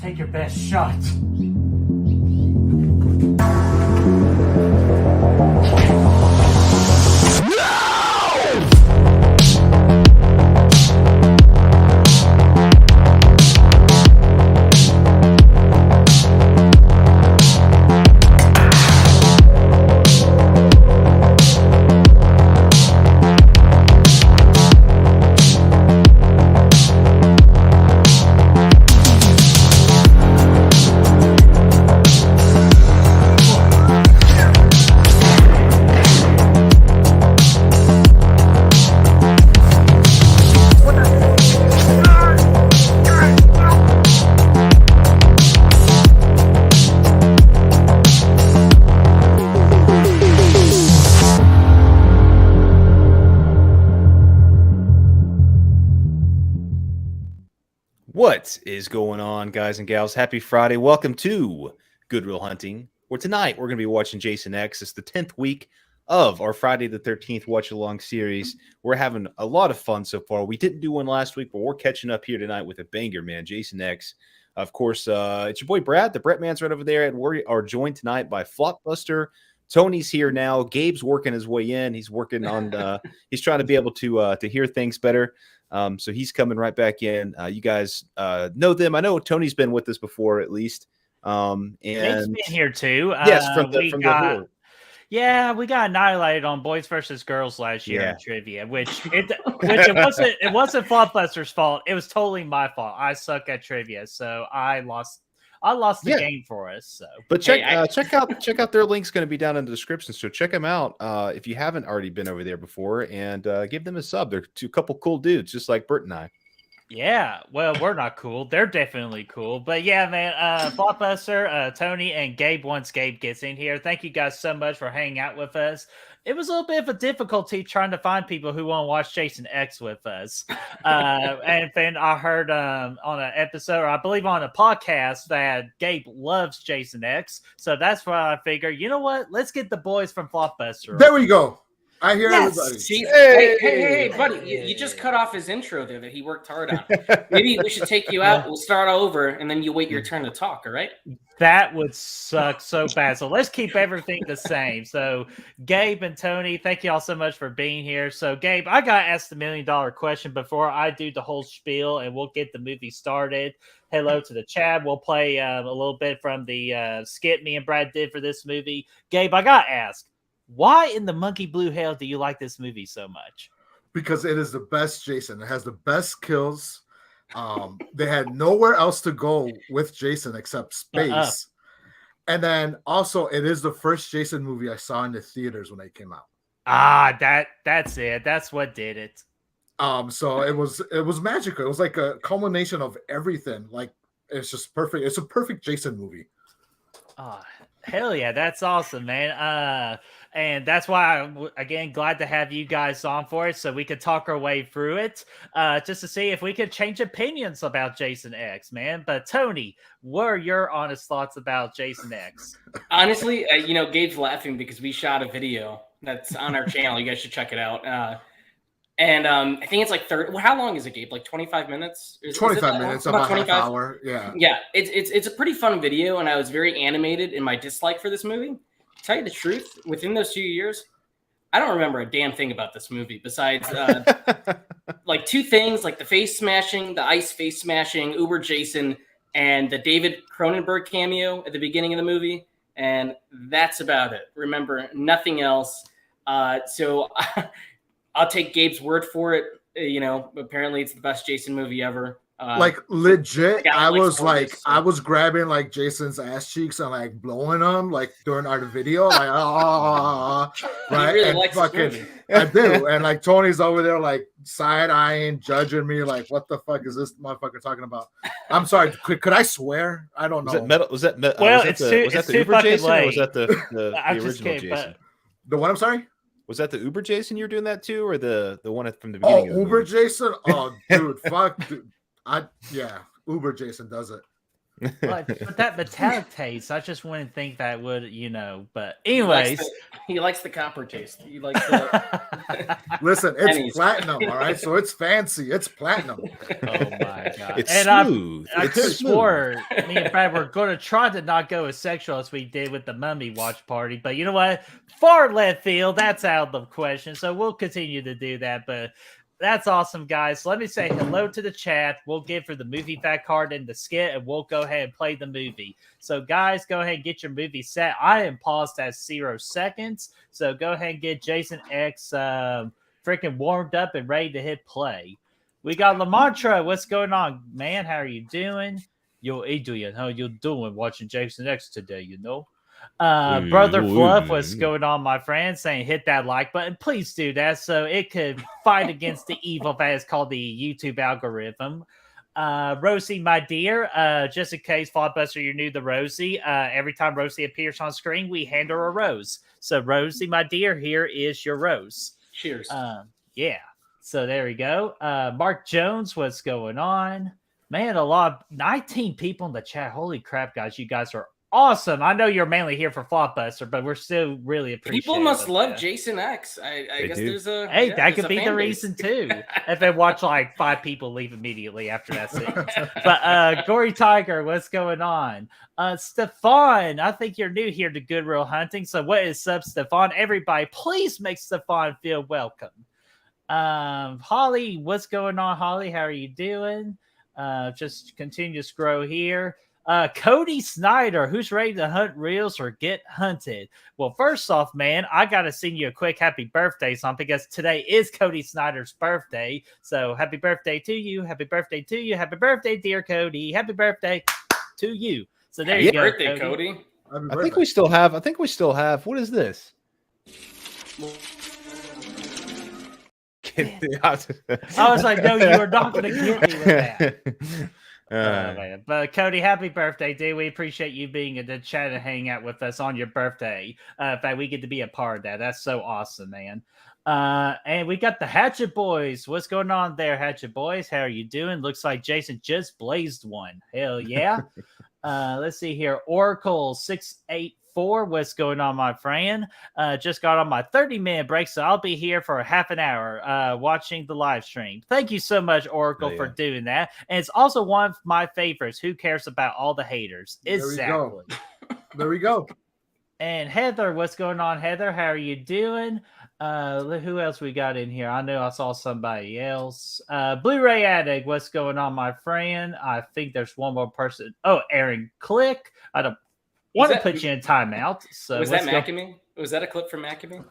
Take your best shot. What is going on, guys and gals? Happy Friday. Welcome to Good Real Hunting, where tonight we're going to be watching Jason X. It's the 10th week of our Friday the 13th watch-along series. We're having a lot of fun so far. We didn't do one last week, but we're catching up here tonight with a banger, man, Jason X. Of course, it's your boy Brad. The Brett Man's right over there, and we are joined tonight by Flopbuster. Tony's here now. Gabe's working his way in. He's working on he's trying to be able to hear things better. So he's coming right back in. You guys know them. I know Tony's been with us before, at least. And Jake's been here too. Yes, from the yeah, we got annihilated on Boys versus Girls last year in trivia, which it wasn't Flopbuster's fault. It was totally my fault. I suck at trivia, so I lost the game for us. So, but check out their link's going to be down in the description. So check them out if you haven't already been over there before, and give them a sub. They're a couple cool dudes, just like Bert and I. Yeah, well, we're not cool. They're definitely cool. But yeah, man, Flopbuster, Tony, and Gabe, once Gabe gets in here, thank you guys so much for hanging out with us. It was a little bit of a difficulty trying to find people who want to watch Jason X with us. And then I heard on an episode, or I believe on a podcast, that Gabe loves Jason X. So that's why I figured, you know what? Let's get the boys from Flopbuster. There we go. I hear everybody. See, hey, buddy, you just cut off his intro there that he worked hard on. Maybe we should take you out. We'll start over, and then you wait your turn to talk, all right? That would suck so bad. So let's keep everything the same. So Gabe and Tony, thank you all so much for being here. So Gabe, I got asked the $1 million question before I do the whole spiel, and we'll get the movie started. Hello to the chat. We'll play a little bit from the skit me and Brad did for this movie. Gabe, I got asked, why in the monkey blue hell do you like this movie so much? Because it is the best Jason. It has the best kills. They had nowhere else to go with Jason except space. And then also it is the first Jason movie I saw in the theaters when they came out. That's it. That's what did it. So it was magical. It was like a culmination of everything. Like, it's just perfect. It's a perfect Jason movie. Hell yeah, that's awesome, man. And that's why I'm, again, glad to have you guys on for it so we could talk our way through it just to see if we could change opinions about Jason X, man. But Tony, what are your honest thoughts about Jason X? Honestly, Gabe's laughing because we shot a video that's on our channel. You guys should check it out. And I think it's like 30. Well, how long is it, Gabe? Like 25 minutes? 25 minutes, about 25? Half hour. Yeah. Yeah, it's a pretty fun video, and I was very animated in my dislike for this movie. To tell you the truth, within those 2 years, I don't remember a damn thing about this movie besides like two things, like the face smashing, the ice face smashing, Uber Jason, and the David Cronenberg cameo at the beginning of the movie. And that's about it. Remember nothing else. So I'll take Gabe's word for it. Apparently it's the best Jason movie ever. Like legit, I was grabbing like Jason's ass cheeks and like blowing them like during our video, like right. Really and fucking, I do, and like Tony's over there like side eyeing, judging me, like what the fuck is this motherfucker talking about? I'm sorry, could I swear? I don't know. Was that metal? Well, was that the Uber Jason, or was that the original Jason? The one, I'm sorry. Was that the Uber Jason you were doing that to, or the one from the beginning? Oh, Uber Jason. Oh, dude, fuck. Dude. Uber Jason does it. But that metallic taste, I just wouldn't think that would, But He anyways, likes the copper taste. He likes the. Listen, it's Pennies. platinum, all right? So it's fancy. It's platinum. oh my god, It's and smooth. I It's could have smooth. swore me and Brad were going to try to not go as sexual as we did with the Mummy watch party, but you know what? Far left field, that's out of the question. So we'll continue to do that, but. That's awesome, guys. Let me say hello to the chat. We'll give for the movie fact card and the skit, and we'll go ahead and play the movie. So, guys, go ahead and get your movie set. I am paused at 0 seconds. So, go ahead and get Jason X freaking warmed up and ready to hit play. We got Lamantra. What's going on, man? How are you doing? Yo, Adrian, how you doing watching Jason X today, Brother Fluff, what's going on, my friend? Saying hit that like button. Please do that so it could fight against the evil that is called the YouTube algorithm. Rosie, my dear, just in case, Flopbuster, you're new to Rosie, every time Rosie appears on screen, we hand her a rose. So, Rosie, my dear, here is your rose. Cheers. Yeah. So, there we go. Mark Jones, what's going on? Man, 19 people in the chat. Holy crap, guys. You guys are awesome. I know you're mainly here for Flopbuster, but we're still really appreciative. People must love Jason X. I guess do. there's a that could be the reason too. If they watch like 5 people leave immediately after that scene. But Gory Tiger, what's going on? Stefan, I think you're new here to Good Real Hunting. So what is up, Stefan? Everybody, please make Stefan feel welcome. Holly, what's going on, Holly? How are you doing? Just continue to scroll here. Cody Snyder, who's ready to hunt reels or get hunted? Well, first off, man, I gotta sing you a quick happy birthday song because today is Cody Snyder's birthday. So happy birthday to you, happy birthday to you, happy birthday, dear Cody, happy birthday to you. So there you go, birthday, Cody. I think we still have. What is this? I was like, no, you are not going to get me with that. Man. But Cody, happy birthday, dude. We appreciate you being in the chat and hanging out with us on your birthday. In fact, we get to be a part of that. That's so awesome, man. And we got the Hatchet Boys. What's going on there, Hatchet Boys? How are you doing? Looks like Jason just blazed one. Hell yeah. Let's see here. Oracle 684. What's going on, my friend? Just got on my 30-minute break, so I'll be here for a half an hour watching the live stream. Thank you so much, Oracle, for doing that. And it's also one of my favorites. Who cares about all the haters? Exactly. There we go. And Heather, what's going on, Heather? How are you doing? Who else we got in here? I know I saw somebody else. Blu-ray Addict, what's going on, my friend? I think there's one more person. Oh, Aaron Click. I don't want to put you in timeout. So was that Macamee? Was that a clip from Macamee?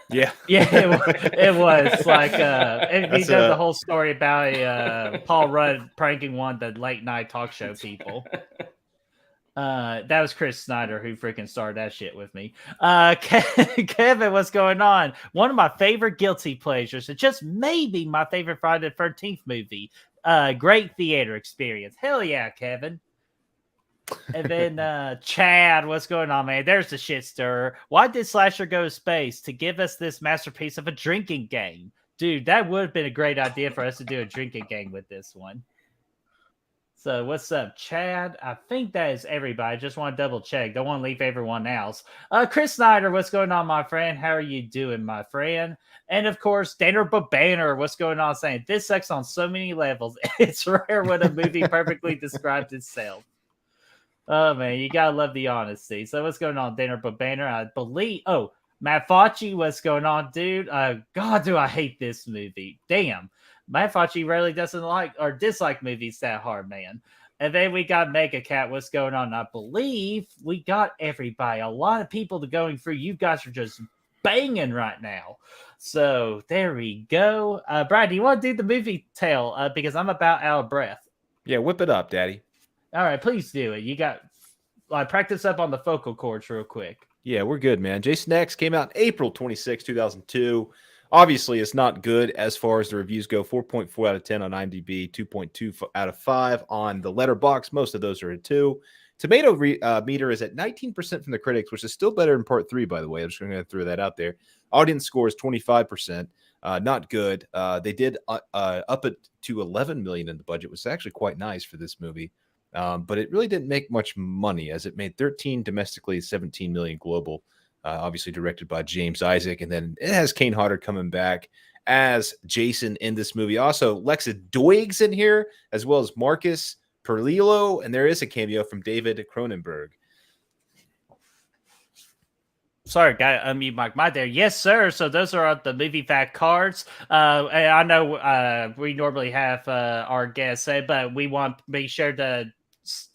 Yeah. Yeah, it was like he does the whole story about Paul Rudd pranking one of the late night talk show people. That was Chris Snyder who freaking started that shit with me. Kevin, what's going on? One of my favorite guilty pleasures. It's just maybe my favorite Friday the 13th movie. Great theater experience. Hell yeah, Kevin. And then Chad, what's going on, man? There's the shit stirrer. Why did Slasher go to space? To give us this masterpiece of a drinking game. Dude, that would have been a great idea for us to do a drinking game with this one. So what's up, Chad? I think that is everybody. Just want to double check. Don't want to leave everyone else. Chris Snyder, what's going on, my friend? How are you doing, my friend? And of course, Danner Banner, what's going on? Saying this sucks on so many levels. It's rare when a movie perfectly describes itself. Oh man, you gotta love the honesty. So what's going on, Danner Banner? I believe. Oh, Matt Fauci, what's going on, dude? God, do I hate this movie? Damn. Matt Fauci rarely doesn't like or dislike movies that hard, man. And then we got Mega Cat. What's going on? I believe we got everybody. A lot of people to going through. You guys are just banging right now. So there we go. Brad, do you want to do the movie tale? Because I'm about out of breath. Yeah, whip it up, Daddy. All right, please do it. You got practice up on the vocal cords real quick. Yeah, we're good, man. Jason X came out April 26, 2002. Obviously, it's not good as far as the reviews go. 4.4 out of 10 on IMDb, 2.2 out of 5 on the Letterboxd. Most of those are a 2. Tomato meter is at 19% from the critics, which is still better in part 3, by the way. I'm just going to throw that out there. Audience score is 25%. Not good. They did up it to $11 million in the budget, which is actually quite nice for this movie. but it really didn't make much money, as it made 13 domestically, 17 million global. Obviously directed by James Isaac, and then it has Kane Hodder coming back as Jason in this movie. Also, Lexa Doig's in here, as well as Marcus Perlillo, and there is a cameo from David Cronenberg. Sorry, guy, unmute my there. Yes, sir. So those are the movie fact cards. And I know we normally have our guests say, but we want to be sure to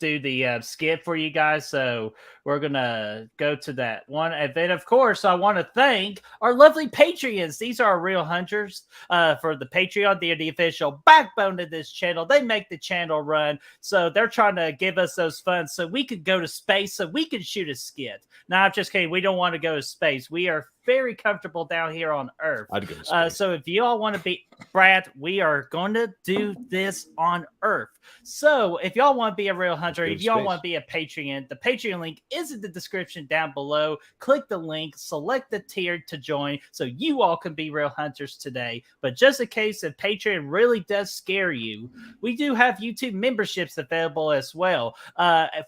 do the skit for you guys. So we're gonna go to that one, and then of course I want to thank our lovely Patreons. These are our real hunters for the Patreon. They're the official backbone of this channel. They make the channel run, so they're trying to give us those funds so we could go to space, so we can shoot a skit. Now I'm just kidding. We don't want to go to space. We are very comfortable down here on Earth. I'd go to space. So if you all want to be Brad, we are going to do this on Earth. So if y'all want to be a real hunter, if y'all want to be a Patreon, the Patreon link is in the description down below. Click the link, select the tier to join so you all can be real hunters today. But just in case if Patreon really does scare you, we do have YouTube memberships available as well.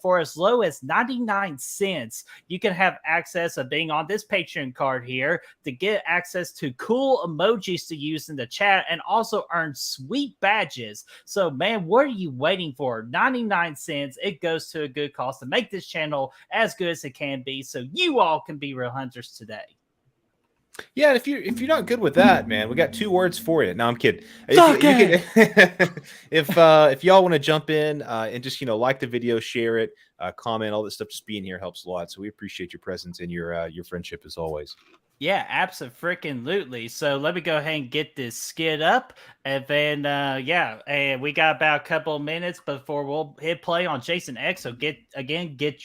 For as low as 99 cents, you can have access of being on this Patreon card here to get access to cool emojis to use in the chat and also earn sweet badges. So, man, what are you waiting for? 99 cents. It goes to a good cause to make this channel as good as it can be so you all can be real hunters today. Yeah, and if you're not good with that, man, we got 2 words for you. No, I'm kidding. If y'all want to jump in and just like the video, share it, comment, all this stuff, just being here helps a lot. So we appreciate your presence and your friendship as always. Yeah, absolutely. So let me go ahead and get this skit up, and then and we got about a couple of minutes before we'll hit play on Jason X. So get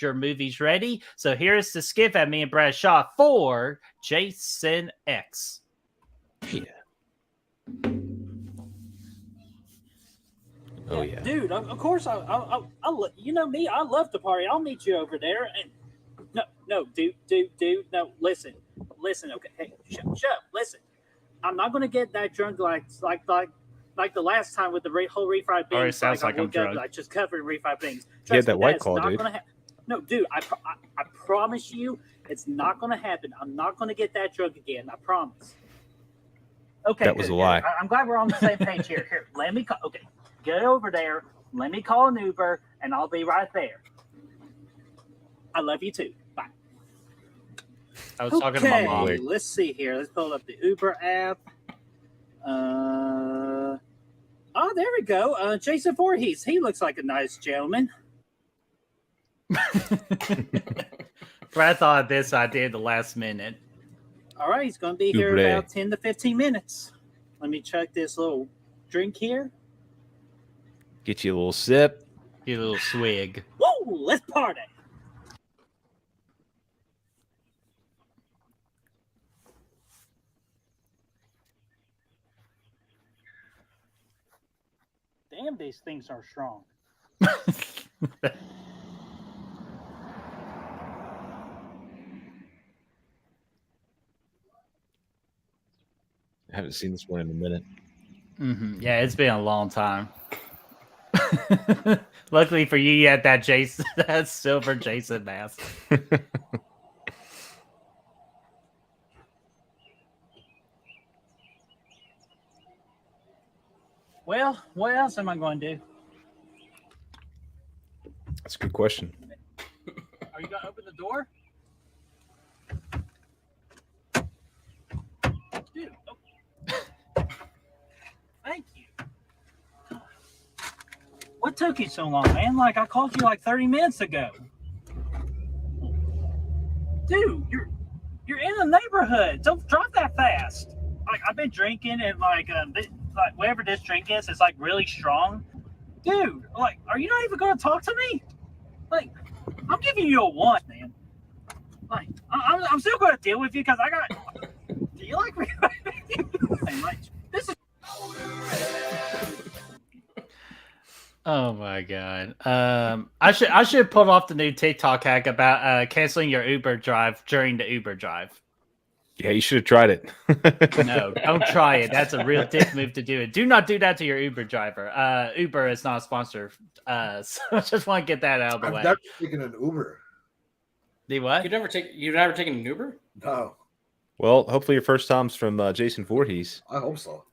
your movies ready. So here's the skit that me and Brad shot for Jason X. Yeah. Oh yeah, dude. Of course, I you know me. I love to party. I'll meet you over there. And no, dude. No, listen. Okay, hey, shut up. Listen, I'm not gonna get that drunk like the last time with the whole refried beans. Sounds like I'm drunk. Like just covered in refried beans. He had that White Claw, dude. No, dude. I promise you, it's not gonna happen. I'm not gonna get that drunk again. I promise. Okay, that was a lie. I'm glad we're on the same page here. Here, let me call. Okay, get over there. Let me call an Uber, and I'll be right there. I love you too. Bye. I was talking to my mom. Let's see here. Let's pull up the Uber app. Oh, there we go. Jason Voorhees. He looks like a nice gentleman. Brad thought of this idea at the last minute. All right, he's going to be here about 10 to 15 minutes. Let me check this little drink here. Get you a little sip. Get a little swig. Woo! Let's party. Damn, these things are strong. I haven't seen this one in a minute. Mm-hmm. Yeah, it's been a long time. Luckily for you, you had that silver Jason mask. Well, what else am I going to do? That's a good question. Are you going to open the door? Dude. Oh. Thank you. What took you so long, man? Like, I called you like 30 minutes ago. Dude, you're in the neighborhood. Don't drive that fast. Like, I've been drinking and like whatever this drink is, it's like really strong. Dude, like, are you not even going to talk to me? Like, I'm giving you a 1, man. Like, I'm still going to deal with you because I got. Do you like me? This is. Oh my god. I should pull off the new TikTok hack about canceling your Uber drive during the Uber drive. Yeah, you should have tried it. No, don't try it. That's a real dick move to do it. Do not do that to your Uber driver. Uber is not a sponsor. So I just want to get that out of the I've way. never taken an Uber. The what? You've never taken an Uber? No, Well, hopefully your first time's from Jason Voorhees. I hope so.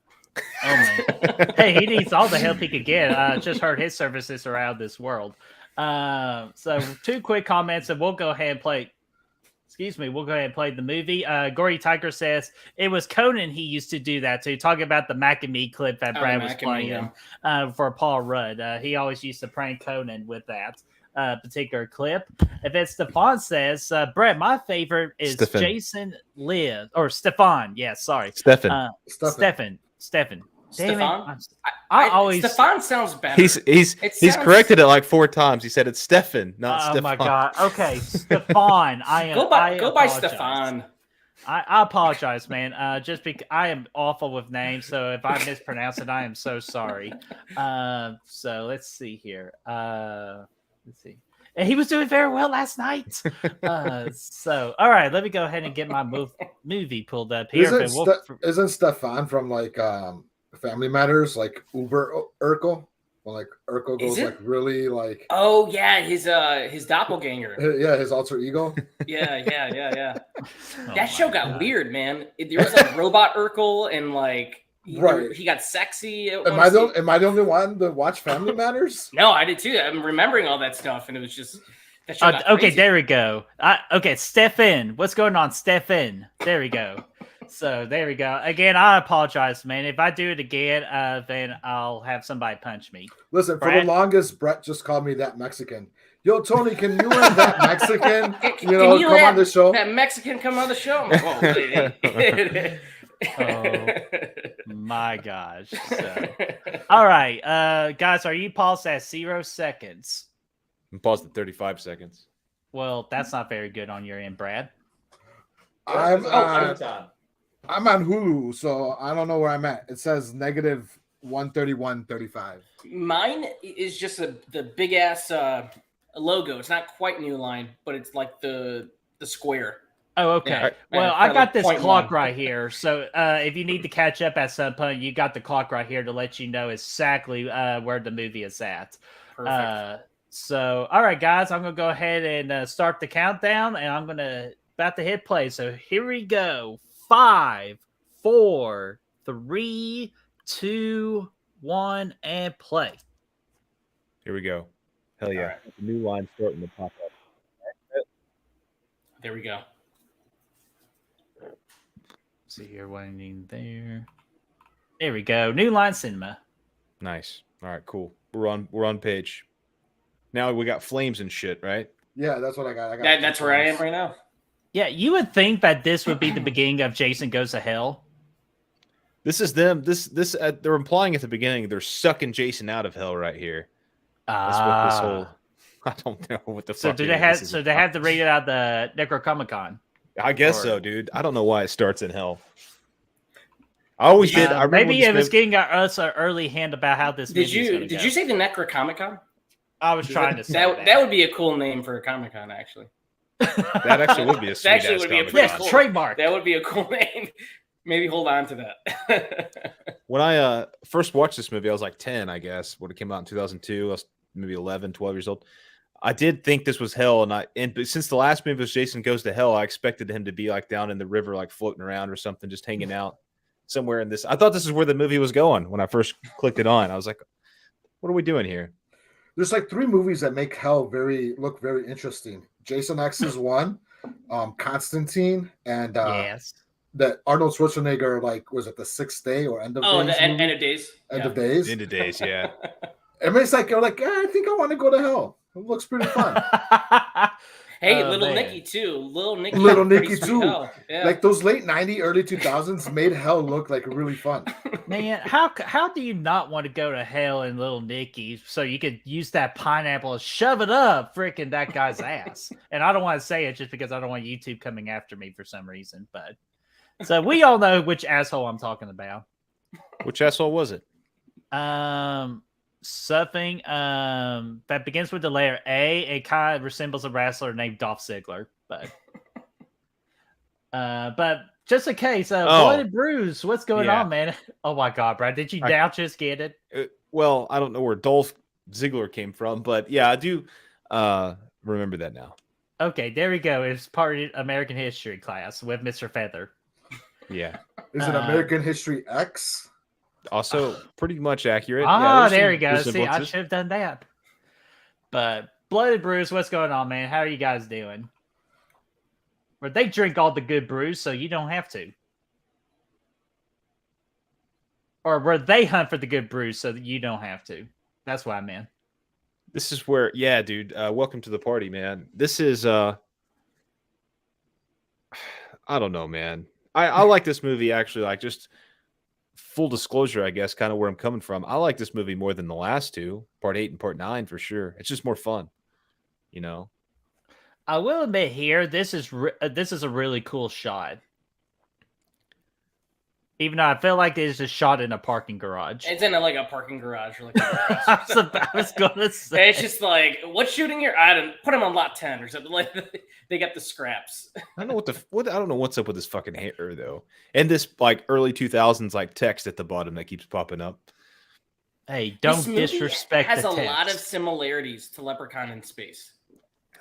Oh man. Hey, he needs all the help he could get. Just heard his services are out of this world. So 2 quick comments, and we'll go ahead and play. Excuse me, we'll go ahead and play the movie. Gory Tiger says it was Conan he used to do that too. Talking about the Mac and Me clip that Brad was playing for Paul Rudd. He always used to prank Conan with that particular clip. And then Stefan says, Brett, my favorite is Stefan. Jason Live or Stefan. Yeah, sorry. Stefan. Stefan. Damn Stefan? it. I always Stefan sounds better. He's corrected it like 4 times. He said it's Stefan, not Stefan. Oh my god. Okay, Stefan. Go by apologize. Stefan. I apologize, man. Just because I am awful with names, so if I mispronounce it, I am so sorry. So let's see here. Let's see. And he was doing very well last night. So all right, let me go ahead and get my movie pulled up here. Isn't Stefan from like Family Matters, like Uber Urkel? When like Urkel goes like really like. Oh yeah, his doppelganger. Yeah, his alter ego. Yeah. Oh That show got weird, man. There was like robot Urkel and like he got sexy. Am I the only one to watch Family Matters? No, I did too. I'm remembering all that stuff, and it was just that show got okay, crazy. there we go. Okay, Stefan. What's going on, Stefan? There we go. So there we go. Again, I apologize, man. If I do it again, then I'll have somebody punch me. Listen, Brad? for the longest, Brett just called me that Mexican. Yo, Tony, can you and that Mexican, come on the show? That Mexican come on the show? I'm like, Oh my gosh. So, all right, guys, are you paused at 0 seconds? I'm paused at 35 seconds. Well, that's not very good on your end, Brad. I'm on Hulu, so I don't know where I'm at. It says negative 131.35. Mine is just the big ass logo. It's not quite New Line, but it's like the square. Oh, okay. Yeah, well, I got this 0.1. clock right here. So if you need to catch up at some point, you got the clock right here to let you know exactly where the movie is at. Perfect. So, all right, guys, I'm going to go ahead and start the countdown, and I'm about to hit play. So here we go. 5, 4, 3, 2, 1, and play. Here we go. Hell yeah. Right. The new line starting to pop up. There we go. See here, winding there. There we go. New Line Cinema. Nice. All right, cool. We're on page. Now we got flames and shit, right? Yeah, that's what I got. That's where I am right now. Yeah, you would think that this would be the beginning of Jason Goes to Hell. This is them. This they're implying at the beginning they're sucking Jason out of hell right here. That's what this whole. I don't know what the fuck. So do they have? So they have to read it out the Necrocomic-Con. I guess so, dude. I don't know why it starts in hell. I always did. I maybe it was getting us an early hint about how this. Did you say the Necrocomic-Con? I was trying to say that would be a cool name for a Comic-Con, actually. That actually would be a sweet actually would be a yes, trademark. That would be a cool name. Maybe hold on to that. When I first watched this movie, I was like 10, I guess. When it came out in 2002, I was maybe 11, 12 years old. I did think this was hell, and since the last movie was Jason Goes to Hell, I expected him to be like down in the river, like floating around or something, just hanging out somewhere in this. I thought this is where the movie was going when I first clicked it on. I was like, what are we doing here? There's like 3 movies that make hell look very interesting. Jason X is one, Constantine, and yes, that Arnold Schwarzenegger, like, was it the 6th Day or End of Days? Oh, the End of Days. End of Days. End of Days, yeah. I mean, it's like you're like, I think I want to go to hell. It looks pretty fun. Hey, Little Nicky too. Little Nicky too. Yeah. Like those late 90s, early 2000s made hell look like really fun. Man, how do you not want to go to hell in Little Nicky so you could use that pineapple and shove it up freaking that guy's ass? And I don't want to say it just because I don't want YouTube coming after me for some reason. But so we all know which asshole I'm talking about. Which asshole was it? Something that begins with the letter A. It kind of resembles a wrestler named Dolph Ziggler, but just in case, Oh. Blooded Bruce, what's going Yeah. on, man? Oh my God, Brad, did you now just get it? Well, I don't know where Dolph Ziggler came from, but yeah, I do remember that now. Okay, there we go. It's part of American history class with Mr. Feather. Yeah. Is it American History X? Also, pretty much accurate. Ah, yeah, there we go. there's See, I semblances. should have done that. But Blooded Bruce, what's going on, man? How are you guys doing? Where they drink all the good brews, so you don't have to. Or where they hunt for the good brews, so that you don't have to. That's what I meant. This is where, yeah, dude. Welcome to the party, man. This is, I don't know, man. I like this movie actually. Like, just full disclosure, I guess, kind of where I'm coming from. I like this movie more than the last two, Part 8 and Part 9, for sure. It's just more fun, you know. I will admit here, this is a really cool shot. Even though I feel like it's just shot in a parking garage. It's in like a parking garage. Or like I was gonna say. It's just like, what's shooting here? I don't put him on lot 10 or something. Like they got the scraps. I don't know I don't know what's up with this fucking hair though, and this like early 2000s like text at the bottom that keeps popping up. Hey, don't disrespect. Has the a text. lot of similarities to Leprechaun in Space.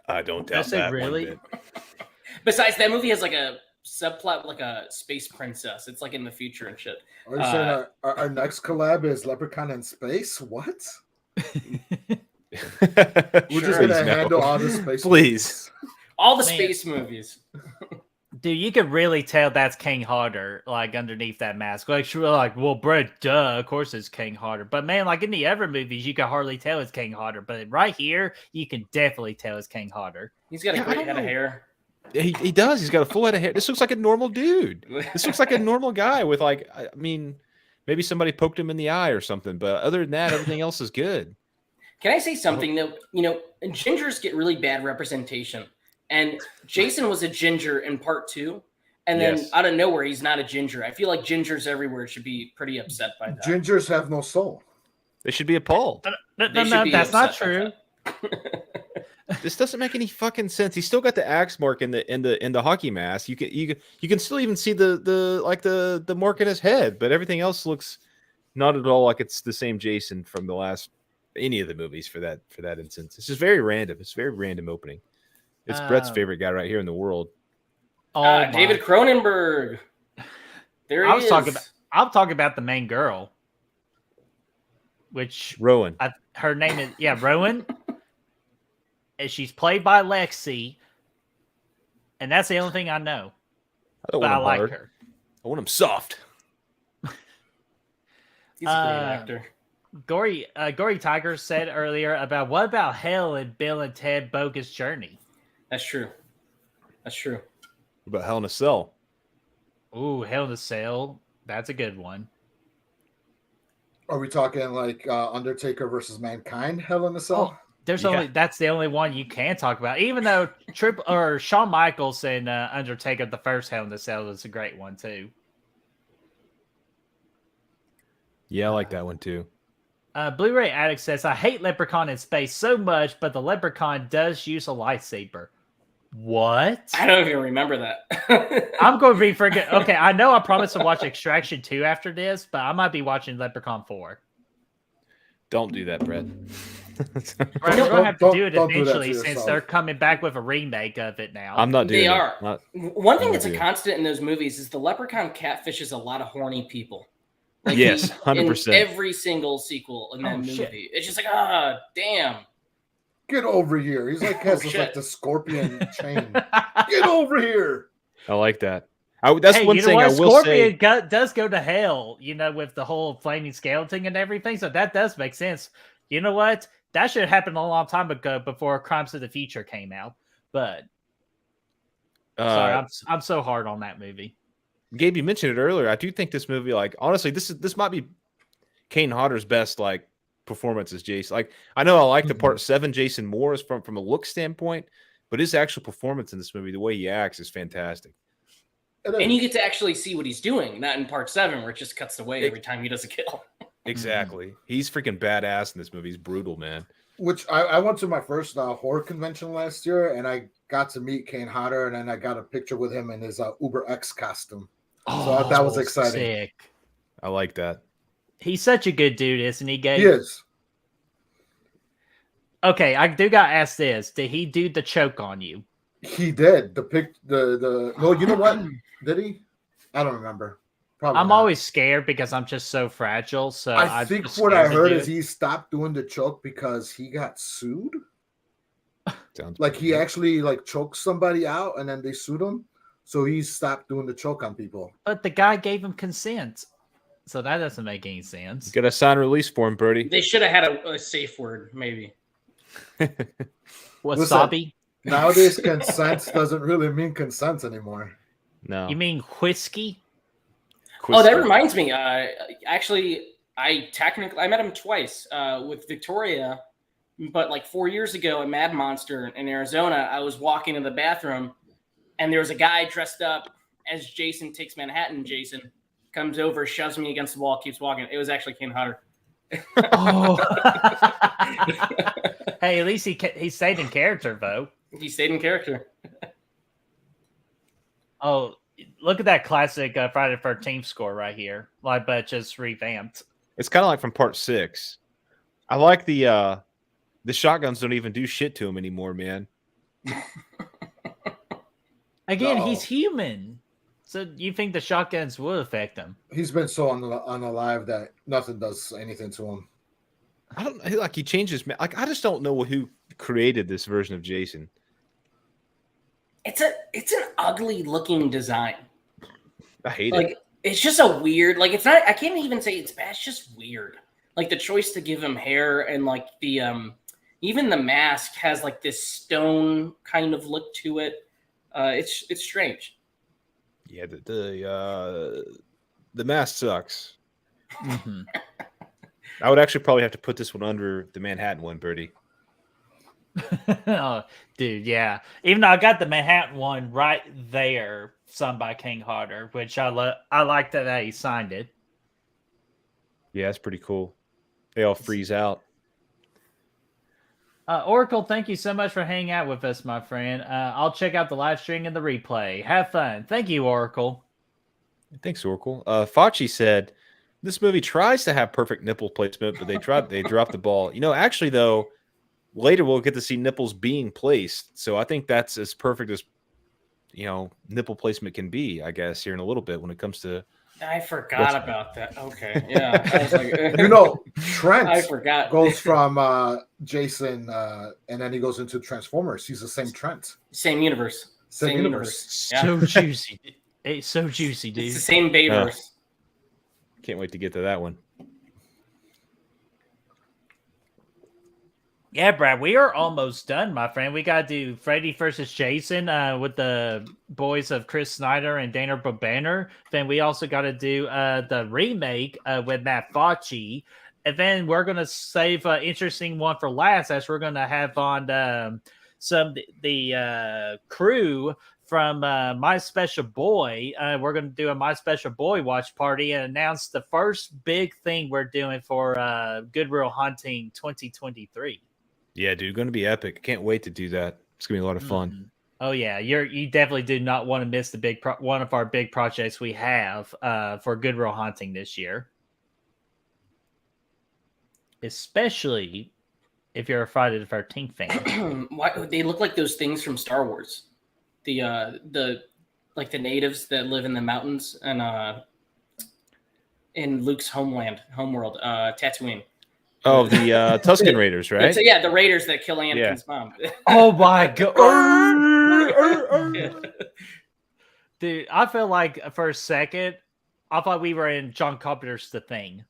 I don't doubt Does it that really? one bit. Besides, that movie has like a subplot, like a space princess. It's like in the future and shit. Are you saying our next collab is Leprechaun in Space? What? We're just Please, gonna no. handle all the space. Please. All the Man. space movies. Dude, you could really tell that's King Harder, like underneath that mask. Like, sure, like, well, bro, duh, of course it's King Harder. But man, like in the other movies, you can hardly tell it's King Harder. But right here, you can definitely tell it's King Harder. He's got a Yeah, I great don't head of know. hair. He does. He's got a full head of hair. This looks like a normal dude. This looks like a normal guy with like, I mean, maybe somebody poked him in the eye or something. But other than that, everything else is good. Can I say something though? You know, gingers get really bad representation. And Jason was a ginger in part 2. And then Yes. out of nowhere, he's not a ginger. I feel like gingers everywhere should be pretty upset by that. Gingers have no soul. They should be appalled. No, They should be that's not upset by true. that. This doesn't make any fucking sense. He's still got the axe mark in the hockey mask. You can still even see the mark in his head, but everything else looks not at all like it's the same Jason from the last any of the movies for that instance. It's just very random. It's a very random opening. It's Brett's favorite guy right here in the world. Oh, David Cronenberg. There he is. I'm talking about the main girl, which Rowan. her name is Rowan, and she's played by Lexi, and that's the only thing I know. I don't But want I him like hard. her. I want him soft. He's a great actor. Gory Tiger said earlier about what about Hell in Bill and Ted Bogus Journey? That's true. That's true. What about Hell in a Cell? Ooh, Hell in a Cell. That's a good one. Are we talking like Undertaker versus Mankind? Hell in a Cell? That's the only one you can talk about. Even though Shawn Michaels and Undertaker, the first Hell in a Cell, is a great one too. Yeah, I like that one too. Blu-ray Addict says, I hate Leprechaun in Space so much, but the Leprechaun does use a lightsaber. What? I don't even remember that. I'm going to be freaking... Okay, I know I promised to watch Extraction 2 after this, but I might be watching Leprechaun 4. Don't do that, Brett. Right, we're going to have to do it don't do that to eventually since yourself. they're coming back with a remake of it now. I'm not doing They it. are. Not- One thing I'm that's not a doing it. constant in those movies is the Leprechaun catfishes a lot of horny people. Yes, in 100%. every single sequel in that movie. shit. It's just like, damn. Get over here. He's like has this, shit. like the scorpion chain. Get over here. I like that. That's Hey, one you know thing I what? will say. Scorpion does go to hell, with the whole flaming skeleton and everything. So that does make sense. You know what? That should have happened a long time ago before Crimes of the Future came out. But sorry, I'm so hard on that movie. Gabe, you mentioned it earlier. I do think this movie, like, honestly, this might be Kane Hodder's best like performance as Jason. Like, I know I like the part 7 Jason more from a look standpoint, but his actual performance in this movie, the way he acts, is fantastic. And you get to actually see what he's doing, not in part 7 where it just cuts away every time he does a kill. Exactly. He's freaking badass in this movie. He's brutal, man. Which I went to my first horror convention last year, and I got to meet Kane Hodder, and then I got a picture with him in his Uber X costume. Oh, So that was exciting. Sick. I like that. He's such a good dude, isn't he, Gabe? He is. Okay, I do got to ask this. Did he do the choke on you? He did. No, you know what? Did he? I don't remember. Probably I'm not. always scared because I'm just so fragile. So I think what I heard is he stopped doing the choke because he got sued. Sounds Like he actually like choked somebody out and then they sued him. So he stopped doing the choke on people. But the guy gave him consent. So that doesn't make any sense. Get a sign release form, Birdie. They should have had a safe word, maybe. Wasabi? Nowadays, consent doesn't really mean consent anymore. No. You mean whiskey? Oh, that reminds me. Actually, I met him twice with Victoria, but like 4 years ago at Mad Monster in Arizona, I was walking in the bathroom, and there was a guy dressed up as Jason Takes Manhattan. Jason comes over, shoves me against the wall, keeps walking. It was actually Kane Hodder. Oh. Hey, at least he stayed in character, though. He stayed in character. Oh, look at that classic Friday the 13th score right here. Like, but just revamped. It's kind of like from part 6. I like the shotguns don't even do shit to him anymore, man. Again, he's human. So you think the shotguns will affect him? He's been so unalive that nothing does anything to him. I don't like he changes. Like I just don't know who created this version of Jason. It's an ugly looking design. I hate it. It's just a weird. Like it's not. I can't even say it's bad. It's just weird. Like the choice to give him hair and like the even the mask has like this stone kind of look to it. It's strange. Yeah, the mask sucks. Mm-hmm. I would actually probably have to put this one under the Manhattan one, Birdie. Oh, dude, yeah. Even though I got the Manhattan one right there, signed by King Hodder, which I like that he signed it. Yeah, it's pretty cool. They all freeze out. Oracle, thank you so much for hanging out with us, my friend. I'll check out the live stream and the replay. Have fun. Thank you, Oracle. Thanks, Oracle. Fauci said this movie tries to have perfect nipple placement, but they dropped the ball. You know, actually, though, later we'll get to see nipples being placed. So I think that's as perfect as, nipple placement can be, I guess, here in a little bit when it comes to. I forgot about that. Okay. Yeah. I was like, Trent I forgot. goes from Jason and then he goes into Transformers. He's the same Trent. Same universe. Same universe. Yeah. So juicy. It's so juicy, dude. It's the same Bayverse. Can't wait to get to that one. Yeah, Brad, we are almost done, my friend. We got to do Freddy versus Jason with the boys of Chris Snyder and Dana Banner. Then we also got to do the remake with Matt Fauci. And then we're going to save an interesting one for last, as we're going to have on the crew from My Special Boy. We're going to do a My Special Boy watch party and announce the first big thing we're doing for Goodwill Hunting 2023. Yeah, dude, going to be epic. Can't wait to do that. It's going to be a lot of fun. Mm-hmm. Oh, yeah. You definitely do not want to miss the one of our big projects we have for Goodwill Hunting this year. Especially if you're a Friday the 13th fan. Why they look like those things from Star Wars. The natives that live in the mountains and in Luke's homeworld, Tatooine. Oh, the Tusken Raiders, right? So, yeah, the Raiders that kill Anakin's mom. Oh my god, dude! I feel like for a second, I thought we were in John Carpenter's The Thing.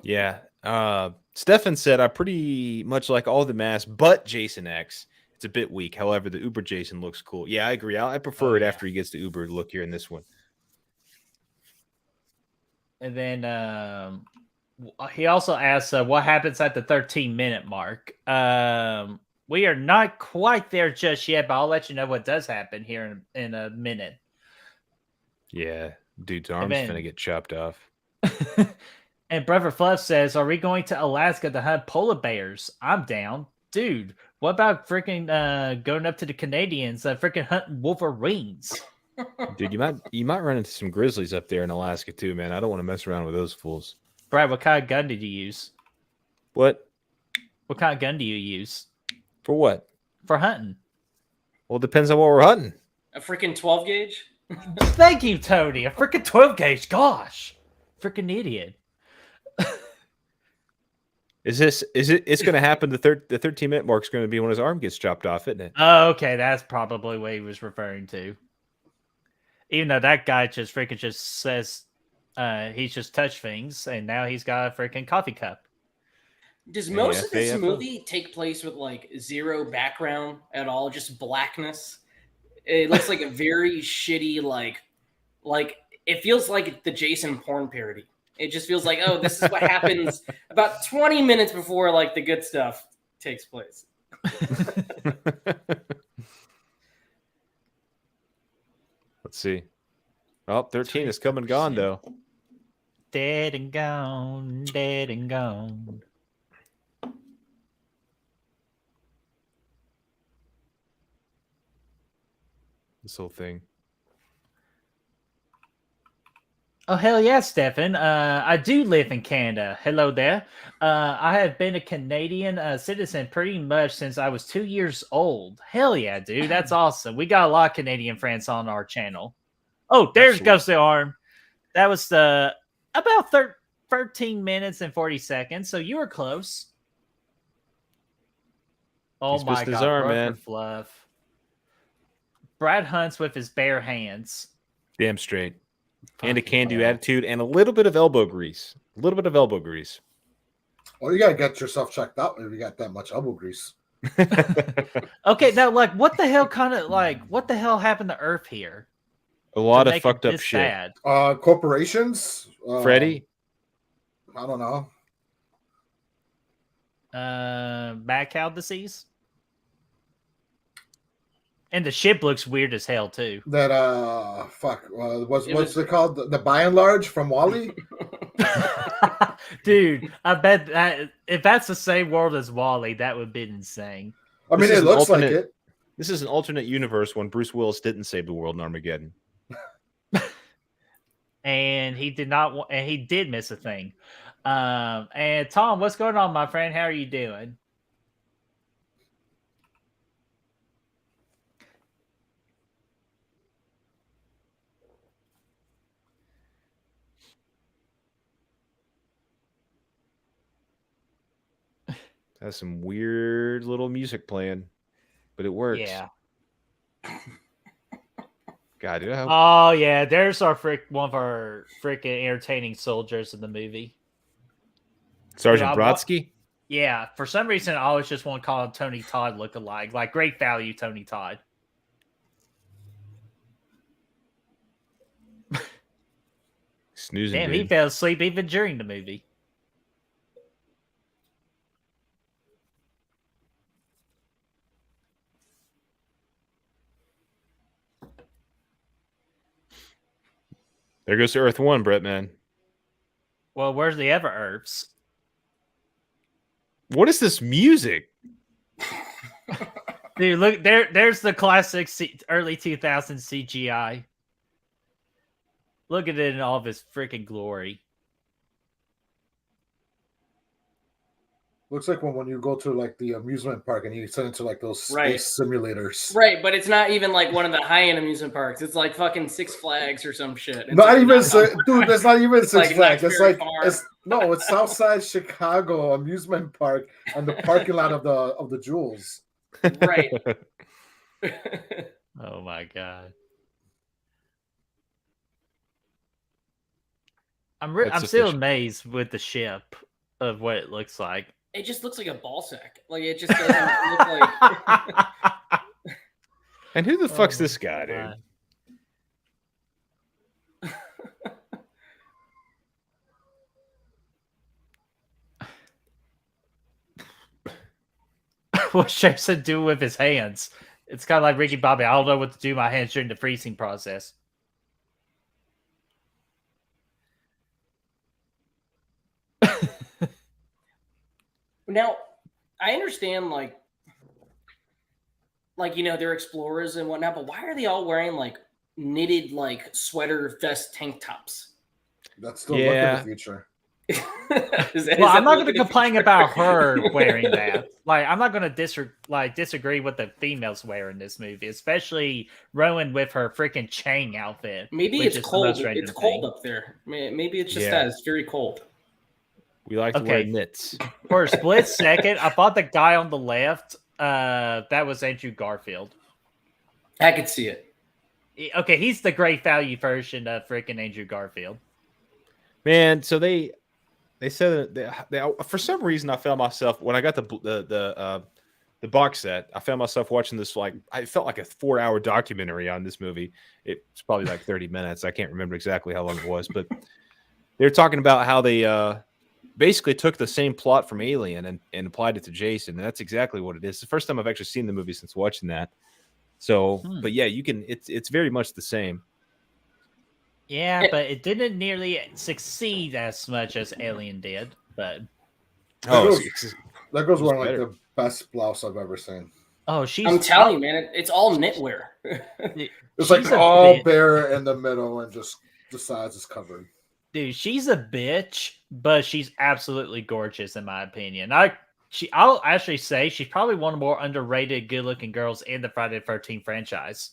Yeah. Stefan said, I pretty much like all the masks, but Jason X. It's a bit weak. However, the Uber Jason looks cool. Yeah, I agree. I prefer it after he gets the Uber look here in this one. And then he also asks, what happens at the 13-minute mark? We are not quite there just yet, but I'll let you know what does happen here in a minute. Yeah, dude's arm's gonna get chopped off. And Brother Fluff says, are we going to Alaska to hunt polar bears? I'm down. Dude, What about freaking going up to the Canadians, freaking hunting wolverines? Dude, you might run into some grizzlies up there in Alaska too, man. I don't want to mess around with those fools. Brad, what kind of gun did you use? What? What kind of gun do you use For what? for hunting? Well, it depends on what we're hunting. A freaking 12 gauge? Thank you, Tony. A freaking 12 gauge. Gosh, freaking idiot. It's going to happen. The 13-minute mark is going to be when his arm gets chopped off, isn't it? Oh, okay, that's probably what he was referring to. Even though that guy just says he's just touched things, and now he's got a freaking coffee cup. Does most of this movie take place with like zero background at all, just blackness? It looks like a very shitty, like it feels like the Jason porn parody. It just feels like, oh, this is what happens about 20 minutes before like the good stuff takes place. Let's see. Oh, 13 is come and gone, though. Dead and gone, dead and gone. This whole thing. Oh, hell yeah, Stefan. I do live in Canada. Hello there. I have been a Canadian citizen pretty much since I was 2 years old. Hell yeah, dude. That's awesome. We got a lot of Canadian friends on our channel. Oh, there's goes the arm. That was about 13 minutes and 40 seconds. So you were close. Oh my God. Arm, man. Fluff. Brad hunts with his bare hands. Damn straight. And a can-do attitude and a little bit of elbow grease. Well, you gotta get yourself checked out if you got that much elbow grease. Okay, now what the hell happened to Earth here? A lot of fucked up shit. Bad? Corporations. Freddie? I don't know. Mad cow disease? And the ship looks weird as hell too. That what's it called? The By and Large from Wall-E? Dude, I bet that if that's the same world as Wall-E, that would be insane. I mean, it looks like it. This is an alternate universe when Bruce Willis didn't save the world in Armageddon. And he did not and he did miss a thing. And Tom, what's going on, my friend? How are you doing? Has some weird little music playing, but it works. Yeah. God, dude. Oh yeah, there's one of our freaking entertaining soldiers in the movie. Sergeant Brodsky? Yeah, for some reason I always just want to call him Tony Todd lookalike. Like great value, Tony Todd. Snoozing. Damn, dude. he fell asleep even during the movie. There goes to Earth 1, Brett, man. Well, where's the other Earths? What is this music? Dude, look, there's the classic early 2000s CGI. Look at it in all of its freaking glory. Looks like when you go to like the amusement park and you send into like those space simulators. Right, but it's not even like one of the high-end amusement parks. It's like fucking Six Flags or some shit. It's not like even dude, that's not even Six like Flags. It's like far. it's Southside Chicago amusement park and the parking lot of the Jewels. Right. Oh my God. I'm still amazed with the ship of what it looks like. It just looks like a ball sack. Like it just doesn't look like. And who the fuck's this guy, dude? What Jason do with his hands? It's kind of like Ricky Bobby. I don't know what to do with my hands during the freezing process. Now, I understand like like, you know, they're explorers and whatnot, but why are they all wearing like knitted like sweater vest tank tops? That's still look at the future. Well, I'm not going to complain about her wearing that. Like, I'm not going to disagree with the females wearing this movie, especially Rowan with her freaking chain outfit. Maybe it's cold. It's cold up there. Maybe it's just that it's very cold. We like to wear knits. For a split second, I thought the guy on the left, that was Andrew Garfield. I could see it. Okay, he's the great value version of freaking Andrew Garfield. Man, so they said that they for some reason I found myself when I got the box set, I found myself watching this, like, I felt like a 4-hour documentary on this movie. It's probably like 30 minutes. I can't remember exactly how long it was, but they're talking about how they basically took the same plot from Alien and applied it to Jason. And that's exactly what it is. It's the first time I've actually seen the movie since watching that. So, but yeah, it's very much the same. Yeah, but it didn't nearly succeed as much as Alien did. But that goes wearing like the best blouse I've ever seen. Oh, I'm telling you, man, it's all knitwear. It's like all bare in the middle, and just the sides is covered. Dude, she's a bitch, but she's absolutely gorgeous in my opinion. I'll actually say she's probably one of the more underrated, good-looking girls in the Friday the 13th franchise.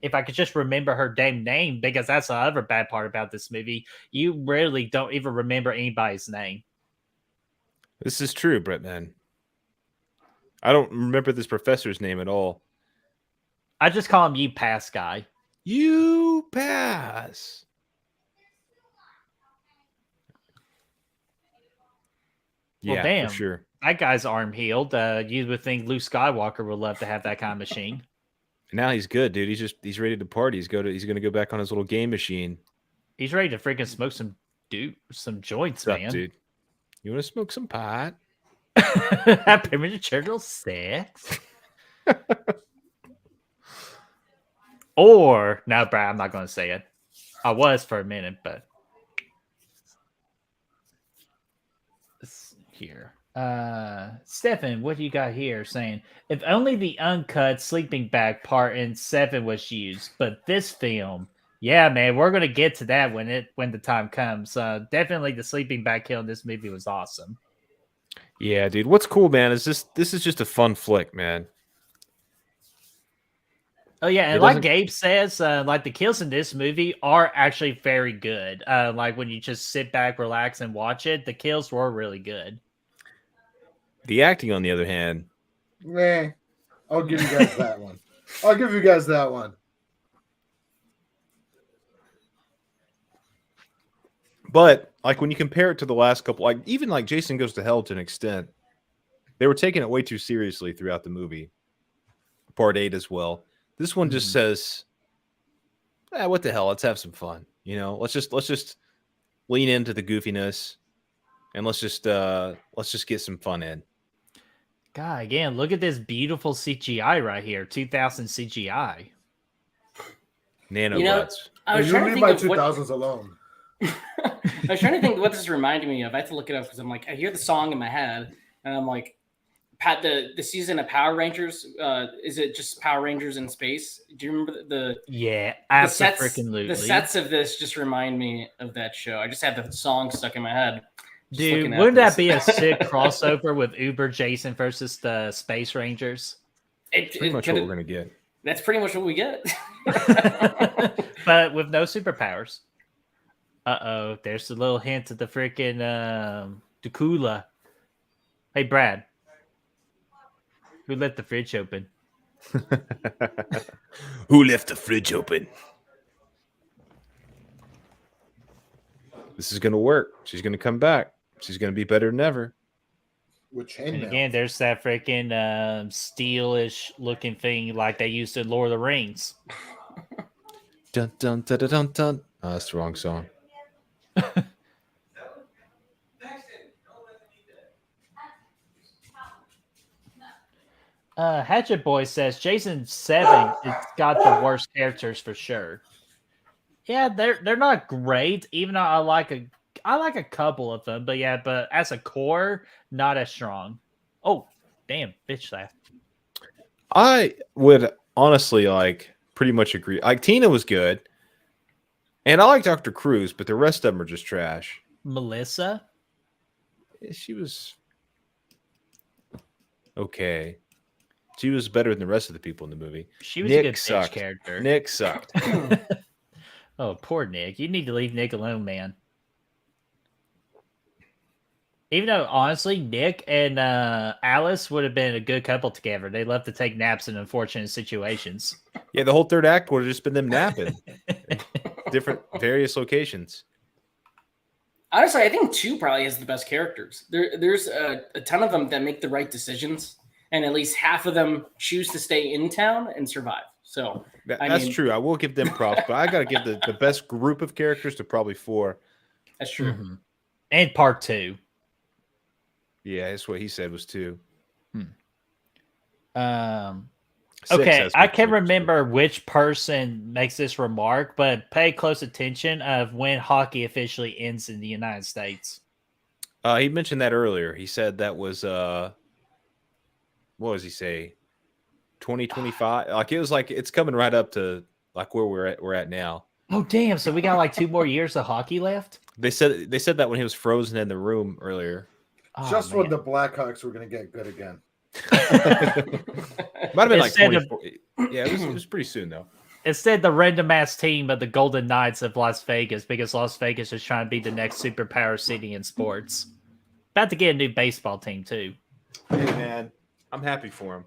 If I could just remember her damn name, because that's the other bad part about this movie. You rarely don't even remember anybody's name. This is true, Brett, man. I don't remember this professor's name at all. I just call him You Pass Guy. You Pass. Well, yeah, damn. for sure. That guy's arm healed. You would think Luke Skywalker would love to have that kind of machine. Now he's good, dude. He's ready to party. He's going to go back on his little game machine. He's ready to freaking smoke some joints, man. Dude? You want to smoke some pot? Have premarital sex? Or no, Brad, I'm not going to say it. I was for a minute, but here. Stefan, what do you got here? Saying if only the uncut sleeping bag part in 7 was used, but this film, yeah, man, we're gonna get to that when the time comes. Definitely the sleeping bag kill in this movie was awesome. Yeah, dude. What's cool, man, is this is just a fun flick, man. Oh yeah, and like Gabe says, like the kills in this movie are actually very good. Like when you just sit back, relax, and watch it, the kills were really good. The acting, on the other hand, I'll give you guys that one. I'll give you guys that one. But like when you compare it to the last couple, like even like Jason Goes to Hell to an extent, they were taking it way too seriously throughout the movie. Part 8 as well. This one just says, what the hell? Let's have some fun. You know, let's just lean into the goofiness, and let's just get some fun in. God, again, look at this beautiful CGI right here. 2000 CGI. Nanobots. I was trying to think my of 2000s alone. I was trying to think what this reminded me of. I had to look it up because I'm like, I hear the song in my head, and I'm like, the season of Power Rangers. Is it just Power Rangers in space? Do you remember the absolutely. The sets of this just remind me of that show. I just had the song stuck in my head. Dude, wouldn't that be a sick crossover with Uber Jason versus the Space Rangers? Pretty much what we're gonna get. That's pretty much what we get. But with no superpowers. Uh-oh, there's a little hint of the freaking Dakula. Hey, Brad. Who left the fridge open? Who left the fridge open? This is gonna work. She's gonna come back. She's gonna be better than ever. And again, there's that freaking steelish looking thing like they used in Lord of the Rings. Dun dun dun dun dun dun. Oh, that's the wrong song. Hatchet Boy says Jason 7 it's got the worst characters for sure. Yeah, they're not great, even though I like a couple of them, but as a core, not as strong. Oh, damn, bitch slap. I would honestly pretty much agree. Like Tina was good, and I like Dr. Cruz, but the rest of them are just trash. Melissa? She was okay. She was better than the rest of the people in the movie. She was Nick a good bitch sucked. character. Nick sucked. Oh, poor Nick. You need to leave Nick alone, man. Even though, honestly, Nick and Alice would have been a good couple together. They love to take naps in unfortunate situations. Yeah, the whole third act would have just been them napping. Different, various locations. Honestly, I think 2 probably has the best characters. There's a ton of them that make the right decisions, and at least half of them choose to stay in town and survive. So that's true. I will give them props, but I got to give the best group of characters to probably 4. That's true. Mm-hmm. And part 2. Yeah, that's what he said was 2. Okay, I can't remember which person makes this remark, but pay close attention of when hockey officially ends in the United States. He mentioned that earlier. He said that was what does he say? 2025. It was it's coming right up to where we're at now. Oh damn! So we got 2 more years of hockey left. They said that when he was frozen in the room earlier. Oh, just man. When the Blackhawks were going to get good again. Might have been 24. Yeah, it was pretty soon though. Instead, the random ass team of the Golden Knights of Las Vegas, because Las Vegas is trying to be the next superpower city in sports. About to get a new baseball team too. Hey man, I'm happy for him.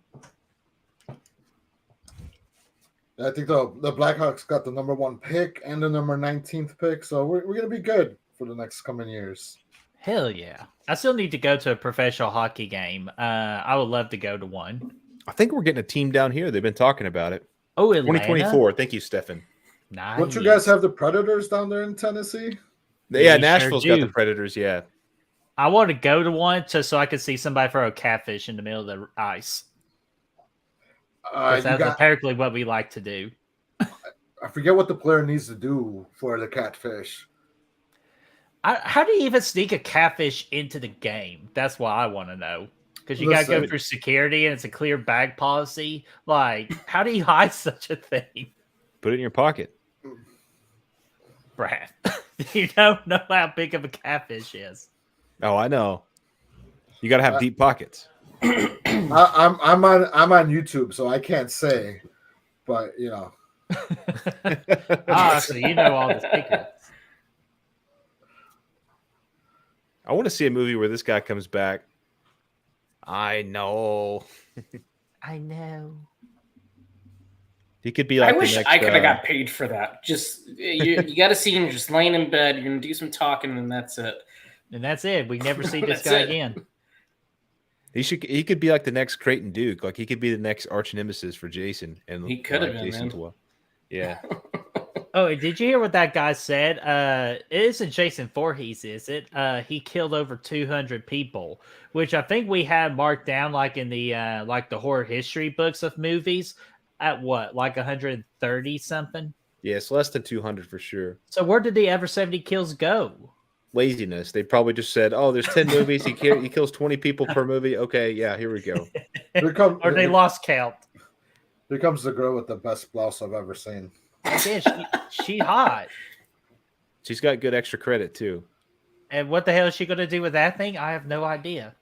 I think the Blackhawks got the #1 pick and the number 19th pick, so we're gonna be good for the next coming years. Hell yeah. I still need to go to a professional hockey game. I would love to go to one. I think we're getting a team down here. They've been talking about it. Oh, Atlanta? 2024. Thank you, Stefan. Nice. Don't you guys have the Predators down there in Tennessee? Yeah, Nashville's got the Predators, yeah. I want to go to one just so I could see somebody throw a catfish in the middle of the ice. That's apparently what we like to do. I forget what the player needs to do for the catfish. How do you even sneak a catfish into the game? That's what I want to know. Because you got to go through security and it's a clear bag policy. How do you hide such a thing? Put it in your pocket. Brad, you don't know how big of a catfish is. Oh, I know. You got to have deep pockets. I'm on YouTube, so I can't say, but you know. So you know all the secrets. I want to see a movie where this guy comes back. I know. I know. He could be like. I wish I could have got paid for that. Just you got to see him just laying in bed. You're gonna do some talking, and that's it. And that's it. We never see this guy again. He could be like the next Creighton Duke. He could be the next arch nemesis for Jason. And he could have been. Jason yeah. Oh, did you hear what that guy said? It isn't Jason Voorhees, is it? He killed over 200 people, which I think we had marked down in the the horror history books of movies at what, 130 something? Yeah, it's less than 200 for sure. So where did the ever 70 kills go? Laziness. They probably just said, "Oh, there's 10 movies. He kills 20 people per movie. Okay, yeah, here we go." Or they lost count. Here comes the girl with the best blouse I've ever seen. Yeah, she hot. She's got good extra credit too. And what the hell is she going to do with that thing? I have no idea.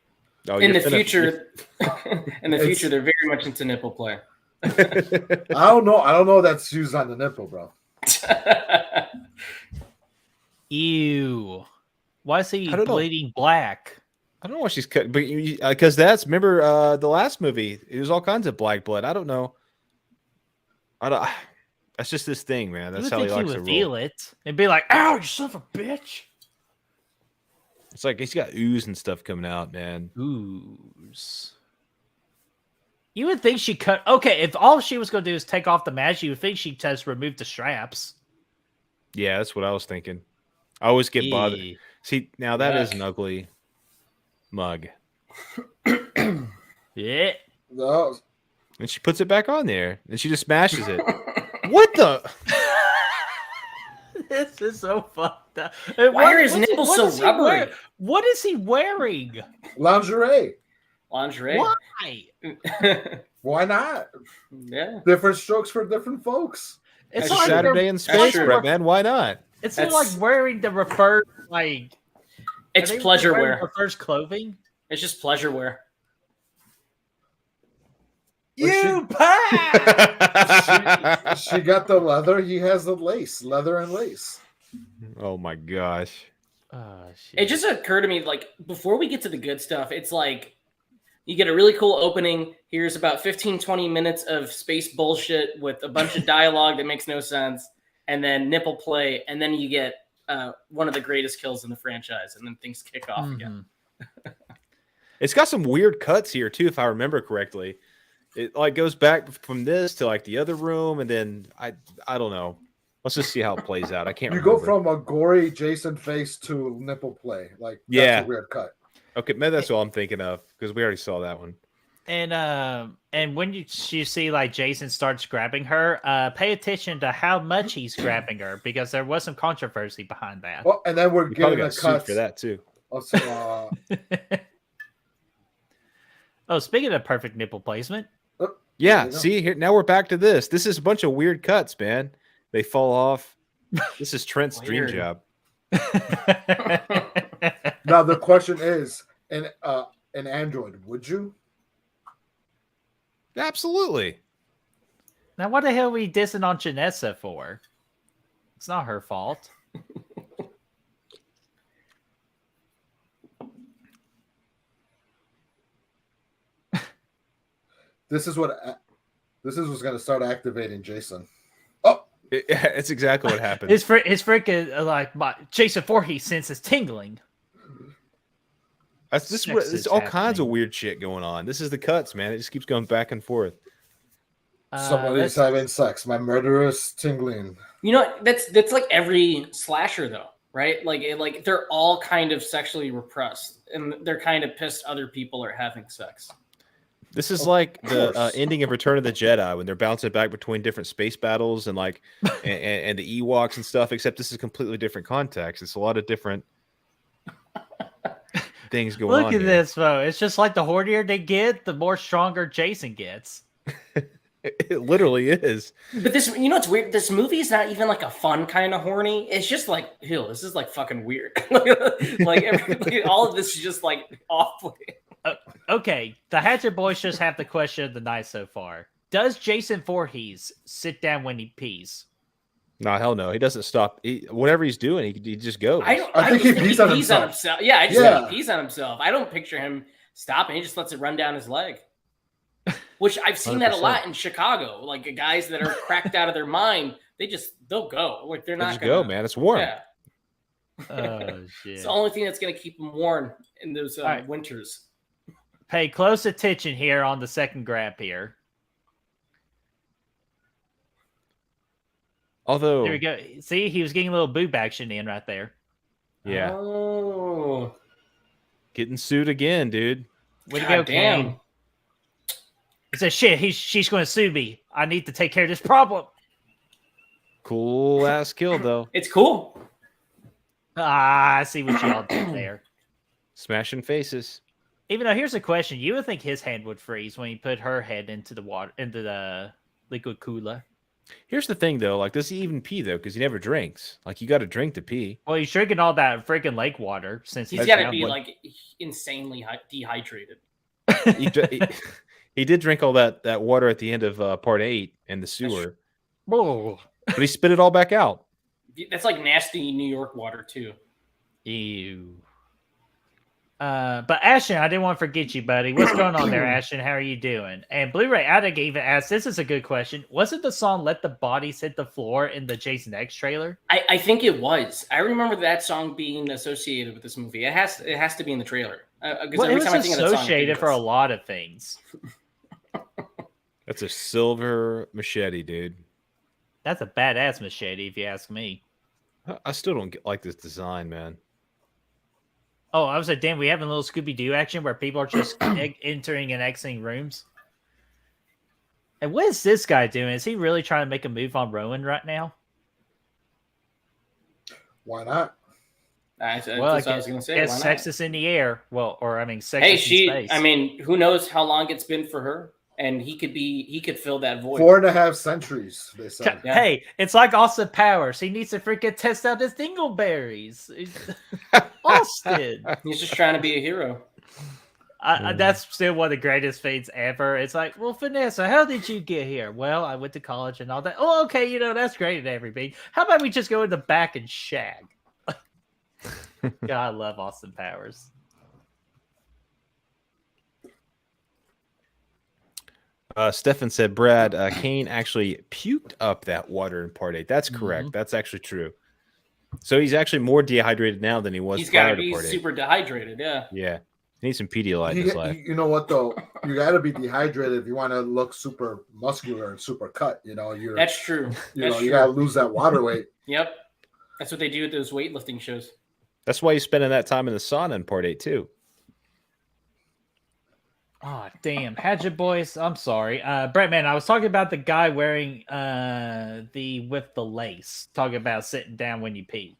Oh, in the future, they're very much into nipple play. I don't know that's used on the nipple, bro. Ew. Why is he bleeding black? I don't know why she's cut, but because remember the last movie, it was all kinds of black blood. I don't know. That's just this thing, man. That's how he likes to roll. It and be like, "Ow, you son of a bitch!" It's like he's got ooze and stuff coming out, man. Ooze. You would think she cut. Okay, if all she was going to do is take off the mask, you would think she just removed the straps. Yeah, that's what I was thinking. I always get bothered. See, now that is an ugly mug. Yeah. No. And she puts it back on there, and she just smashes it. What the? This is so fucked up. Why are his nipples so rubbery? What is he wearing? Lingerie. Lingerie. Why? Why not? Yeah. Different strokes for different folks. It's It's like Saturday in space, true. Brett, man. Why not? It's That's- like wearing the referred like. It's are they pleasure wearing wear. Reverse clothing. It's just pleasure wear. You pie. She got the leather. He has the lace, leather and lace. Oh my gosh. Oh, shit. It just occurred to me, like, before we get to the good stuff, it's like you get a really cool opening. Here's about 15, 20 minutes of space bullshit with a bunch of dialogue that makes no sense, and then nipple play, and then you get one of the greatest kills in the franchise, and then things kick off again. It's got some weird cuts here too, if I remember correctly. It like goes back from this to like the other room, and then I don't know. Let's just see how it plays out. I can't. You remember. go from a gory Jason face to nipple play. Like, that's Yeah. a weird cut. Okay, maybe that's what I'm thinking of because we already saw that one. And when you see like Jason starts grabbing her, pay attention to how much he's grabbing her because there was some controversy behind that. Well, and then we're You probably getting got a sued cut for that too. Oh, speaking of perfect nipple placement, Yeah, There you go. see here now we're back to this. This is a bunch of weird cuts, man. They fall off. This is Trent's dream Weird. job. Now the question is, an Android, would you? Absolutely. now what the hell are we dissing on Janessa for? It's not her fault. This is what's going to start activating Jason. Oh, It's exactly what happened. His freaking like Jason Voorhees senses tingling. That's just sex what, is there's all kinds of happening. weird shit going on. This is the cuts, man. It just keeps going back and forth. somebody's let's- having sex. My murderous tingling. You know, that's like every slasher though, right? Like they're all kind of sexually repressed, and they're kind of pissed other people are having sex. This is like the course. ending of Return of the Jedi when they're bouncing back between different space battles and like and the Ewoks and stuff. Except this is completely different context. It's a lot of different things going on. Look at here. this, bro. It's just like the hornier they get, the more stronger Jason gets. It literally is. But this, you know, it's weird. This movie is not even like a fun kind of horny. It's just like, ew, this is like fucking weird. like all of this is just like awful. Okay, the Hatchet Boys just have the question of the night so far. Does Jason Voorhees sit down when he pees? No, hell no. He doesn't stop. Whatever he's doing, he just goes. I think he pees on himself. Yeah, I just Yeah. think he pees on himself. I don't picture him stopping. He just lets it run down his leg. Which I've seen that a 100%. lot in Chicago. Like guys that are cracked out of their mind, they'll go. Like they're They not just gonna go, man. It's warm. Yeah, Oh, shit. it's the only thing that's gonna keep them warm in those right. winters. Pay close attention here on the second grab here. Although, There we go. See, he was getting a little boob action in right there. yeah, Oh, getting sued again, dude. Way to go, damn. Kane. He said, shit, she's going to sue me. I need to take care of this problem. Cool ass kill though. It's cool. Ah, I see what y'all did there. Smashing faces. Even though, here's a question. You would think his hand would freeze when he put her head into the water, into the liquid cooler. Here's the thing though, like does he even pee though? Because he never drinks. Like you got to drink to pee. Well, he's drinking all that freaking lake water since He's he's got to down be one- like insanely dehydrated. He did drink all that water at the end of part 8 in the sewer, Whoa. but he spit it all back out. That's like nasty New York water too. Ew. But Ashton, I didn't want to forget you, buddy. What's going on there, Ashton? How are you doing? And Blu-ray Addict even asked, this is a good question. Wasn't the song Let the Bodies Hit the Floor in the Jason X trailer? I think it was. I remember that song being associated with this movie. It has to be in the trailer. Well, it was associated for a lot of things. That's a silver machete, dude. That's a badass machete, if you ask me. I still don't like this design, man. Oh, I was like, damn, we having a little Scooby-Doo action where people are just entering and exiting rooms. And what is this guy doing? Is he really trying to make a move on Rowan right now? Why not? That's Well, what I was going to say. Guess Why not? sex is in the air. Well, or I mean, sex Hey, is in space. I mean, who knows how long it's been for her? and he could fill that void. 4.5 centuries, they said. Yeah. Hey, it's like Austin Powers. He needs to freaking test out his dingleberries. Austin. He's just trying to be a hero. That's still one of the greatest things ever. It's like, well, Vanessa, how did you get here? Well, I went to college and all that. Oh, okay, that's great and everything. How about we just go in the back and shag? God, I love Austin Powers. Stefan said, Brad, Kane actually puked up that water in part 8. That's correct. Mhm. That's actually true. So he's actually more dehydrated now than he was He's got prior to to be part 8. super dehydrated. Yeah. Yeah. He needs some Pedialyte in his life. You know what though? You got to be dehydrated if you want to look super muscular and super cut. That's true. You got to lose that water weight. Yep. That's what they do at those weightlifting shows. That's why he's spending that time in the sauna in part 8 too. Oh, damn. Hatchet boys, I'm sorry. Brett, man, I was talking about the guy wearing with the lace, talking about sitting down when you pee.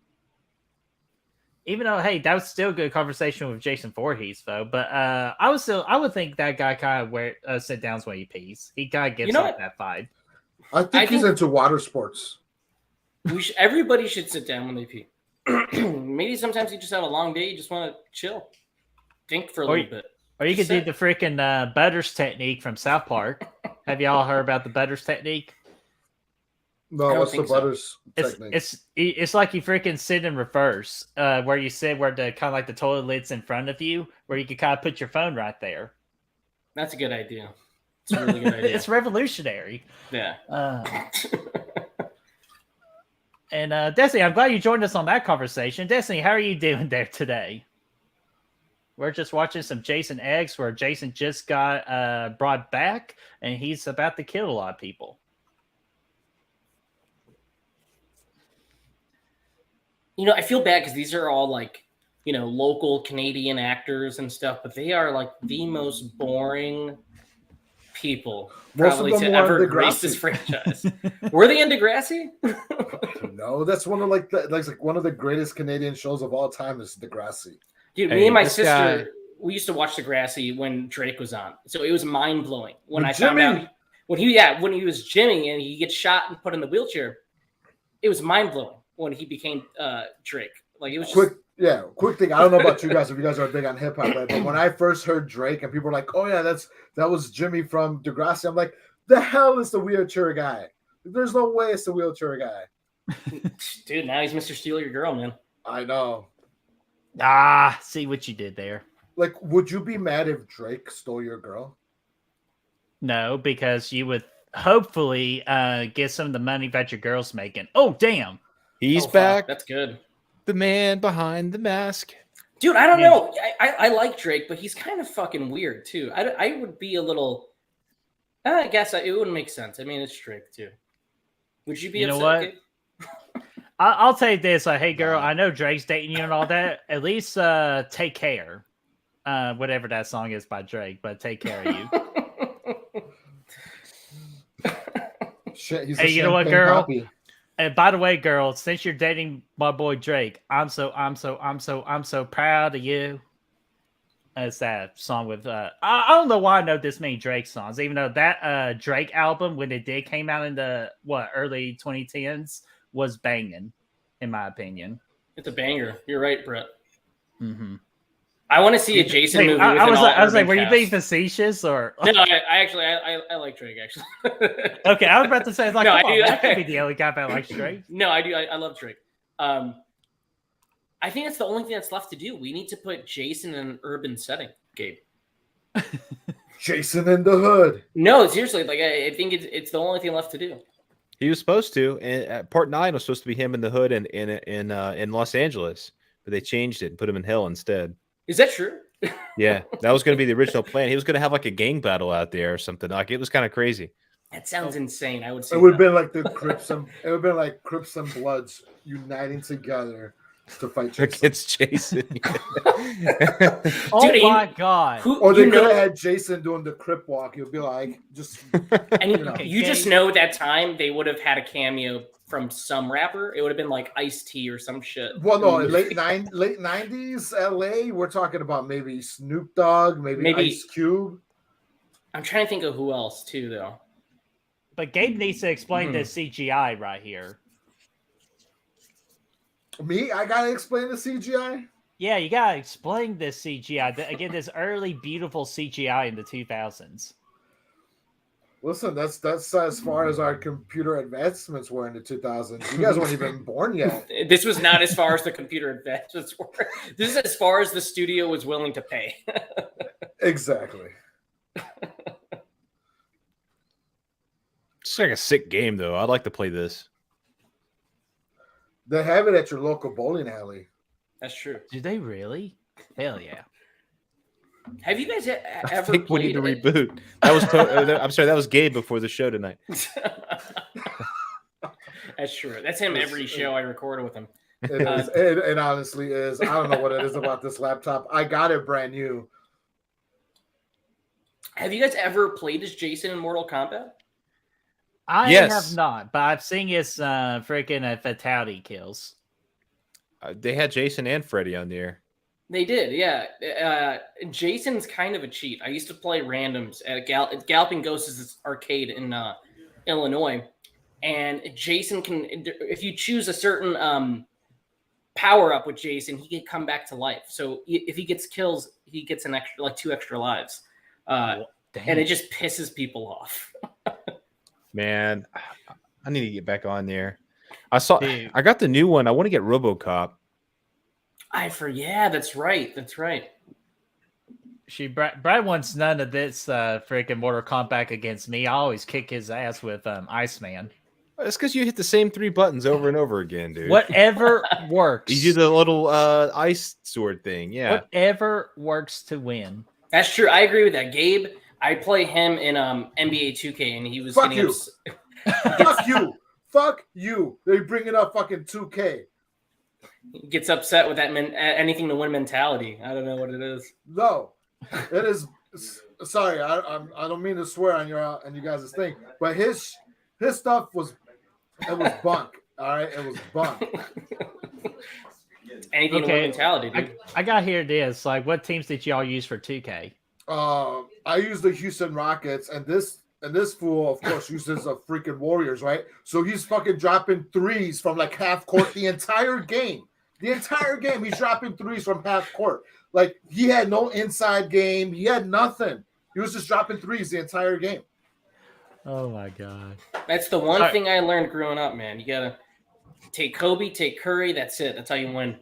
Even though, hey, that was still a good conversation with Jason Voorhees, though. But I would think that guy kind of sit downs when he pees. He kind of gives that vibe. I think he's into water sports. Everybody should sit down when they pee. Maybe sometimes you just have a long day, you just want to chill, think for a little bit. Or you could do the freaking Butters technique from South Park. Have y'all heard about the Butters technique? No, what's the Butters technique? It's like you freaking sit in reverse, where you sit where the kind of like the toilet lid's in front of you, where you can kind of put your phone right there. That's a good idea. It's a really good idea. It's revolutionary. Yeah. And Destiny, I'm glad you joined us on that conversation. Destiny, how are you doing there today? We're just watching some Jason X, where Jason just got brought back, and he's about to kill a lot of people. I feel bad because these are all like, local Canadian actors and stuff, but they are like the most boring people probably to ever grace this franchise. Were they in Degrassi? No, that's one of one of the greatest Canadian shows of all time is Degrassi. Dude, me and my sister, we used to watch Degrassi when Drake was on. So it was mind blowing when I found out when he was Jimmy and he gets shot and put in the wheelchair. It was mind blowing when he became Drake. Like it was quick thing. I don't know about you guys if you guys are big on hip hop, right? But when I first heard Drake and people were like, "Oh yeah, that was Jimmy from Degrassi," I'm like, "The hell is the wheelchair guy? There's no way it's the wheelchair guy." Dude, now he's Mr. Steal Your Girl, man. I know. See what you did there. Like, would you be mad if Drake stole your girl? No, because you would hopefully get some of the money that your girl's making. Oh, damn. He's back. That's good. The man behind the mask. Dude, I don't know. I like Drake, but he's kind of fucking weird, too. I would be a little... I guess it wouldn't make sense. I mean, it's Drake, too. Would you be upset? You know what? I'll tell you this. Hey, girl, I know Drake's dating you and all that. At least take care. Whatever that song is by Drake, but take care of you. Shit, he's hey, you know what, girl? Copy. And by the way, girl, since you're dating my boy Drake, I'm so proud of you. It's that song with I don't know why I know this many Drake songs, even though that Drake album when it did came out in the early 2010s was banging, in my opinion. It's a banger. You're right, Brett. Mm-hmm. I want to see a Jason movie. I was like, were you being facetious or? No, I like Drake actually. Okay, I was about to say, like, no, come on, that could be the only guy that likes Drake. No, I do. I love Drake. I think that's the only thing that's left to do. We need to put Jason in an urban setting, Gabe. Jason in the hood. No, seriously, like I think it's the only thing left to do. He was supposed to, and part 9 was supposed to be him in the hood in Los Angeles, but they changed it and put him in hell instead. Is that true? Yeah, that was going to be the original plan. He was going to have like a gang battle out there or something. Like it was kind of crazy. That sounds insane. I would say it would have been like the Crips and it would have been like Crips and Bloods uniting together to fight Jason. Against Jason. Oh, dude, my God. Or they could have had Jason doing the Crip walk. You'll be like, just... And you just know that time they would have had a cameo from some rapper. It would have been like Ice-T or some shit. Well, no, late 90s LA, we're talking about maybe Snoop Dogg, maybe Ice Cube. I'm trying to think of who else too, though. But Gabe needs to explain this CGI right here. Me? I gotta explain the CGI? Yeah, you gotta explain this CGI. Again, this early, beautiful CGI in the 2000s. Listen, that's as far as our computer advancements were in the 2000s. You guys weren't even born yet. This was not as far as the computer advancements were. This is as far as the studio was willing to pay. Exactly. It's like a sick game, though. I'd like to play this. They have it at your local bowling alley. That's true. Do they really? Hell yeah. Have you guys I ever think we need played to reboot. That was I'm sorry, that was Gabe before the show tonight. That's true. That's him every show I recorded with him. It is. It honestly is. I don't know what it is about this laptop. I got it brand new. Have you guys ever played as Jason in Mortal Kombat? I Yes. have not, but I've seen his freaking fatality kills. They had Jason and Freddy on there. They did, yeah. Jason's kind of a cheat. I used to play randoms at Galloping Ghosts arcade in Illinois, and Jason can, if you choose a certain power up with Jason, he can come back to life. So if he gets kills, he gets an extra, like 2 extra lives, and it just pisses people off. Man, I need to get back on there. I got the new one. I want to get RoboCop. Yeah, that's right. That's right. Brad wants none of this freaking Mortal Kombat against me. I always kick his ass with Iceman. It's because you hit the same 3 buttons over and over again, dude. Whatever works. You do the little ice sword thing, yeah. Whatever works to win. That's true. I agree with that. Gabe, I play him in NBA 2K, and he was Fuck getting you. Fuck you. Fuck you. They bringing up fucking 2K. Gets upset with that anything to win mentality. I don't know what it is. No, it is. Sorry, I don't mean to swear on you guys' thing, but his stuff was bunk. All right, it was bunk. Anything to win mentality, dude. I got here this. Like, what teams did y'all use for 2K? I used the Houston Rockets, and this fool, of course, uses a freaking Warriors, right? So he's fucking dropping threes from like half court the entire game. The entire game, he's dropping threes from half court. Like, he had no inside game. He had nothing. He was just dropping threes the entire game. Oh, my God. That's the one thing I learned growing up, man. You got to take Kobe, take Curry. That's it. That's how you win.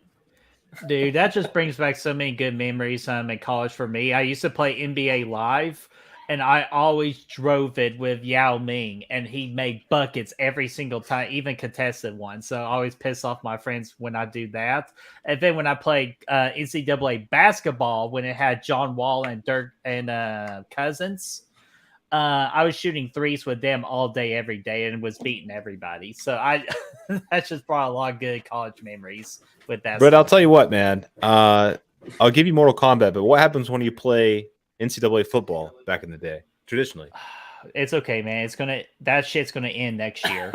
Dude, that just brings back so many good memories in college for me. I used to play NBA Live, and I always drove it with Yao Ming, and he made buckets every single time, even contested ones. So I always piss off my friends when I do that. And then when I played NCAA basketball, when it had John Wall and Dirk and Cousins, I was shooting threes with them all day, every day, and was beating everybody. So that just brought a lot of good college memories with that. But I'll tell you what, man. I'll give you Mortal Kombat, but what happens when you play NCAA football back in the day, traditionally? It's okay, man. That shit's gonna end next year.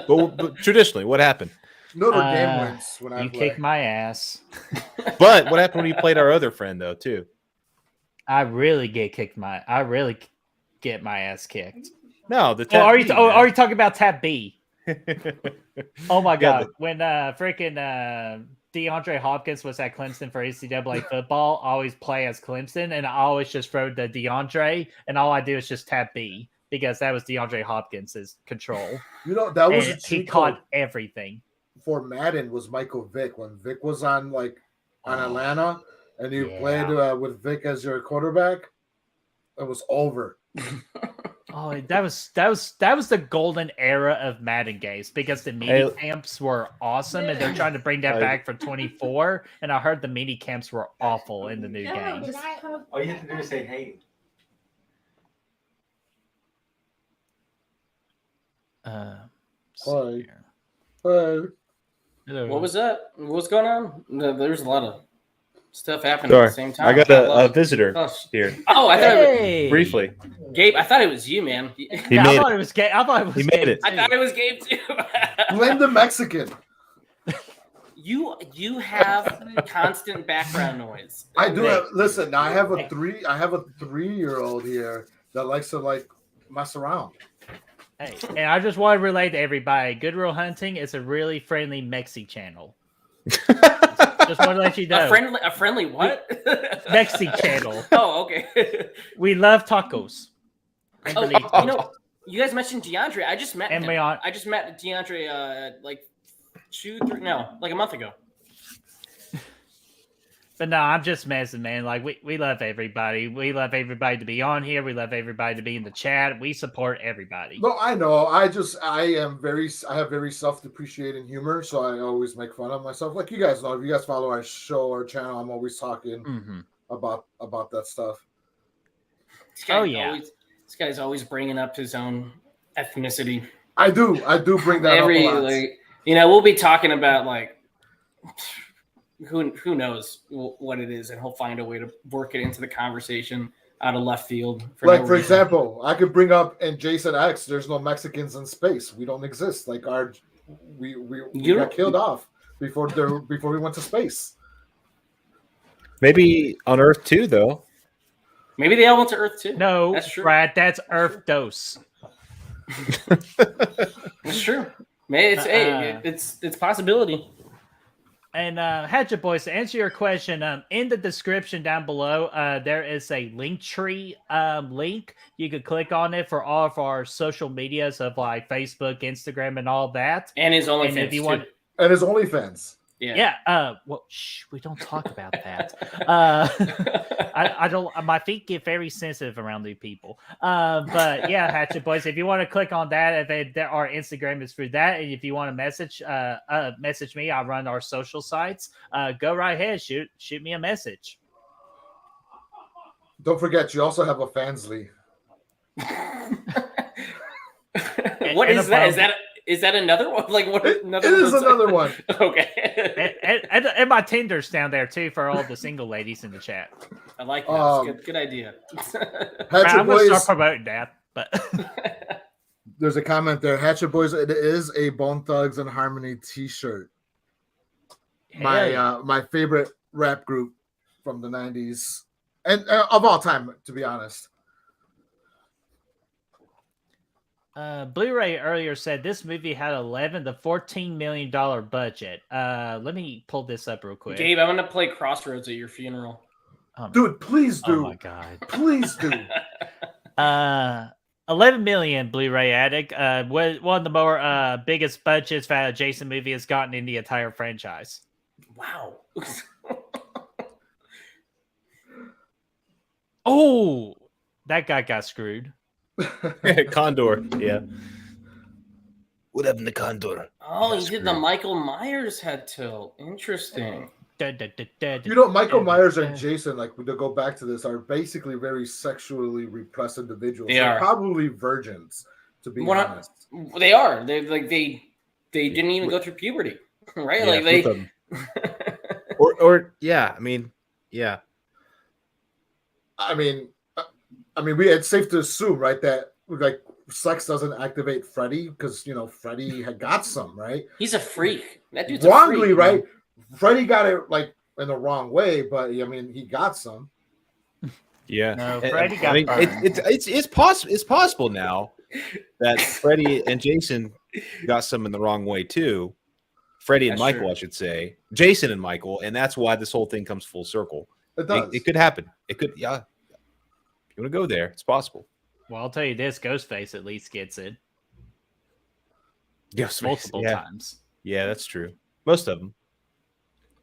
but traditionally, what happened? Notre Dame wins when I you play. kicked my ass. But what happened when you played our other friend, though, too? I really get my ass kicked. No, the are Tab B, you talking about Tab B? Oh my God! When freaking DeAndre Hopkins was at Clemson for NCAA football, I always play as Clemson, and I always just throw the DeAndre, and all I do is just Tab B because that was DeAndre Hopkins' control. You know, that was and a cheat he caught everything. For Madden was Michael Vick. When Vick was on Atlanta, and you played with Vick as your quarterback, it was over. Oh, that was the golden era of Madden games because the mini camps were awesome, and they're trying to bring that back for 24. And I heard the mini camps were awful in the new game. All you have to do is say, "Hey." Hi. What was that? What was going on? There's a lot of stuff happening at the same time. I got a visitor here. Oh, I thought it was, briefly. Gabe, I thought it was you, man. I thought it was Gabe. He made it. I thought it was Gabe too. Blame the Mexican. You have constant background noise. I do have. Listen, I have a 3-year-old here that likes to mess around. Hey, and I just want to relate to everybody. Good Real Hunting is a really friendly Mexi channel. Just want to let you know. A friendly what? Mexi channel. Oh, okay. We love tacos. Oh, you guys mentioned DeAndre. I just met him. I just met DeAndre like a month ago. But no, I'm just messing, man. Like we love everybody. We love everybody to be on here. We love everybody to be in the chat. We support everybody. No, I know. I have very self-depreciating humor, so I always make fun of myself. Like you guys know, if you guys follow our show or channel, I'm always talking about that stuff. This guy's always bringing up his own ethnicity. I do bring that up a lot. We'll be talking about who knows what it is, and he'll find a way to work it into the conversation out of left field. For example, I could bring up in Jason X, there's no Mexicans in space. We don't exist. Like we got killed off before we went to space. Maybe on Earth too, though. Maybe they all went to Earth too. No, that's true. Brad, that's Earth dose. It's true. Maybe it's a possibility. And Hatchet Boys, to answer your question, in the description down below, there is a Linktree link. You could click on it for all of our social medias of like Facebook, Instagram, and all that. And his OnlyFans. And his OnlyFans. Yeah. Well, we don't talk about that. I don't. My feet get very sensitive around new people. But yeah, Hatchet Boys, if you want to click on that, our Instagram is through that, and if you want to message me, I run our social sites. Go right ahead, shoot me a message. Don't forget, you also have a Fansly. What is that? Is that another one? Like what? It is another one. Okay. and my Tinder's down there too for all the single ladies in the chat. I like that. Good idea. I'm going to start promoting that. But there's a comment there. Hatchet Boys, it is a Bone Thugs and Harmony T-shirt. My favorite rap group from the 90s and of all time, to be honest. Blu-ray earlier said this movie had $11 to $14 million budget. Let me pull this up real quick. Gabe, I'm gonna play Crossroads at your funeral. Dude, please do. Oh my god, please do. 11 million Blu-ray Addict. One of the more biggest budgets that a Jason movie has gotten in the entire franchise. Wow. Oh, that guy got screwed. Condor, yeah. What happened to Condor? Oh, he did the Michael Myers head tilt. Interesting. Michael Myers and Jason, like to go back to this, are basically very sexually repressed individuals. They're probably virgins, to be honest. They are. They didn't even go through puberty, right? Yeah, like they. Yeah. I mean, yeah. I mean, it's safe to assume, right, that like sex doesn't activate Freddy because Freddy had got some, right? He's a freak. That dude's wrongly, a freak, right? Man. Freddy got it like in the wrong way, but he got some. Yeah, no, Freddy got. It's possible now that Freddy and Jason got some in the wrong way too. Freddie and Michael, I should say, Jason and Michael, and that's why this whole thing comes full circle. It does. It could happen. It could, yeah. If you want to go there, it's possible. Well, I'll tell you this: Ghostface at least gets it. Yes, multiple times. Yeah, that's true. Most of them.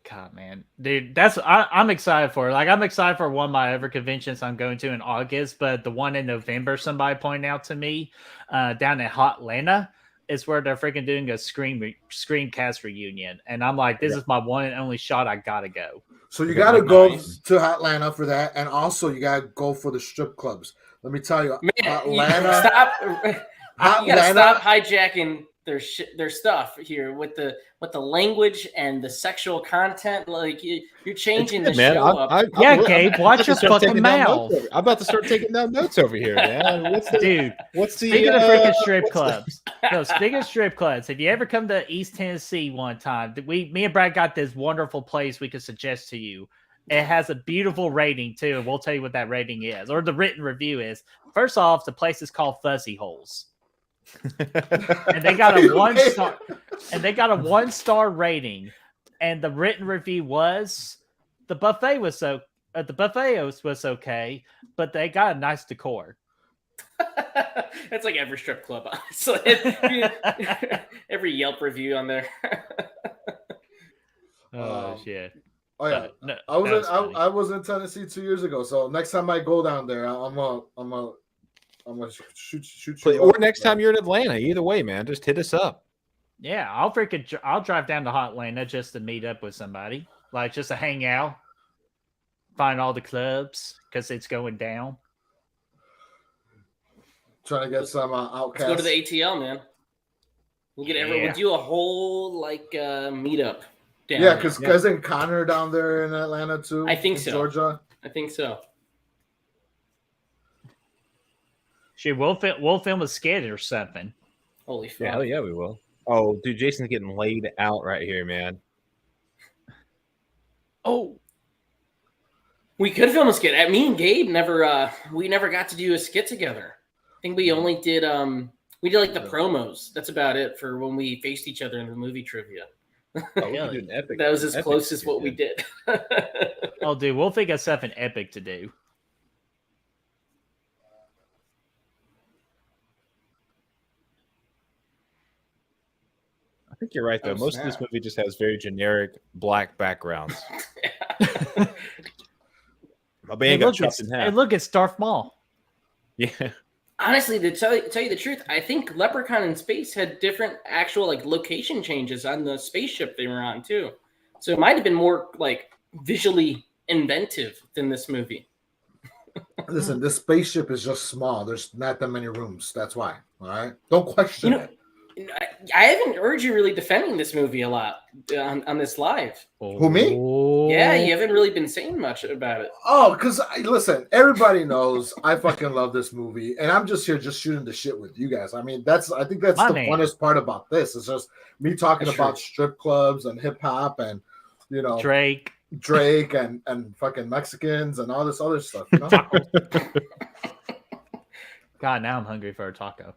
God, man, dude, I'm excited for. Like, I'm excited for one of my other conventions I'm going to in August, but the one in November, somebody pointed out to me, down in Hotlanta, is where they're freaking doing a screencast reunion, and I'm like, this is my one and only shot. I gotta go. So you gotta go to Atlanta for that, and also you gotta go for the strip clubs. Let me tell you, Man, Atlanta. You gotta stop hijacking their stuff here with the language and the sexual content. Like you're changing the show up. Gabe, watch your fucking mouth. I'm about to start taking down notes over here, man. Dude, what's the speaking of freaking strip clubs? No, speaking of strip clubs, if you ever come to East Tennessee one time, me and Brad got this wonderful place we could suggest to you. It has a beautiful rating too, and we'll tell you what that rating is, or the written review is. First off, the place is called Fuzzy Holes. And they got a 1 star, and they got a 1-star rating. And the written review was the buffet was was okay, but they got a nice decor. That's like every strip club, honestly. Every Yelp review on there. Shit. Oh yeah, no, I was in Tennessee 2 years ago. So next time I go down there, I'm gonna shoot you. Or next time you're in Atlanta, either way, man, just hit us up. Yeah, I'll drive down to Atlanta just to meet up with somebody, like just to hang out, find all the clubs because it's going down. Trying to get some Outcasts. Let's go to the ATL, man. We'll do a whole meetup. Yeah, because cousin Connor down there in Atlanta too. I think so. Georgia. I think so. Shit, we'll film a skit or something. Holy fuck! Yeah, hell yeah, we will. Oh, dude, Jason's getting laid out right here, man. Oh, we could film a skit. Me and Gabe never got to do a skit together. I think we only did like the promos. That's about it for when we faced each other in the movie trivia. Oh, we did an epic. That was as close as what we did. Oh, dude, we'll think of something epic to do. I think you're right, though. Most of this movie just has very generic black backgrounds. My band got chopped in half. Hey, look, it's Darth Maul. Yeah. Honestly, to tell you the truth, I think Leprechaun in Space had different actual location changes on the spaceship they were on too. So it might have been more visually inventive than this movie. Listen, this spaceship is just small. There's not that many rooms. That's why. All right, don't question it. I haven't heard you really defending this movie a lot on this live. Who, me? Yeah, you haven't really been saying much about it. Oh, because listen, everybody knows I fucking love this movie, and I'm just here just shooting the shit with you guys. I mean, I think that's the funnest part about this. It's just me talking about strip clubs and hip hop and Drake and fucking Mexicans and all this other stuff. You know? God, now I'm hungry for a taco.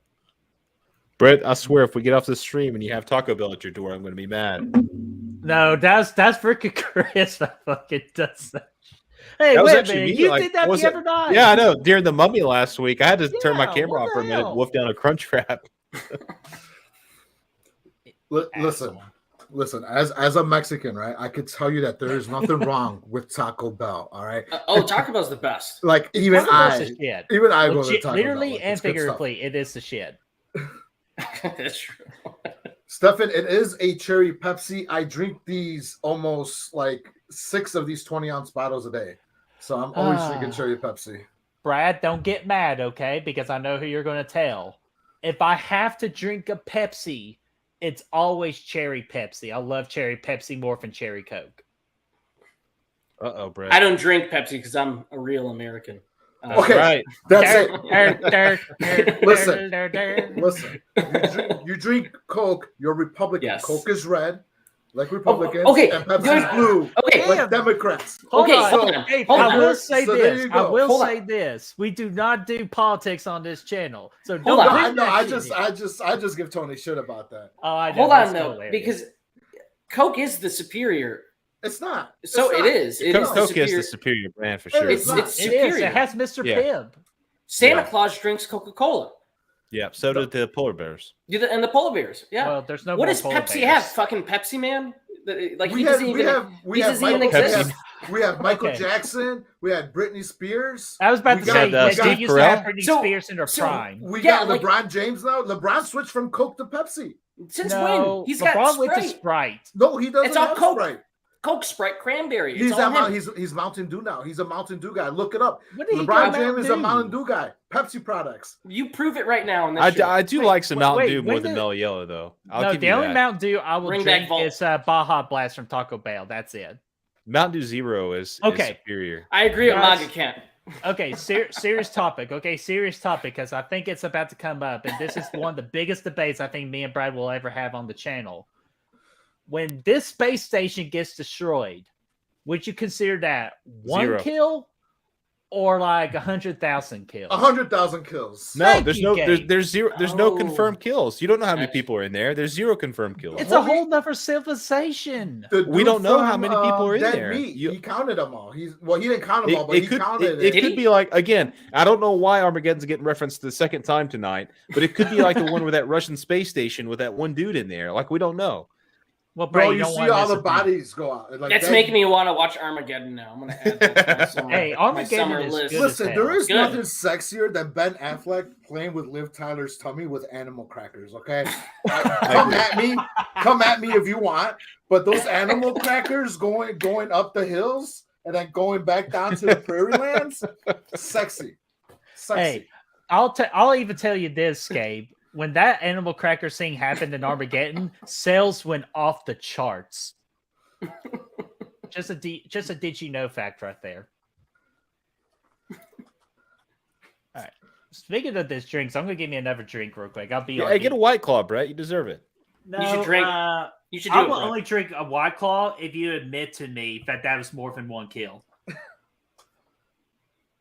Brett, I swear, if we get off the stream and you have Taco Bell at your door, I'm going to be mad. No, that's freaking Chris that fucking does that. Hey, that wait a minute. You did that the other night. Yeah, I know. During the Mummy last week, I had to turn my camera off for a minute and wolf down a crunch wrap. Listen. As a Mexican, right, I could tell you that there is nothing wrong with Taco Bell. All right. Taco Bell's the best. Even I go to Taco Bell. Literally and figuratively, it is the shit. That's true. Stefan, it is a cherry Pepsi. I drink these almost 6 of these 20-ounce bottles a day. So I'm always drinking cherry Pepsi. Brad, don't get mad, okay? Because I know who you're going to tell. If I have to drink a Pepsi, it's always cherry Pepsi. I love cherry Pepsi more than cherry Coke. Uh-oh, Brad. I don't drink Pepsi because I'm a real American. Okay, right. That's it. Listen. You drink Coke. You're Republican. Yes. Coke is red, like Republicans. Okay. And Pepsi's blue, like Democrats. Hold on. I will say this. I will say this. We do not do politics on this channel. So don't. I just give Tony shit about that. Oh, I know. Hold on, though, because Coke is the superior. It's not. It is. Coke is the superior brand for sure. It's superior. It has Mr. Pibb. Santa Claus drinks Coca-Cola. Yeah, so did the polar bears. And the polar bears. Yeah. Well, there's no. What does Pepsi have? Fucking Pepsi Man. We have Michael Jackson. We had Britney Spears. I was about to say they used to have Britney Spears in her prime. We got LeBron James now. LeBron switched from Coke to Pepsi. Since when? He's got LeBron went to Sprite. Sprite. No, he doesn't. It's all have Coke. Sprite. Coke, Sprite, Cranberry. It's He's all him. he's Mountain Dew now. He's a Mountain Dew guy. Look it up. What did he LeBron got James is a Mountain Mountain Dew? Dew guy. Pepsi products. You prove it right now. On this show. I do Wait, like some Mountain wait, Dew more when than did- Mellow Yellow, though. I'll No, give the you only that. Mountain Dew I will Bring back drink Volt. is Baja Blast from Taco Bell. That's it. Mountain Dew Zero is Okay. superior. I agree with Guys- Maga Kent. Okay, serious topic. Okay, serious topic because I think it's about to come up, and this is one of the biggest debates I think me and Brad will ever have on the channel. When this space station gets destroyed, would you consider that one 0. kill or like 100,000 kills? 100,000 kills. No, Thank there's you, no Gabe. there's zero there's no Oh. confirmed kills. You don't know how many Actually- people are in there. There's 0 confirmed kills. It's a whole nother civilization. The We dude don't know how from, many people are in Dead there. Meat, You- he counted them all. He didn't count them all, but he counted it Did could he? be like, again, I don't know why Armageddon's getting referenced the second time tonight, but it could be like the one with that Russian space station with that one dude in there. Like, we don't know. Well, Brad, Bro, you you don't see want all to the bodies go out. Like That's that- making me want to watch Armageddon now. I'm gonna add that to my summer, Hey, my Armageddon summer is list. good. Listen, as there hell. is Good. nothing sexier than Ben Affleck playing with Liv Tyler's tummy with animal crackers. Okay, come at me if you want, but those animal crackers going up the hills and then going back down to the prairie lands, sexy. Hey, I'll even tell you this, Gabe. When that animal cracker scene happened in Armageddon, sales went off the charts. Just a did you know fact right there. All right. Speaking of this drinks, I'm gonna give me another drink real quick. I'll be Hey, get a White Claw, Brett. You deserve it. no, You should drink- You should do I it. will Brett. only drink a White Claw if you admit to me that that was more than one kill.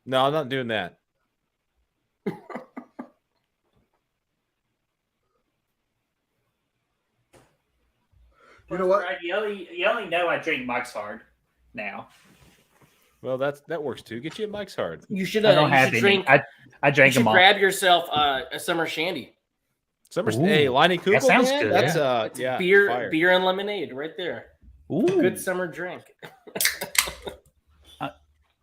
No, I'm not doing that. You know what? Right, you only know I drink Mike's Hard now. Well, that works too. Get you a Mike's Hard. You should. I don't You have should any. drink. I You drank should them all. grab yourself a summer shandy. Summer, Ooh, hey, Liney Kugel, sounds man, good. that's It's yeah, beer, fire. beer and lemonade right there. Ooh. Good summer drink.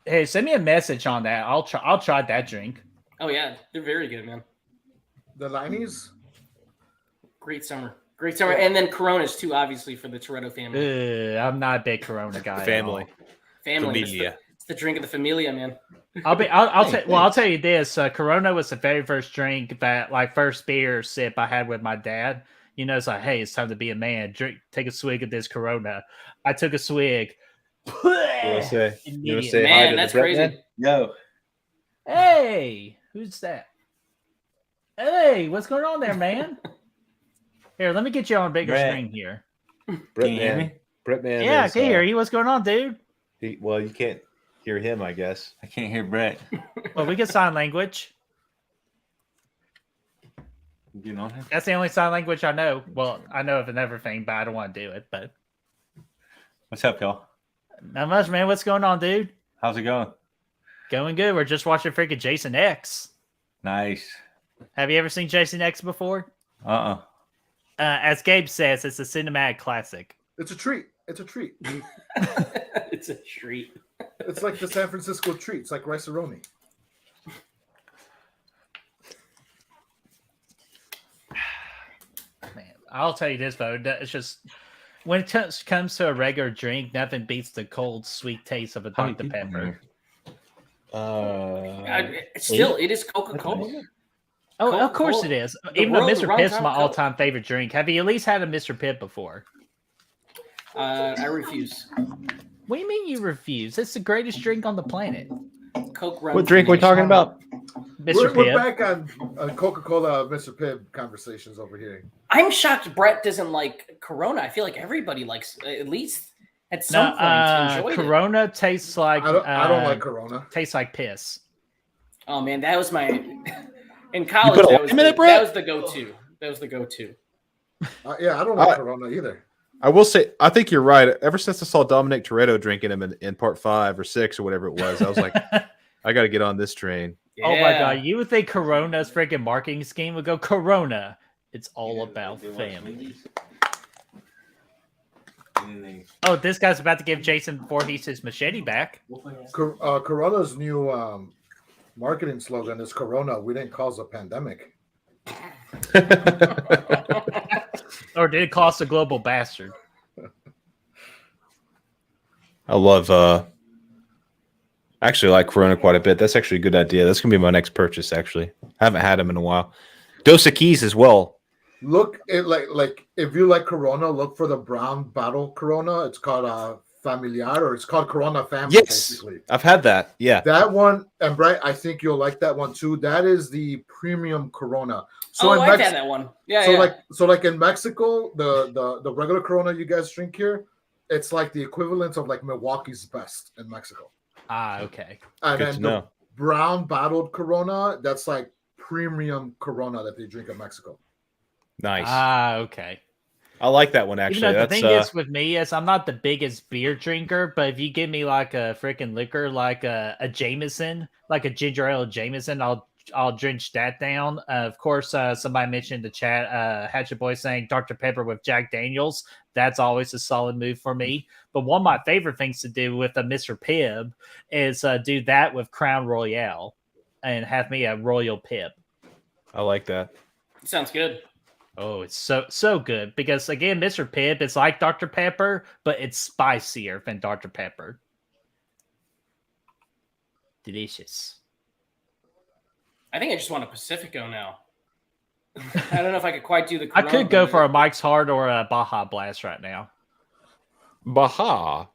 Hey, send me a message on that. I'll try that drink. Oh yeah, they're very good, man. The Liney's. Great summer, and then Coronas too, obviously for the Toretto family. I'm not a big Corona guy. at Family. all. Family, Familia. It's the drink of the familia, man. I'll tell you this. Corona was the very first drink that, like, first beer sip I had with my dad. You know, it's like, hey, it's time to be a man. Drink, take a swig of this Corona. I took a swig. You want to say Immediately. hi Man, to the that's Brett crazy. man? Yo, Hey, who's that? Hey, what's going on there, man? Here, let me get you on a bigger Brett. screen here. Brett Can you hear man. me? Brett man. Yeah, I is, can hear you. What's going on, dude? well, you can't hear him, I guess. I can't hear Brett. Well, we get sign language. You getting on him? That's the only sign language I know. Well, I know of everything, but I don't want to do it. But What's up, y'all? not much, man. What's going on, dude? How's it going? Going good. We're just watching freaking Jason X. Nice. Have you ever seen Jason X before? As Gabe says, it's a cinematic classic. It's a treat. It's a treat. It's a treat. It's like the San Francisco treat. It's like rice-a-roni. Man, I'll tell you this, though. It's just when it comes to a regular drink, nothing beats the cold, sweet taste of a How many Dr. people in Pepper. Still, it is Coca-Cola. Oh, of Coca-Cola. course it is. The Even though world Mr. runs Pitt's on my Coke. all-time favorite drink. Have you at least had a Mr. Pitt before? I refuse. What do you mean you refuse? It's the greatest drink on the planet. Coke runs. What drink are we talking about? Mr. We're Pitt. back on Coca-Cola, Mr. Pibb conversations over here. I'm shocked Brett doesn't like Corona. I feel like everybody likes at least at No, some point enjoyed it. Corona tastes like I don't like Corona. tastes like piss. Oh man, that was my in college. put a That was, lime in it, that Brett? was the go-to. That was the go-to. Yeah, I don't like Corona either. I will say, I think you're right. Ever since I saw Dominic Toretto drinking him in part 5 or 6 or whatever it was, I was like, I got to get on this train. Oh my Yeah. god, you would think Corona's freaking marketing scheme would go Corona. It's all about family. Oh, this guy's about to give Jason Voorhees his machete back. Corona's new marketing slogan is Corona. We didn't cause a pandemic. Or did it cost a global bastard? I love actually like Corona quite a bit. That's actually a good idea. That's gonna be my next purchase. Actually, I haven't had them in a while. Dos Equis as well. Look it like if you like Corona, look for the brown bottle Corona. It's called Familiar, or it's called Corona Family. Yes, Basically. I've had that. Yeah, That one, and Brett, I think you'll like that one too. That is the premium Corona. So I've had that one. Yeah, so yeah. like in Mexico, the regular Corona you guys drink here, it's like the equivalent of like Milwaukee's Best in Mexico. Ah, okay. And good then to the know. brown bottled Corona, that's like premium Corona that they drink in Mexico. Nice. Ah, okay. I like that one Even actually. though the That's thing is with me is I'm not the biggest beer drinker, but if you give me like a freaking liquor, like a Jameson, like a ginger ale Jameson, I'll drench that down. Of course, somebody mentioned in the chat, Hatchet Boy saying Dr. Pepper with Jack Daniels. That's always a solid move for me. But one of my favorite things to do with a Mr. Pibb is do that with Crown Royale and have me a Royal Pibb. I like that. Sounds good. Oh, it's so good because again, Mr. Pibb, it's like Dr. Pepper, but it's spicier than Dr. Pepper. Delicious. I think I just want a Pacifico now. I don't know if I could quite do the. I could go for a Corona, Mike's Hard or a Baja Blast right now. Baja.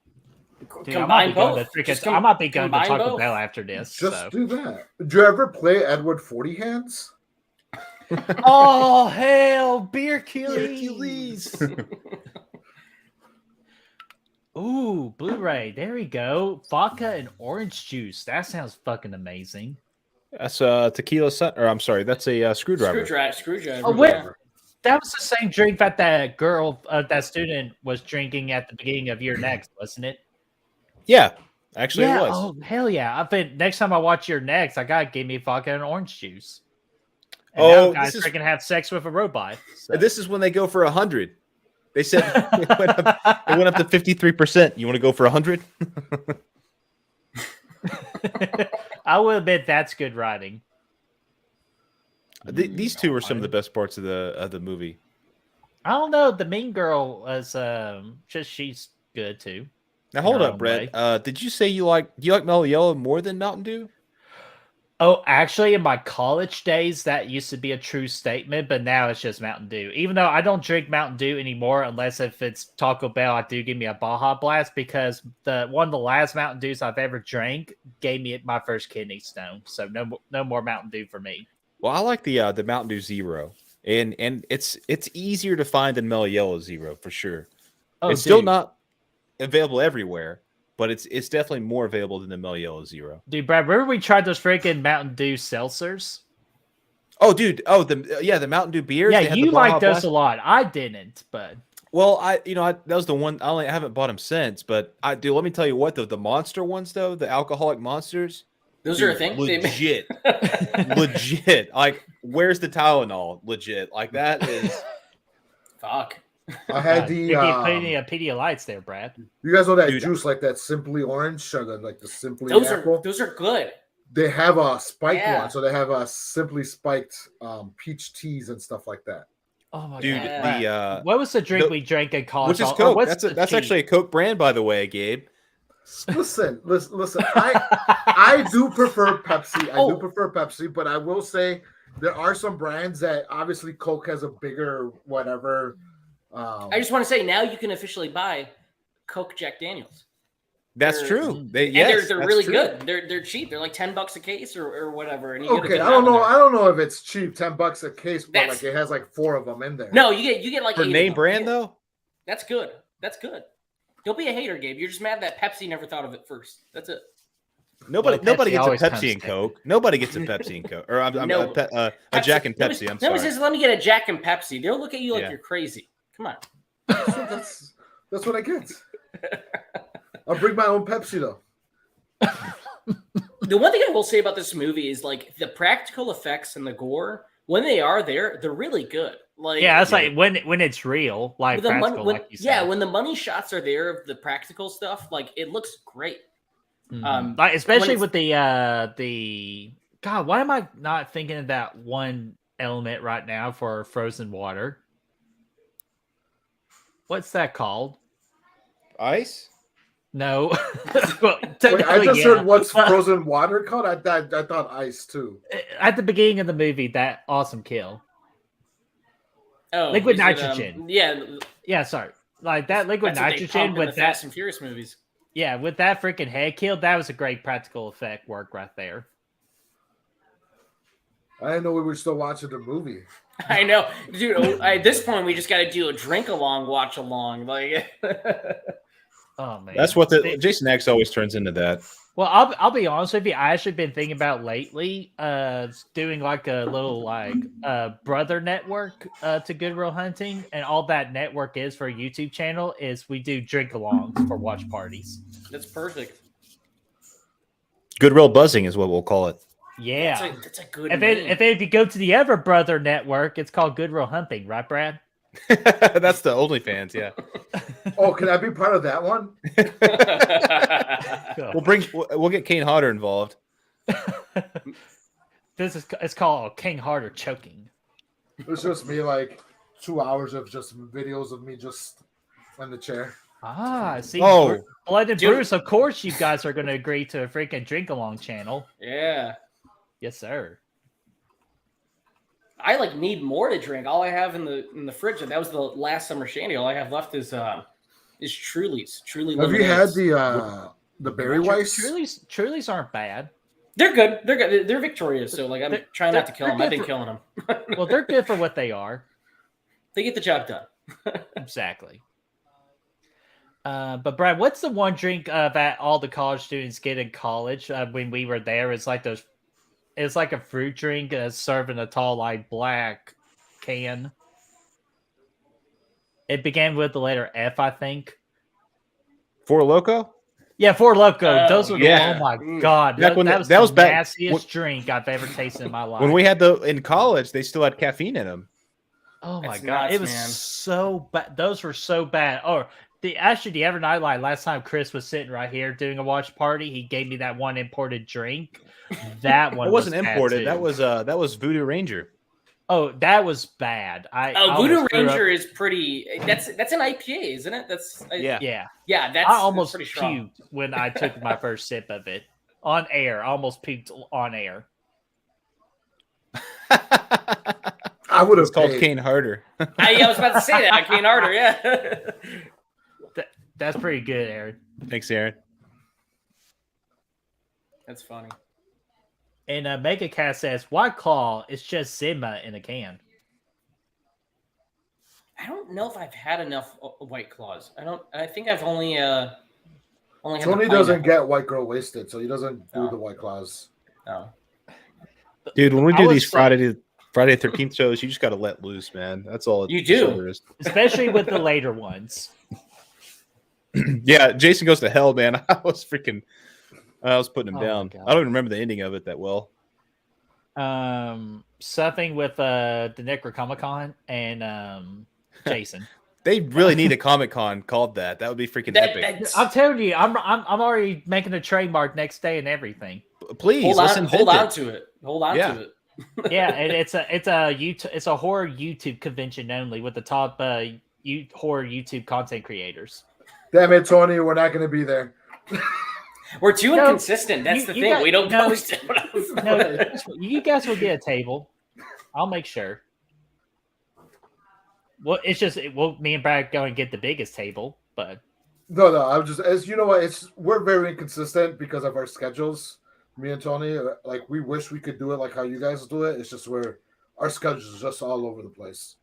Dude, I might combine be going both. to Just I might be going to combine Taco both. Bell after this. Just So. do that. Did you ever play Edward 40 Hands? Oh hell, beer Achilles. Ooh, Blu-ray. There we go. Vodka and orange juice. That sounds fucking amazing. That's a tequila sun, or I'm sorry, that's a screwdriver. Screwdriver. Oh, wait. That was the same drink that that girl, that student was drinking at the beginning of Your Next, wasn't it? Yeah, actually yeah. it was. Oh hell yeah! I bet next time I watch Your Next, I gotta give me vodka and orange juice. And now guys freaking have sex with a robot. So. This is when they go for 100. They said it went up to 53%. You want to go for 100? I will admit that's good writing. These two are some of the best parts of the movie. I don't know. The mean girl was she's good too. Now hold up, Brett. Did you say you like Mellow Yellow more than Mountain Dew? Oh, actually, in my college days, that used to be a true statement, but now it's just Mountain Dew. Even though I don't drink Mountain Dew anymore, unless if it's Taco Bell, I do give me a Baja Blast because one of the last Mountain Dews I've ever drank gave me my first kidney stone. So no more Mountain Dew for me. Well, I like the Mountain Dew Zero, and it's easier to find than Mellow Yellow Zero for sure. Oh, it's still not available everywhere. But it's definitely more available than the Mellow Yellow Zero. Dude, Brad, remember we tried those freaking Mountain Dew seltzers? Oh, dude. Oh, the Mountain Dew beers. Yeah, you like those a lot. I didn't, but well, that was the one. I haven't bought them since. But let me tell you what, though, the monster ones, though, the alcoholic monsters, those are a thing. Legit, legit. Like, where's the Tylenol? Legit, like that is. Fuck. I had you keep putting a Pedialytes there, Brad. You guys know that juice, like that Simply Orange, or like the Simply Apple? Those are good. They have a spiked one, so they have a Simply Spiked peach teas and stuff like that. Oh my Dude, god! What was the drink we drank in college? Which is Coke. That's actually a Coke brand, by the way, Gabe. Listen. I do prefer Pepsi. I do prefer Pepsi, but I will say there are some brands that obviously Coke has a bigger whatever. I just want to say now you can officially buy Coke Jack Daniels. That's true. They're really good. They're cheap. They're like $10 a case or whatever. And you okay, I don't know. I don't know if it's cheap, $10 a case, but like it has like 4 of them in there. No, you get like for name brand though. That's good. That's good. Don't be a hater, Gabe. You're just mad that Pepsi never thought of it first. That's it. Nobody gets a Pepsi and Coke. Nobody gets a Pepsi and Coke, or a Jack and Pepsi. I'm sorry. Says, let me get a Jack and Pepsi. They'll look at you like you're crazy. Come on. That's what I get. I'll bring my own Pepsi though. The one thing I will say about this movie is like the practical effects and the gore, when they are there, they're really good. Like it's like when it's real, like practical, like you said. Yeah, when the money shots are there of the practical stuff, like it looks great. Mm-hmm. Like especially with the God, why am I not thinking of that one element right now for frozen water? What's that called? Ice? No. Well, Wait, I technically, just yeah. heard what's But frozen water called. I thought ice too. at the beginning of the movie, that awesome kill. Oh, Liquid is it, nitrogen. yeah, Yeah, sorry. Like that liquid that's what they nitrogen pump in the with Fast that. and Furious movies. Yeah, with that freaking head kill, that was a great practical effect work right there. I didn't know we were still watching the movie. I know, dude. At this point, we just got to do a drink along, watch along. Like, Oh man, That's what the Jason X always turns into that. Well, I'll be honest with you. I actually been thinking about lately, doing like a little brother network to Good Real Hunting, and all that network is for a YouTube channel is we do drink alongs for watch parties. that's perfect. Good real buzzing is what we'll call it. Yeah, That's a good. if you go to the other brother network, it's called Good Real Hunting, right, Brad? That's the OnlyFans, yeah. Oh, can I be part of that one? We'll get Kane Hodder involved. It's called King Harder choking. It's just me, like 2 hours of just videos of me just in the chair. Ah, see, Oh. Blood and Dude. Bruce. Of course, you guys are going to agree to a freaking drink along channel. Yeah, Yes, sir. I like need more to drink. All I have in the fridge, and that was the last summer shandy. All I have left is Truly's. Truly. Have you had lemonades. the berry whites? Truly's aren't bad. They're good. They're good. They're victorious. So like, I'm trying not to kill them. I've been killing them. Well, they're good for what they are. They get the job done. Exactly. But Brad, what's the one drink that all the college students get in college when we were there? It's like those. It's like a fruit drink served in a tall, like black can. It began with the letter F, I think. Four Loco? Yeah, Four Loco. Those were yeah. oh my god, Back when that was that was the back- nastiest drink I've ever tasted in my life. When we had in college, they still had caffeine in them. Oh my That's god, nuts, it was man. so bad. Those were so bad. Oh, the other night, like last time, Chris was sitting right here doing a watch party. He gave me that one imported drink. That one It wasn't was bad, imported. too. That was Voodoo Ranger. Oh, that was bad. I Voodoo almost threw up. Ranger is pretty. That's an IPA, isn't it? Yeah. Yeah, That's I almost pretty strong. puked when I took my first sip of it on air. I almost puked on air. I would have It's called paid. Kane Harder. I was about to say that. I can't harder. Yeah. That's pretty good, Aaron. Thanks, Aaron. That's funny. And Mega Cat says, White Claw is just Sigma in a can. I don't know if I've had enough White Claws. I think I've only had Tony the doesn't pineapple. get white girl wasted, so he doesn't do No. the white claws. No. Dude, when we I do would these say- Friday 13th shows, you just got to let loose, man. That's all. You that's do. all there is. Especially with the later ones. Yeah, Jason Goes to Hell, man. I was putting him Oh, down. my God. I don't even remember the ending of it that well. Something with the Necrocomic-Con and Jason. They really need a Comic-Con called that. That would be freaking epic. That's- I'm telling you, I'm already making a trademark next day and everything. Please, hold let's on invent it. to it. Hold on Yeah. to it. Yeah, and it's a horror YouTube convention only with the top horror YouTube content creators. Damn it, Tony, we're not going to be there. We're too No, inconsistent. That's you- the you thing. got- We don't no, post it. No, you guys will get a table. I'll make sure. Well, it's just me and Brad go and get the biggest table, but No, I'm just, as you know what, we're very inconsistent because of our schedules. Me and Tony, like, we wish we could do it like how you guys do it. It's just our schedules are just all over the place.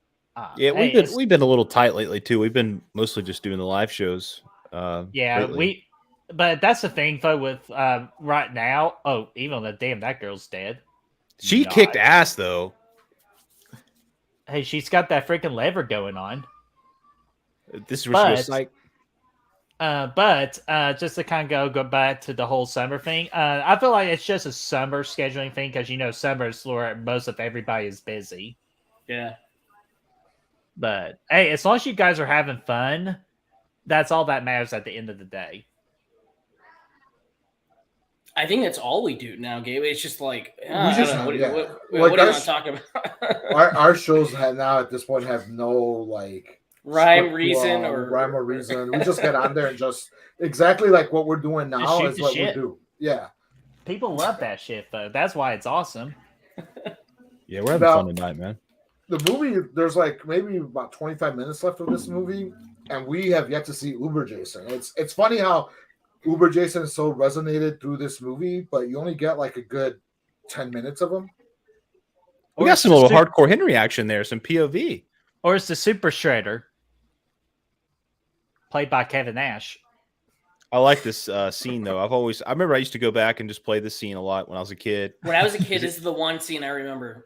Yeah, hey, we've been a little tight lately too. We've been mostly just doing the live shows. yeah, lately. but that's the thing though with right now. Oh, even the damn that girl's dead. She Nice. kicked ass though. Hey, she's got that freaking lever going on. This is where she was But- like, But just to kind of go back to the whole summer thing, I feel like it's just a summer scheduling thing because summer is where most of everybody is busy. Yeah. But hey, as long as you guys are having fun, that's all that matters at the end of the day. I think that's all we do now, Gabe. It's just like, We just- what, yeah. what Like do you our want to talk about? Our shows now at this point have no, like, Rhyme, reason, or rhyme or reason. We just get on there and just exactly like what we're doing Just now shoot is the what shit. we do. Yeah. People love that shit though. That's why it's awesome. Yeah, we're having Now- fun tonight, man. The movie, there's like maybe about 25 minutes left of this movie, and we have yet to see Uber Jason. It's funny how Uber Jason is so resonated through this movie, but you only get like a good 10 minutes of him. We Or got it's some the little Super- hardcore Henry action there, some POV. Or it's the Super Shredder, played by Kevin Nash. I like this scene though. I remember I used to go back and just play this scene a lot when I was a kid. when I was a kid, this is the one scene I remember.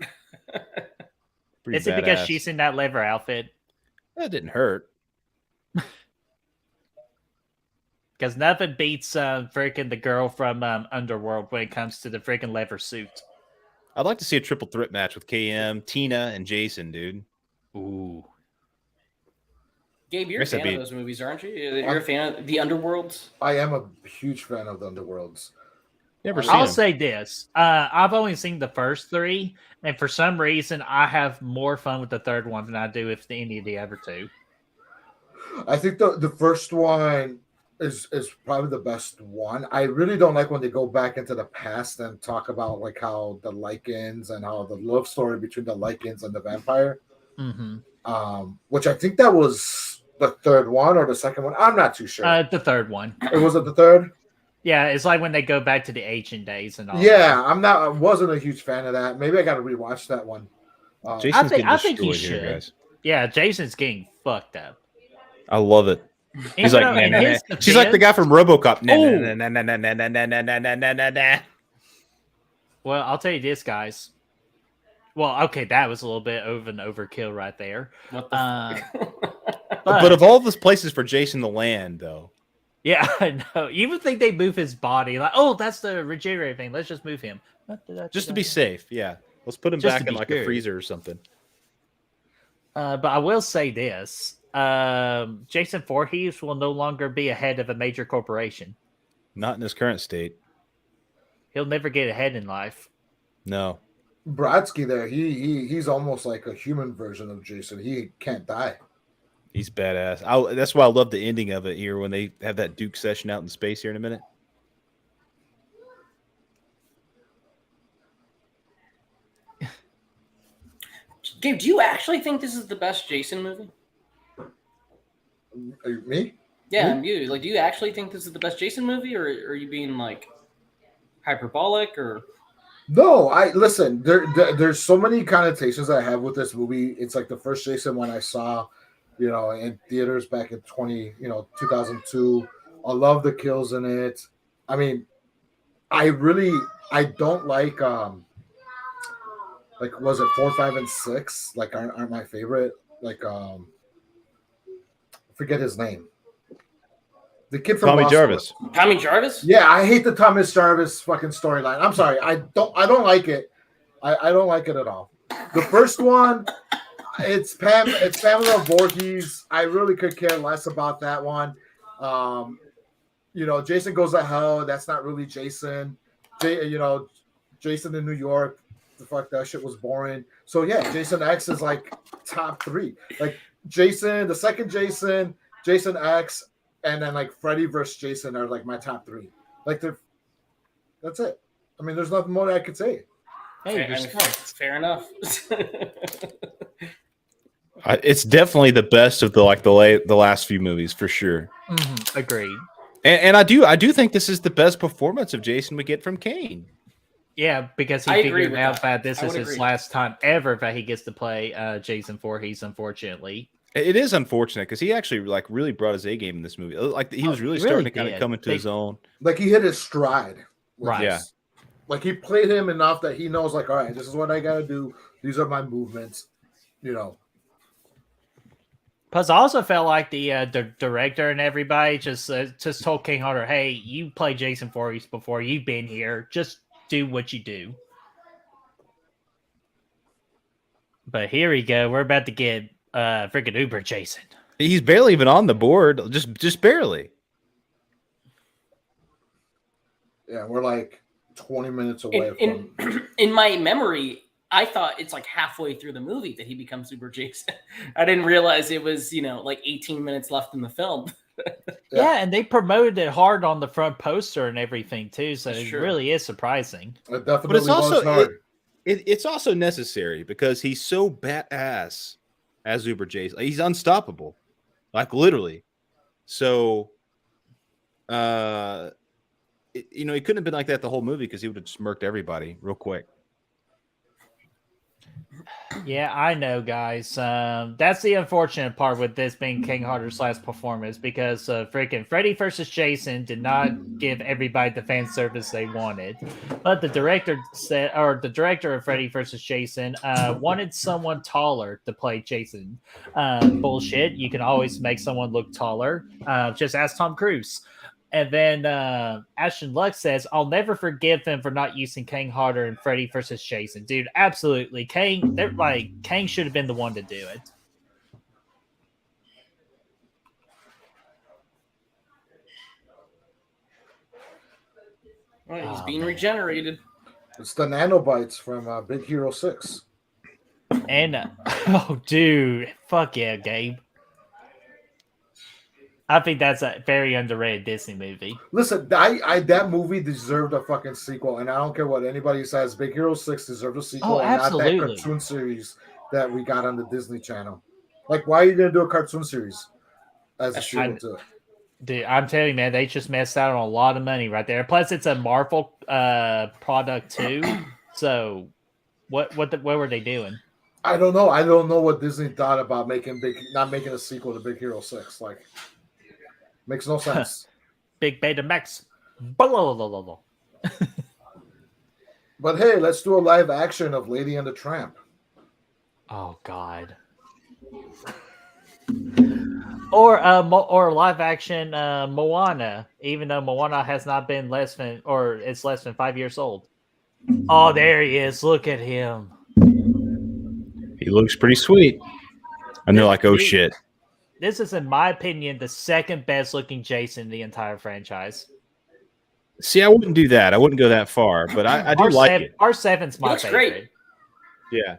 Pretty Is it because badass. she's in that leather outfit? That didn't hurt. Because nothing beats freaking the girl from Underworld when it comes to the freaking leather suit. I'd like to see a triple threat match with KM, Tina, and Jason, dude. Ooh. Gabe, you're a Guess that'd fan of be- those movies, aren't you? You're a fan of the Underworlds? I am a huge fan of the Underworlds. Never seen I'll him. say this. I've only seen the first three, and for some reason, I have more fun with the third one than I do with any of the other two. I think the first one is probably the best one. I really don't like when they go back into the past and talk about like how the Lycans and how the love story between the Lycans and the vampire. Mm-hmm. Which I think that was the third one or the second one. I'm not too sure. The third one. It was it the third? Yeah, it's like when they go back to the ancient days and all. Yeah, I wasn't a huge fan of that. Maybe I got to rewatch that one. Jason's think- getting I think destroyed he here, should. guys. Yeah, Jason's getting fucked up. I love it. He's like, Even though in his she's like the guy defense- from RoboCop. Nah, Oh. nah, nah, nah, nah, nah, nah, nah, nah, nah, nah, nah, nah. Well, I'll tell you this, guys. Well, okay, that was a little bit of an overkill right there. What the fuck? But of all the places for Jason to land, though, Yeah, I know. You would think they move his body. Like, oh, that's the regenerator thing. Let's just move him. just to be safe, yeah. Let's put him Just back to in be like sure. a freezer or something. But I will say this. Jason Voorhees will no longer be a head of a major corporation. Not in his current state. He'll never get ahead in life. No. Brodsky there, he's almost like a human version of Jason. He can't die. He's badass. That's why I love the ending of it here when they have that Duke session out in space here in a minute. Gabe, do you actually think this is the best Jason movie? Me? Yeah, Me? I'm you. Like, do you actually think this is the best Jason movie, or are you being like hyperbolic? Or No, I listen. There's so many connotations that I have with this movie. It's like the first Jason one I saw, in theaters back in 2002. I love the kills in it. I mean, I don't like was it 4, 5, and 6? Like aren't my favorite. Like I forget his name. The kid from Tommy Lost Jarvis. Boys. Tommy Jarvis? Yeah, I hate the Thomas Jarvis fucking storyline. I'm sorry. I don't like it. I don't like it at all. The first one, it's Pamela Voorhees. I really could care less about that one. Jason Goes to Hell. That's not really Jason. Jason in New York. The fuck, that shit was boring. So yeah, Jason X is like top 3. Like Jason, the second Jason, Jason X, and then like Freddy versus Jason are like my top 3. Like that's it. I mean, there's nothing more that I could say. Hey, you're smart. Fair enough. It's definitely the best of the last few movies for sure. Agreed. And I do think this is the best performance of Jason we get from Kane. Yeah, because I he agree figured with out that. that this I is would his agree. last time ever that he gets to play Jason Voorhees, unfortunately. It is unfortunate because he actually really brought his A game in this movie. Like he was really starting to kind of did. come into his own. Like he hit his stride. with Right. this. Like he played him enough that he knows, like, all right, this is what I gotta do. These are my movements. Plus, I also felt like the director and everybody just told King Hunter, "Hey, you play Jason Voorhees before. You've been here. Just do what you do." But here we go. We're about to get freaking Uber Jason. He's barely even on the board, just barely. Yeah, we're like 20 minutes away In my memory, I thought it's like halfway through the movie that he becomes Super Jason. I didn't realize it was, like 18 minutes left in the film. Yeah, and they promoted it hard on the front poster and everything too, so That's it true. really is surprising. It definitely But it's also was hard. it's also necessary because he's so badass as Uber Jason. He's unstoppable, like literally. So, he couldn't have been like that the whole movie because he would have smirked everybody real quick. Yeah, I know, guys. That's the unfortunate part with this being King Harder's last performance because freaking Freddy vs. Jason did not give everybody the fan service they wanted. But the director of Freddy vs. Jason wanted someone taller to play Jason. Bullshit. You can always make someone look taller. Just ask Tom Cruise. And then Ashton Lux says, I'll never forgive them for not using King Harder and Freddy vs. Jason. Dude, absolutely. Kang should have been the one to do it. Well, he's being regenerated. It's the nanobites from Big Hero 6. And, oh, dude. Fuck yeah, Gabe. I think that's a very underrated Disney movie. Listen, that movie deserved a fucking sequel, and I don't care what anybody says. Big Hero 6 deserved a sequel, and not that cartoon series that we got on the Disney Channel. Like, why are you gonna do a cartoon series as a sequel to it? Dude, I'm telling you, man, they just messed out on a lot of money right there. Plus, it's a Marvel product too. So, what were they doing? I don't know. I don't know what Disney thought about not making a sequel to Big Hero 6. Like, makes no sense. Big Beta Max. But hey, let's do a live action of Lady and the Tramp. Oh God. Or live action Moana, even though Moana has not been it's less than 5 years old. Oh, there he is. Look at him. He looks pretty sweet. And they're like, oh shit. This is, in my opinion, the second best looking Jason in the entire franchise. See, I wouldn't do that. I wouldn't go that far, but I do like it. R7's my favorite. Great. Yeah.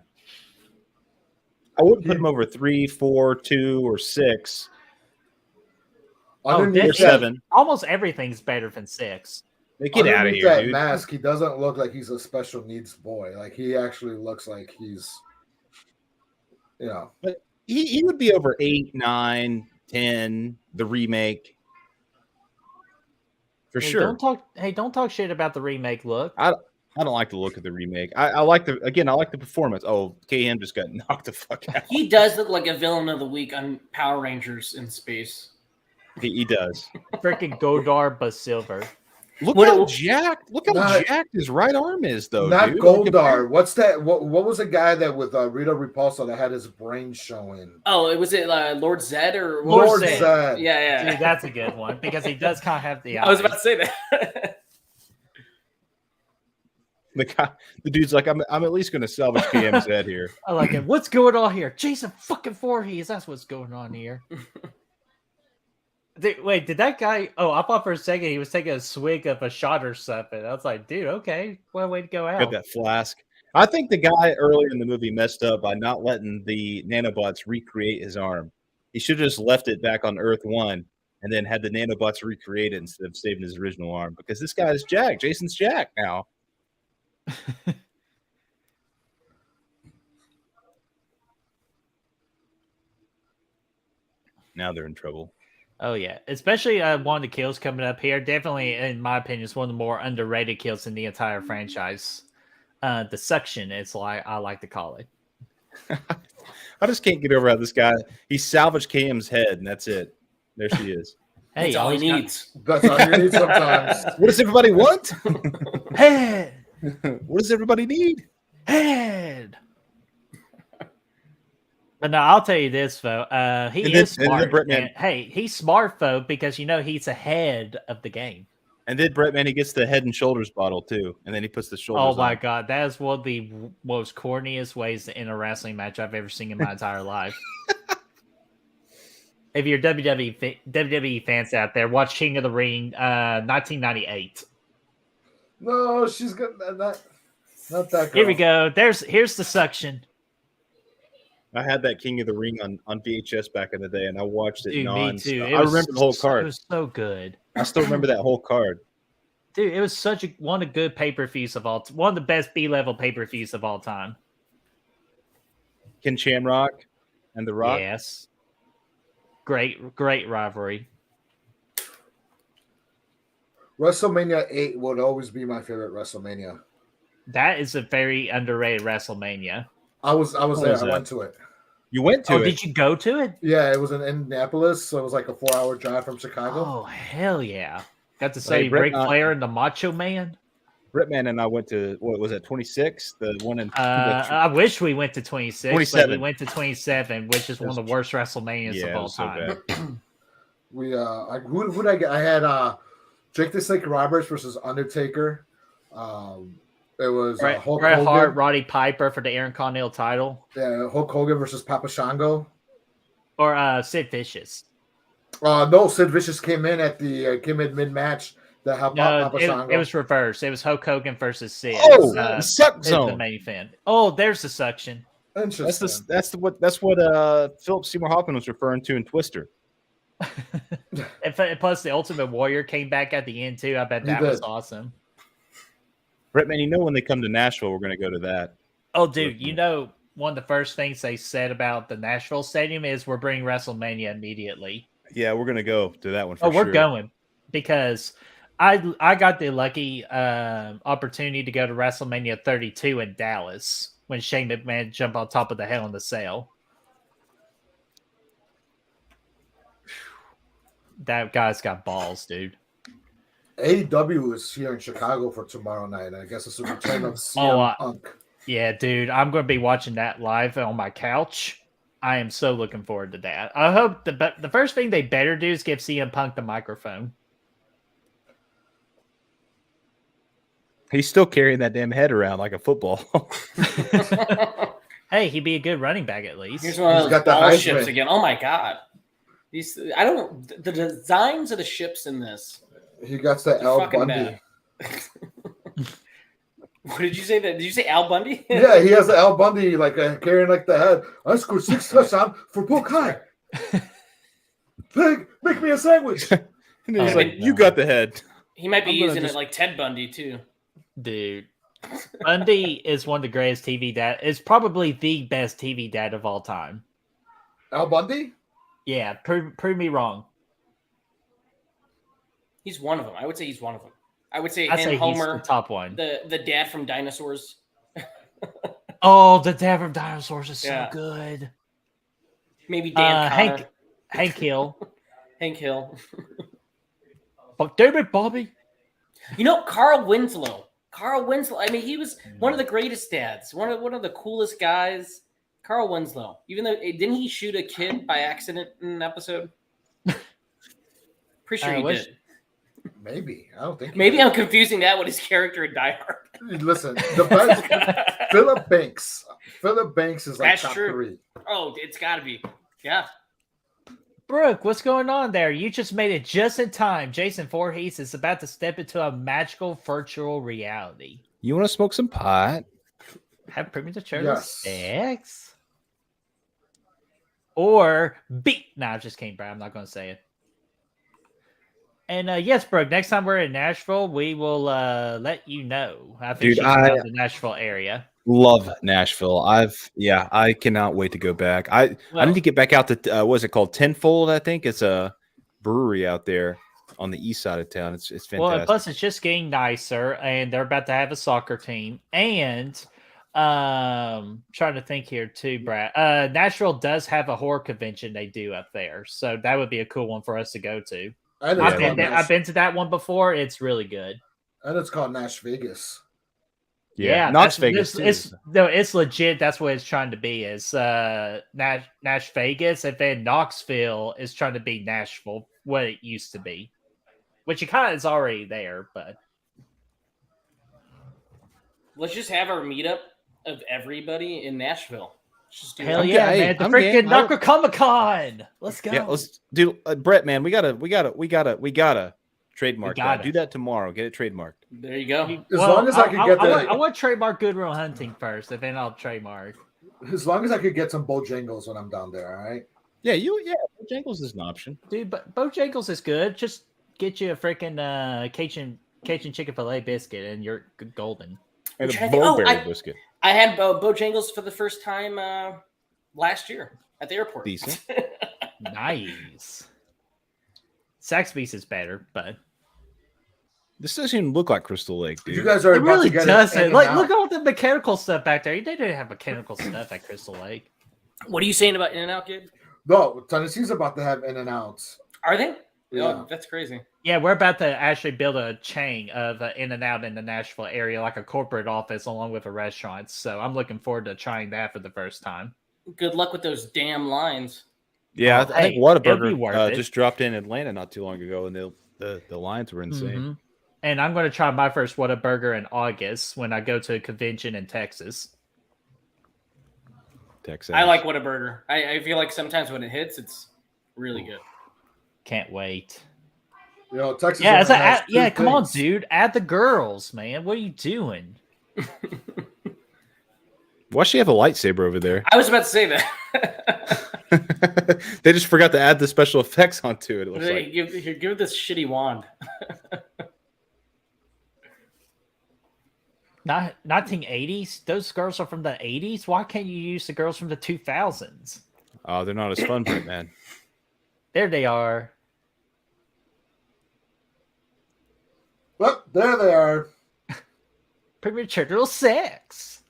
I wouldn't put him over 3, 4, 2, or 6. Underneath or 7. Almost everything's better than 6. Get out of here, that dude. mask, he doesn't look like he's a special needs boy. Like, he actually looks like he's, But he would be over 8, 9, 10, the remake. For sure. Don't talk shit about the remake look. I don't like the look of the remake. I like the performance. Oh, KM just got knocked the fuck out. He does look like a villain of the week on Power Rangers in space. He does. Freaking Godar, but silver. Look how jacked his right arm is, though. Not dude. Goldar. What's that? What was the guy that with Rita Repulsa that had his brain showing? Oh, was it Lord Zed or Lord Zed? Yeah. Dude, that's a good one because he does kind of have the eyes. I was about to say that. The dude's like, I'm at least going to salvage KM's head here. I like it. What's going on here? Jason fucking Voorhees. That's what's going on here. Wait, did that guy? Oh, I thought for a second he was taking a swig of a shot or something. I was like, dude, okay, what a way to go out. Got that flask. I think the guy earlier in the movie messed up by not letting the nanobots recreate his arm. He should have just left it back on Earth 1 and then had the nanobots recreate it instead of saving his original arm. Because this guy is Jack. Jason's Jack now. Now they're in trouble. Oh yeah, especially one of the kills coming up here. Definitely, in my opinion, is one of the more underrated kills in the entire franchise. The suction is like I like to call it. I just can't get over how this guy he salvaged KM's head and that's it. There she is. Hey, that's all he needs. That's all you need sometimes. What does everybody want? Head. What does everybody need? Head. But no, I'll tell you this, Fo. He is smart. Hey, he's smart, Fo, because he's ahead of the game. And then Bretman, he gets the Head and Shoulders bottle too, and then he puts the shoulders. Oh my god, that is one of the most corniest ways to end a wrestling match I've ever seen in my entire life. If you're WWE fans out there, watch King of the Ring, 1998. No, she's got that. Not that girl. Here we go. Here's the suction. I had that King of the Ring on VHS back in the day, and I watched it Dude, me too. nonstop. It I was remember the whole It card. was so good. I still remember that whole card. Dude, it was such one of the good pay-per-views of all one of the best B-level pay-per-views of all time. Ken Shamrock and The Rock. Yes. Great rivalry. WrestleMania 8 would always be my favorite WrestleMania. That is a very underrated WrestleMania. I was there. was I that? went to it. You went to it. Did you go to it? Yeah, it was in Indianapolis, so it was like a 4-hour drive from Chicago. Oh, hell yeah. Got to say Brett, Ric Flair and the Macho Man. Britman and I went to, what was that, 26? The one in I wish we went to 26, but 27. we went to 27, which is one of the worst WrestleManias of all time. We who did I get? I had Jake the Snake Roberts versus Undertaker. It was Bret Hulk Hart, Hogan. Roddy Piper for the Intercontinental title, Yeah, Hulk Hogan versus Papa Shango. or Sid Vicious. No, Sid Vicious came in at the mid match to help out Papa Shango. It was reversed. It was Hulk Hogan versus Sid. Oh, suck It's zone. the main event. Oh, there's the suction. Interesting. That's what Philip Seymour Hoffman was referring to in Twister. And plus, the Ultimate Warrior came back at the end too. I bet that was awesome. Bretman, you know when they come to Nashville, we're going to go to that. Oh, dude, you know one of the first things they said about the Nashville Stadium is we're bringing WrestleMania immediately. Yeah, we're going to go to that one for sure. We're going because I got the lucky opportunity to go to WrestleMania 32 in Dallas when Shane McMahon jumped on top of the Hell in the Cell. That guy's got balls, dude. AEW is here in Chicago for tomorrow night. I guess it's a return of CM Punk. Yeah, dude, I'm going to be watching that live on my couch. I am so looking forward to that. I hope the first thing they better do is give CM Punk the microphone. He's still carrying that damn head around like a football. Hey, he'd be a good running back at least. Here's one of those got the ball Heisman. ships again. Oh my god. The designs of the ships in this. He got the They're Al fucking Bundy. bad. What did you say? Did you say Al Bundy? Yeah, he has the Al Bundy carrying like the head. I scored 6 touchdowns for Book High. Pig, make me a sandwich. And he's Oh, like, no. you got the head. He might be I'm gonna using just- it like Ted Bundy too. Dude, Bundy is one of the greatest TV dad. Is probably the best TV dad of all time. Al Bundy? Yeah, prove me wrong. He's one of them. I would say he's one of them. I would say I'd him, say he's Homer, the top one. the dad from Dinosaurs. Oh, the dad from Dinosaurs is so Yeah. good. Maybe Dan Connor. Hank Hill. Hank Hill. But damn it, Bobby. You know, Carl Winslow. Carl Winslow. I mean, he was one of the greatest dads. One of the coolest guys. Carl Winslow. Even though didn't he shoot a kid by accident in an episode? Pretty sure I he wish- did. Maybe. I don't think. Maybe I'm confusing that with his character in Die Hard. Listen, the best. Philip Banks. Philip Banks is like That's top true. 3. Oh, it's got to be. Yeah. Brooke, what's going on there? You just made it just in time. Jason Voorhees is about to step into a magical virtual reality. You want to smoke some pot? Have Premier Turtle Yes. sex? Or beat. Nah, I just kidding, Brad. I'm not going to say it. And yes, Brooke, next time we're in Nashville, we will let you know. I think Dude, she's around the Nashville area. Love Nashville. I cannot wait to go back. I need to get back out to what is it called? Tenfold, I think. It's a brewery out there on the east side of town. It's fantastic. Well, plus it's just getting nicer, and they're about to have a soccer team. And trying to think here too, Brad. Nashville does have a horror convention they do up there, so that would be a cool one for us to go to. And I've been to that one before. It's really good. And it's called Nash Vegas. Yeah, Knox that's- Vegas. It's legit. That's what it's trying to be. Is Nash Vegas, and then Knoxville is trying to be Nashville, what it used to be, which it kind of is already there. But Let's just have our meetup of everybody in Nashville. Let's just do hell it. yeah, game. man! The I'm freaking game. Knuckle Comic Con. Let's go. Yeah, let's do Brett, man. We gotta Trademark got that. it. Do that tomorrow. Get it trademarked. There you go. As long as I could get I want trademark Goodwill Hunting first, and then I'll trademark. As long as I could get some Bojangles when I'm down there, all right? Yeah, Bojangles is an option. Dude, but Bojangles is good. Just get you a freaking Cajun Chick-fil-A biscuit, and you're golden. And I'm a trying to think- Bowberry biscuit. I had Bojangles for the first time last year at the airport. Decent. Nice. Saxby's is better, but This doesn't even look like Crystal Lake, dude. You guys are it about really to get doesn't. Like, out. look at all the mechanical stuff back there. They didn't have mechanical stuff at Crystal Lake. What are you saying about In-N-Out, Gabe? No, Tennessee's about to have In-N-Outs. Are they? Yeah. Oh, that's crazy. Yeah, we're about to actually build a chain of In-N-Out in the Nashville area, like a corporate office along with a restaurant. So I'm looking forward to trying that for the first time. Good luck with those damn lines. Yeah, Oh, I think hey, it'll be Whataburger worth it. just dropped in Atlanta not too long ago, and the lines were insane. Mhm. And I'm going to try my first Whataburger in August when I go to a convention in Texas. Texas. I like Whataburger. I feel like sometimes when it hits, it's really good. Can't wait. You know, Texas. Yeah, only has two come on, things. dude. Add the girls, man. What are you doing? Why she have a lightsaber over there? I was about to say that. They just forgot to add the special effects onto it. It looks like. Give it this shitty wand. Not 1980s. Those girls are from the 80s. Why can't you use the girls from the 2000s? Oh, they're not as fun for it, man. There they are. Well, there they are. Premature sex.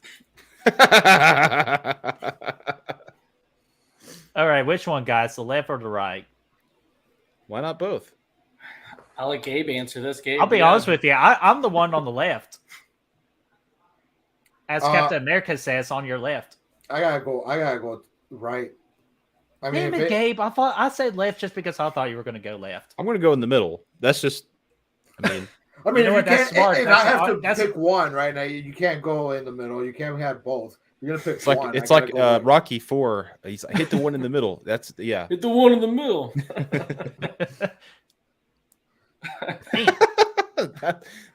All right, which one, guys? The left or the right? Why not both? I'll let Gabe answer this. Gabe, I'll be honest with you. I'm the one on the left. As Captain America says, on your left. I gotta go right. I mean, Damn it, Gabe. I said left just because I thought you were going to go left. I'm going to go in the middle. That's just, I mean, You know what, that's smart. And That's- I have to that's- pick one right now. You can't go in the middle. You can't have both. You're gonna pick it's like one. it's I like gotta go right. Rocky 4. He's like, hit the one in the middle. That's yeah. Hit the one in the middle.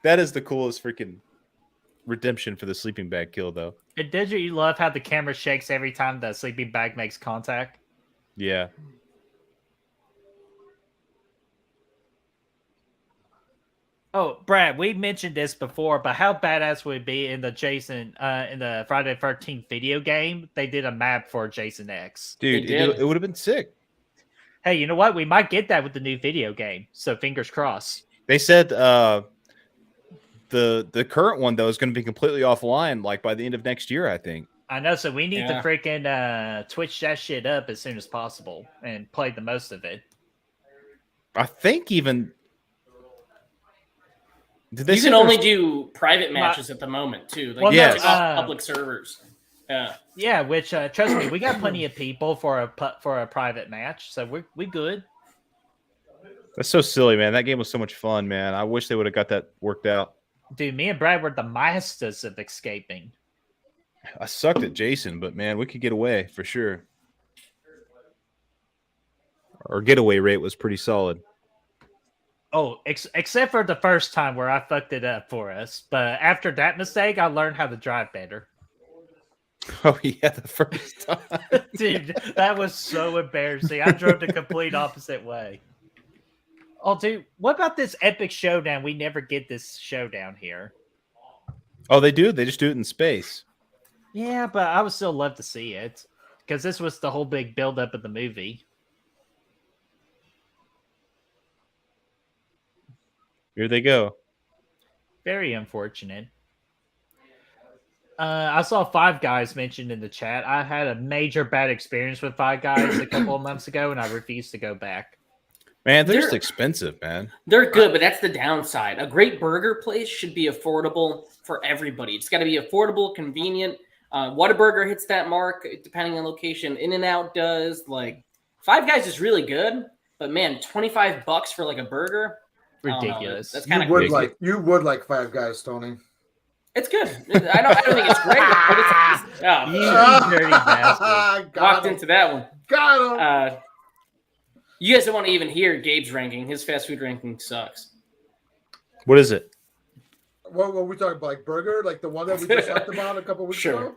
that is the coolest freaking redemption for the sleeping bag kill, though. And did you love how the camera shakes every time the sleeping bag makes contact? Yeah. Oh, Brad, we mentioned this before, but how badass would it be in the in the Friday the 13th video game? They did a map for Jason X. Dude, They did. it would have been sick. Hey, you know what? We might get that with the new video game. So fingers crossed. They said the current one, though, is going to be completely offline like by the end of next year, I think. I know, so we need Yeah. to freaking twitch that shit up as soon as possible and play the most of it. I think even did they You say can only there's- do private matches at the moment too. Like Well, Yes. it's off public servers. Yeah. Yeah, which trust me, we got plenty of people for a private match, so we good. That's so silly, man. That game was so much fun, man. I wish they would have got that worked out. Dude, me and Brad were the masters of escaping. I sucked at Jason, but man, we could get away for sure. Our getaway rate was pretty solid. Oh, except for the first time where I fucked it up for us. But after that mistake, I learned how to drive better. Oh yeah, the first time. Dude, that was so embarrassing. I drove the complete opposite way. Oh, dude, what about this epic showdown? We never get this showdown here. Oh, they do? They just do it in space. Yeah, but I would still love to see it. Because this was the whole big build-up of the movie. Here they go. Very unfortunate. I saw Five Guys mentioned in the chat. I had a major bad experience with Five Guys a couple of months ago, and I refused to go back. Man, they're just They're- expensive, man. They're good, but that's the downside. A great burger place should be affordable for everybody. It's got to be affordable, convenient. Whataburger hits that mark depending on location. In-N-Out does. Like Five Guys is really good, but man, $25 for like a burger. I don't know. Ridiculous. That's kind of You would crazy. you would like Five Guys, Tony. It's good. I don't think it's great, but it's You dirty bastard. walked into that one. Got him. You guys don't want to even hear Gabe's ranking. His fast food ranking sucks. What is it? What were we talking about? Like burger, like the one that we just talked about a couple weeks Sure. ago.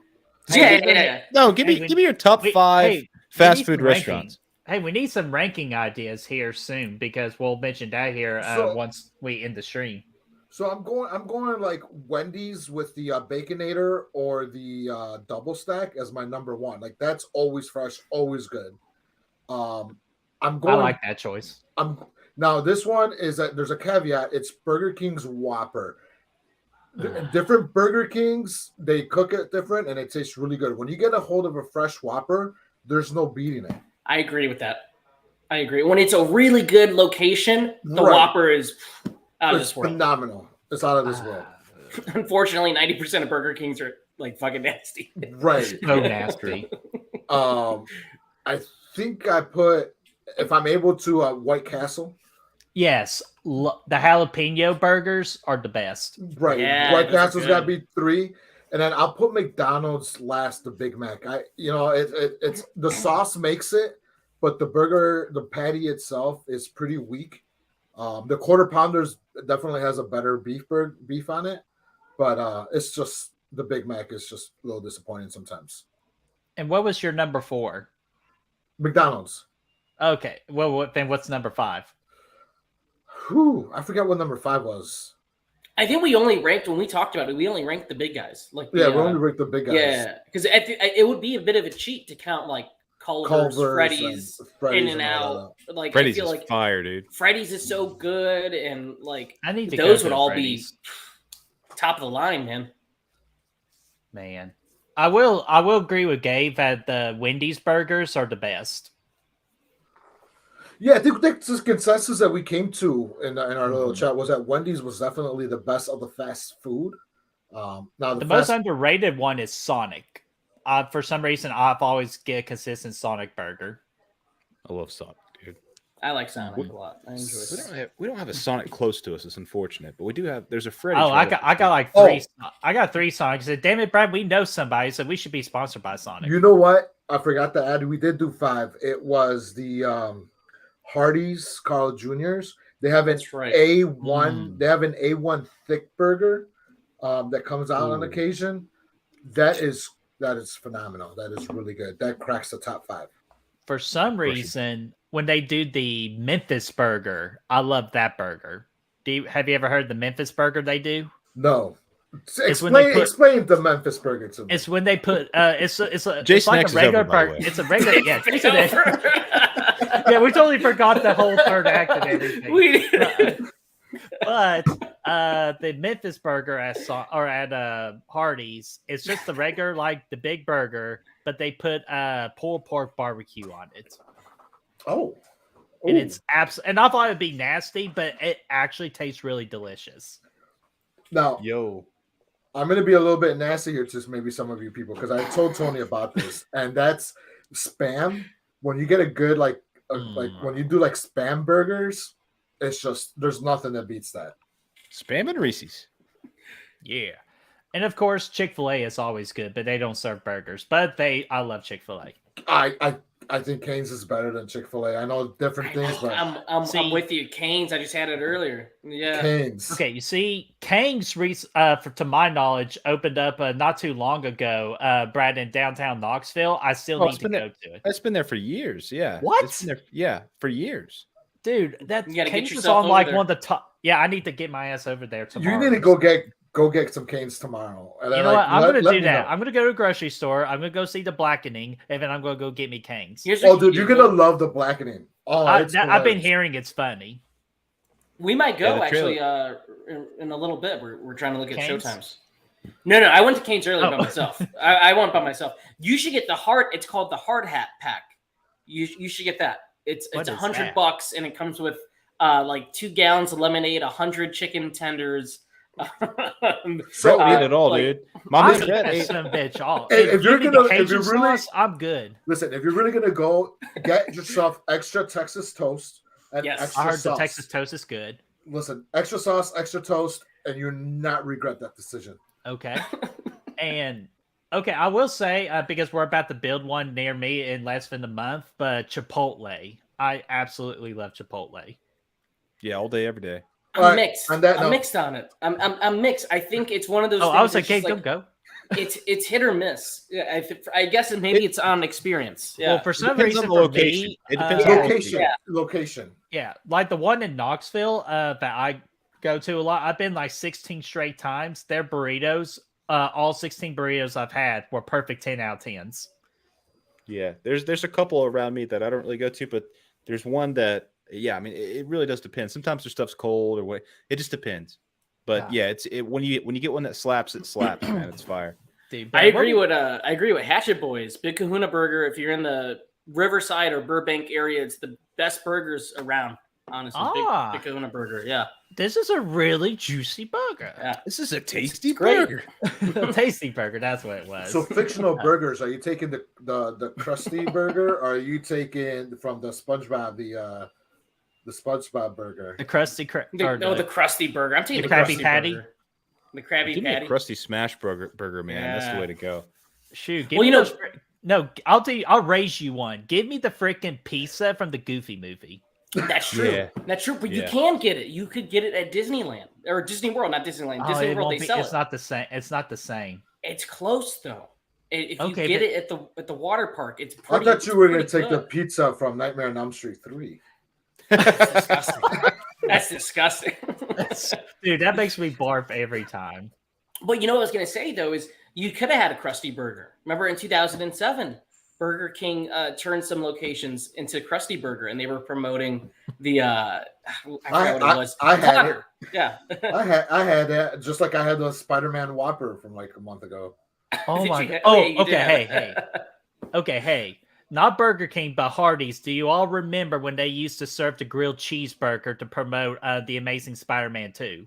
Yeah. No, give Hey, me your top we- 5 hey, we fast need food some ranking. restaurants. Hey, we need some ranking ideas here soon because we'll mention that here once we end the stream. So I'm going like Wendy's with the Baconator or the double stack as my number one. Like that's always fresh, always good. I'm going. I like that choice. Now this one is that there's a caveat. It's Burger King's Whopper. Different Burger Kings, they cook it different and it tastes really good. When you get a hold of a fresh Whopper, there's no beating it. I agree with that. I agree. When it's a really good location, the Right. Whopper is out of It's this world. phenomenal. It's out of this world. Unfortunately, 90% of Burger Kings are like fucking nasty. Right. So nasty. I think I put, if I'm able to, White Castle. Yes, the jalapeno burgers are the best. Right. Yeah, White those are Castle's good. got to be 3. And then I'll put McDonald's last, the Big Mac. It's the sauce makes it, but the patty itself is pretty weak. The quarter pounders definitely has a better beef on it, but it's just the Big Mac is just a little disappointing sometimes. And what was your number 4? McDonald's. Okay, well then what's number 5? Whew, I forgot what number 5 was. I think we only ranked, when we talked about it, we only ranked the big guys. Like Yeah, we only rank the big guys. Yeah, because it would be a bit of a cheat to count like Culver's, Freddy's, Freddy's In and Out. Like Freddy's I feel is like fire, dude. Freddy's is so good, and like I need to those go would to all Freddy's. be top of the line, man. Man. I will agree with Gabe that the Wendy's burgers are the best. Yeah, I think the consensus that we came to in our little chat was that Wendy's was definitely the best of the fast food. Now The most underrated one is Sonic. For some reason, I've always get a consistent Sonic burger. I love Sonic, dude. I like Sonic a lot. I enjoy it. We don't have a Sonic close to us. It's unfortunate, but we do have. There's a Freddy's. Oh, right I up got like 3. I got 3 Sonics. I said, damn it, Brad, we know somebody, so we should be sponsored by Sonic. You know what? I forgot to add. We did do 5. It was the Hardee's Carl Jr.'s. They have an That's right. A1. They have an A1 thick burger that comes out on occasion. That is phenomenal. That is really good. That cracks the top 5. For some reason, when they do the Memphis burger, I love that burger. Have you ever heard the Memphis burger they do? No. It's when they Explain the Memphis burger to me. It's when they put it's Jason like X a regular is over, by the burger. way. It's a regular yeah. We totally forgot the whole third act and everything. But the Memphis burger at Hardee's, it's just the regular, like the big burger, but they put pulled pork barbecue on it. Oh. And it's and I thought it'd be nasty, but it actually tastes really delicious. Now, I'm going to be a little bit nasty here to maybe some of you people because I told Tony about this, and that's Spam. When you get a good like when you do like Spam burgers, it's just there's nothing that beats that. Spam and Reese's. Yeah, and of course Chick-fil-A is always good, but they don't serve burgers. But I love Chick-fil-A. I think Cane's is better than Chick-fil-A. I know different things, but I'm with you. Cane's, I just had it earlier. Yeah. Cane's. Okay, you see, Cane's, to my knowledge, opened up not too long ago, Brad, in downtown Knoxville. I still need to go to it. It's been there for years. Yeah. What? It's been there, for years. Dude, that You gotta get Cane's is yourself on over like there. one of the top. Yeah, I need to get my ass over there tomorrow. You need to go get some Cane's tomorrow. And You then, know what? I'm let going to me do that. know. I'm going to go to a grocery store. I'm going to go see the blackening, and then I'm going to go get me Cane's. Here's Oh, what dude, you you're do. gonna love the blackening. Oh, I've been hilarious. hearing it's funny. We might go the actually in a little bit. We're trying to look at Cane's? showtimes. No, I went to Cane's earlier by Oh. myself. I went by myself. You should get the hard. It's called the hard hat pack. You should get that. It's What is that? $100 and it comes with like 2 gallons of lemonade, 100 chicken tenders. So, we had it all, like- dude. I'm Mama eating said, that son of a bitch all. Hey, If if you're you give me gonna- if Cajun you're really- sauce, I'm good. Listen, if you're really gonna go, get yourself extra Texas toast and Yes. extra I heard sauce. the Texas toast is good. Listen, extra sauce, extra toast, and you'll not regret that decision. Okay. And okay, I will say because we're about to build one near me in less than a month, but Chipotle. I absolutely love Chipotle. yeah, all day, every day. I'm mixed. On that I'm note- mixed on it. I'm mixed. I think it's one of those. Oh, things I was that's like, just Gabe, don't go. It's hit or miss. Yeah, I guess maybe it's on experience. Yeah. Well, for some depends reason, on the for location. me, It depends on the Location. Yeah. Location. yeah, like the one in Knoxville that I go to a lot. I've been like 16 straight times. Their burritos, all 16 burritos I've had were perfect 10 out of 10s. Yeah, there's a couple around me that I don't really go to, but there's one that I mean it really does depend. Sometimes their stuff's cold or what. It just depends. But Yeah. when you get one that slaps, it slaps, man. It's fire. Dude, I agree with Hatchet Boys. Big Kahuna Burger. If you're in the Riverside or Burbank area, it's the best burgers around. Honestly, Big Kahuna Burger. Yeah, this is a really juicy burger. yeah. This is a tasty great. burger. A tasty burger. That's what it was. So fictional burgers. Are you taking the Krusty burger, or are you taking from the SpongeBob the SpongeBob burger? the crusty, The Krusty Burger. I'm taking the the Krabby Krusty Patty? Burger. The Krabby Give me a Patty. crusty smash burger, man. That's the Yeah. way to go. Shoot, give Well, me you know- those no, I'll raise you one. Give me the freaking pizza from the Goofy movie. That's true. Yeah. That's true. But you Yeah. can get it. You could get it at Disneyland or Disney World, not Disneyland. Oh, Disney it World, won't they be- sell it's it. not the same. It's not the same. It's close though. If you Okay, get but- it at the water park, it's I pretty. thought you were going pretty to take the good. pizza from Nightmare on Elm Street 3. That's disgusting. That's disgusting. Dude, that makes me barf every time. But you know what I was going to say though is you could have had a Krusty Burger. Remember in 2007, Burger King turned some locations into Krusty Burger, and they were promoting the I forgot what it was. I had Whopper. Yeah. I had that just like I had the Spider-Man Whopper from like a month ago. Oh Did my you god. ha- Oh, yeah, you okay. did have Hey, it. hey. Okay, hey. Not Burger King, but Hardee's. Do you all remember when they used to serve the grilled cheeseburger to promote the Amazing Spider-Man 2?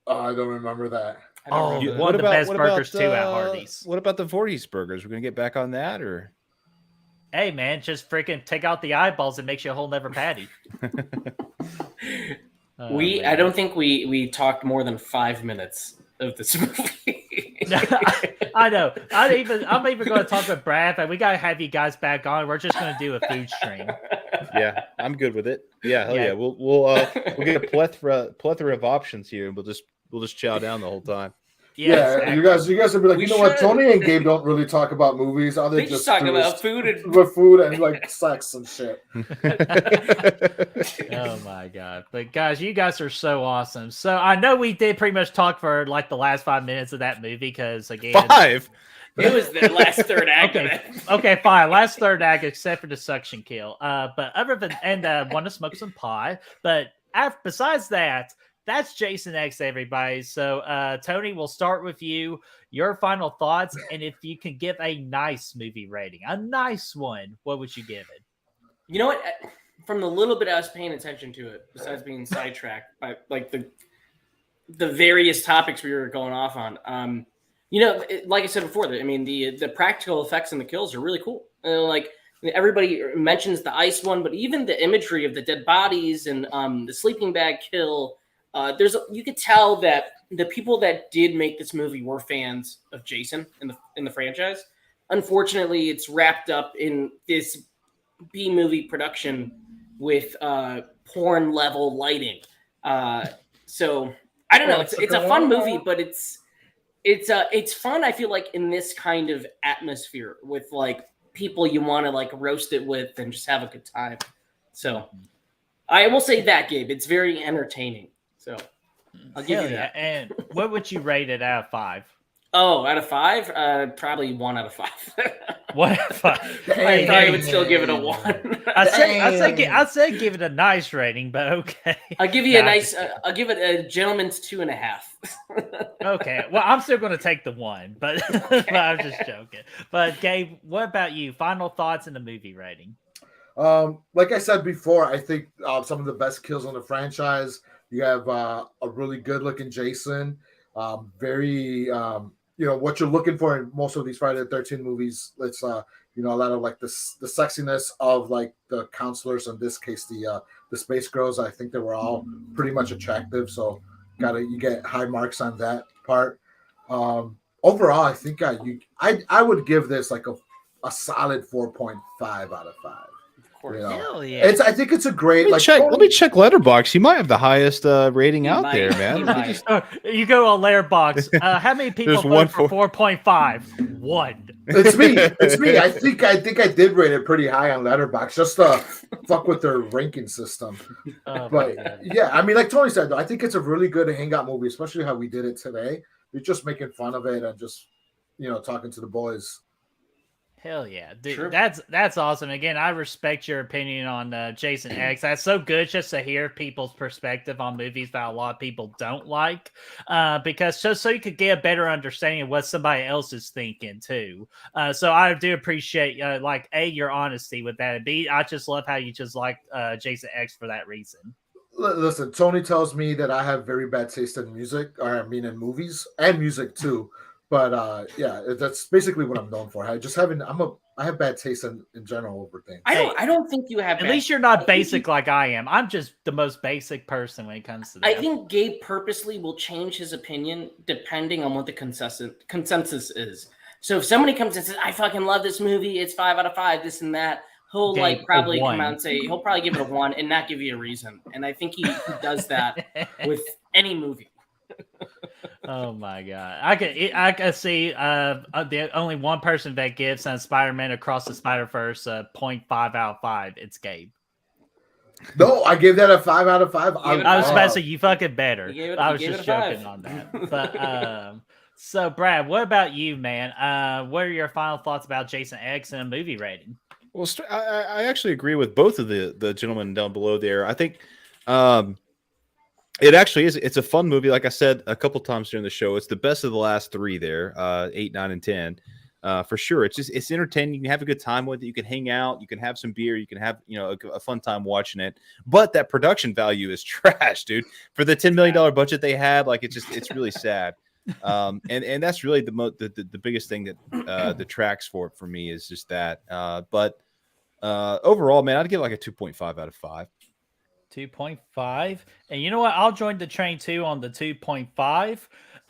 Oh, I don't remember that. I don't Oh, remember you- that. one of the best burgers, too, at Hardee's. What about the Voorhees burgers? We're gonna get back on that, or Hey, man, just freaking take out the eyeballs and makes you a whole never patty. Oh, I man. don't think we talked more than 5 minutes of this movie. I know. I'm even going to talk with Brad, but we got to have you guys back on. We're just going to do a food stream. yeah, I'm good with it. Yeah, hell Yeah. yeah. We'll get a plethora of options here, and we'll just chow down the whole time. Yeah, exactly. you guys would be like, We you know what? should. Tony and Gabe don't really talk about movies. All They just talk do about is food and with food and like sex and shit. Oh my god. But guys, you guys are so awesome. So I know we did pretty much talk for like the last 5 minutes of that movie because again 5. it was the last third act of Okay. it. Okay, fine. Last third act except for the suction kill. But other than want to smoke some pie. But besides that, that's Jason X, everybody. So Tony, we'll start with you. Your final thoughts, and if you can give a nice movie rating, a nice one, what would you give it? You know what? From the little bit I was paying attention to it, besides being sidetracked by like the various topics we were going off on, like I said before, the practical effects and the kills are really cool. Like everybody mentions the ice one, but even the imagery of the dead bodies and the sleeping bag kill, you could tell that the people that did make this movie were fans of Jason in the franchise. Unfortunately, it's wrapped up in this B-movie production with porn level lighting. So I don't know. It's a fun movie, but it's fun. I feel like in this kind of atmosphere with like people you want to like roast it with and just have a good time. So I will say that, Gabe, it's very entertaining. So I'll give Hell you yeah. that. And what would you rate it out of 5? Oh, out of 5, probably 1 out of 5. 1 out of 5. I probably would still give it a 1. I said give it a nice rating, but okay. I'll give you a Nah, nice. I'll give it a gentleman's 2.5. Okay. Well, I'm still going to take the 1, but, but I'm just joking. But Gabe, what about you? Final thoughts in the movie rating? Like I said before, I think some of the best kills on the franchise. You have a really good-looking Jason. Very, what you're looking for in most of these Friday the 13th movies. It's a lot of like the sexiness of like the counselors. In this case, the space girls. I think they were all pretty much attractive. So you get high marks on that part. Overall, I think I would give this like a solid 4.5 out of 5. course. You know? Hell yeah. I think it's a great. Let me check Letterbox. You might have the highest rating He out might. there, He man. might. You go on Letterboxd. How many people There's one voted for 4.5? One. It's me. It's me. I think I did rate it pretty high on Letterboxd just to fuck with their ranking system. Oh, But my God. yeah, I mean, like Tony said, though, I think it's a really good hangout movie, especially how we did it today. We're just making fun of it and just talking to the boys. Hell yeah, dude! Sure. That's awesome. Again, I respect your opinion on Jason X. That's so good just to hear people's perspective on movies that a lot of people don't like, because just so you could get a better understanding of what somebody else is thinking too. So I do appreciate like A, your honesty with that, and B, I just love how you just like Jason X for that reason. Listen, Tony tells me that I have very bad taste in music, or I mean in movies and music too. But yeah, that's basically what I'm known for. I have bad taste in general over things. I don't think you have. At least you're not basic like I am. I'm just the most basic person when it comes to that. I think Gabe purposely will change his opinion depending on what the consensus is. So if somebody comes and says, "I fucking love this movie. It's 5 out of 5, this and that," he'll Gabe, like probably a 1. come out and say he'll probably give it a 1 and not give you a reason. And I think he does that with any movie. Oh my God! I can see the only one person that gives Spider-Man Across the Spider-Verse 0.5 out of 5. It's Gabe. No, I gave that a 5 out of 5. I was about to say you fucking better. I was gave just it a 5. joking on that. But so Brad, what about you, man? What are your final thoughts about Jason X and a movie rating? Well, I actually agree with both of the gentlemen down below there. I think it actually is. It's a fun movie. Like I said a couple times during the show, it's the best of the last 3 there, 8, 9, and 10. For sure. It's entertaining. You can have a good time with it. You can hang out. You can have some beer. You can have a fun time watching it. But that production value is trash, dude. For the $10 million budget they had, like it's really sad. And that's really the biggest thing that detracts for me is just that. But overall, man, I'd give like a 2.5 out of 5. 2.5. And you know what? I'll join the train too on the 2.5.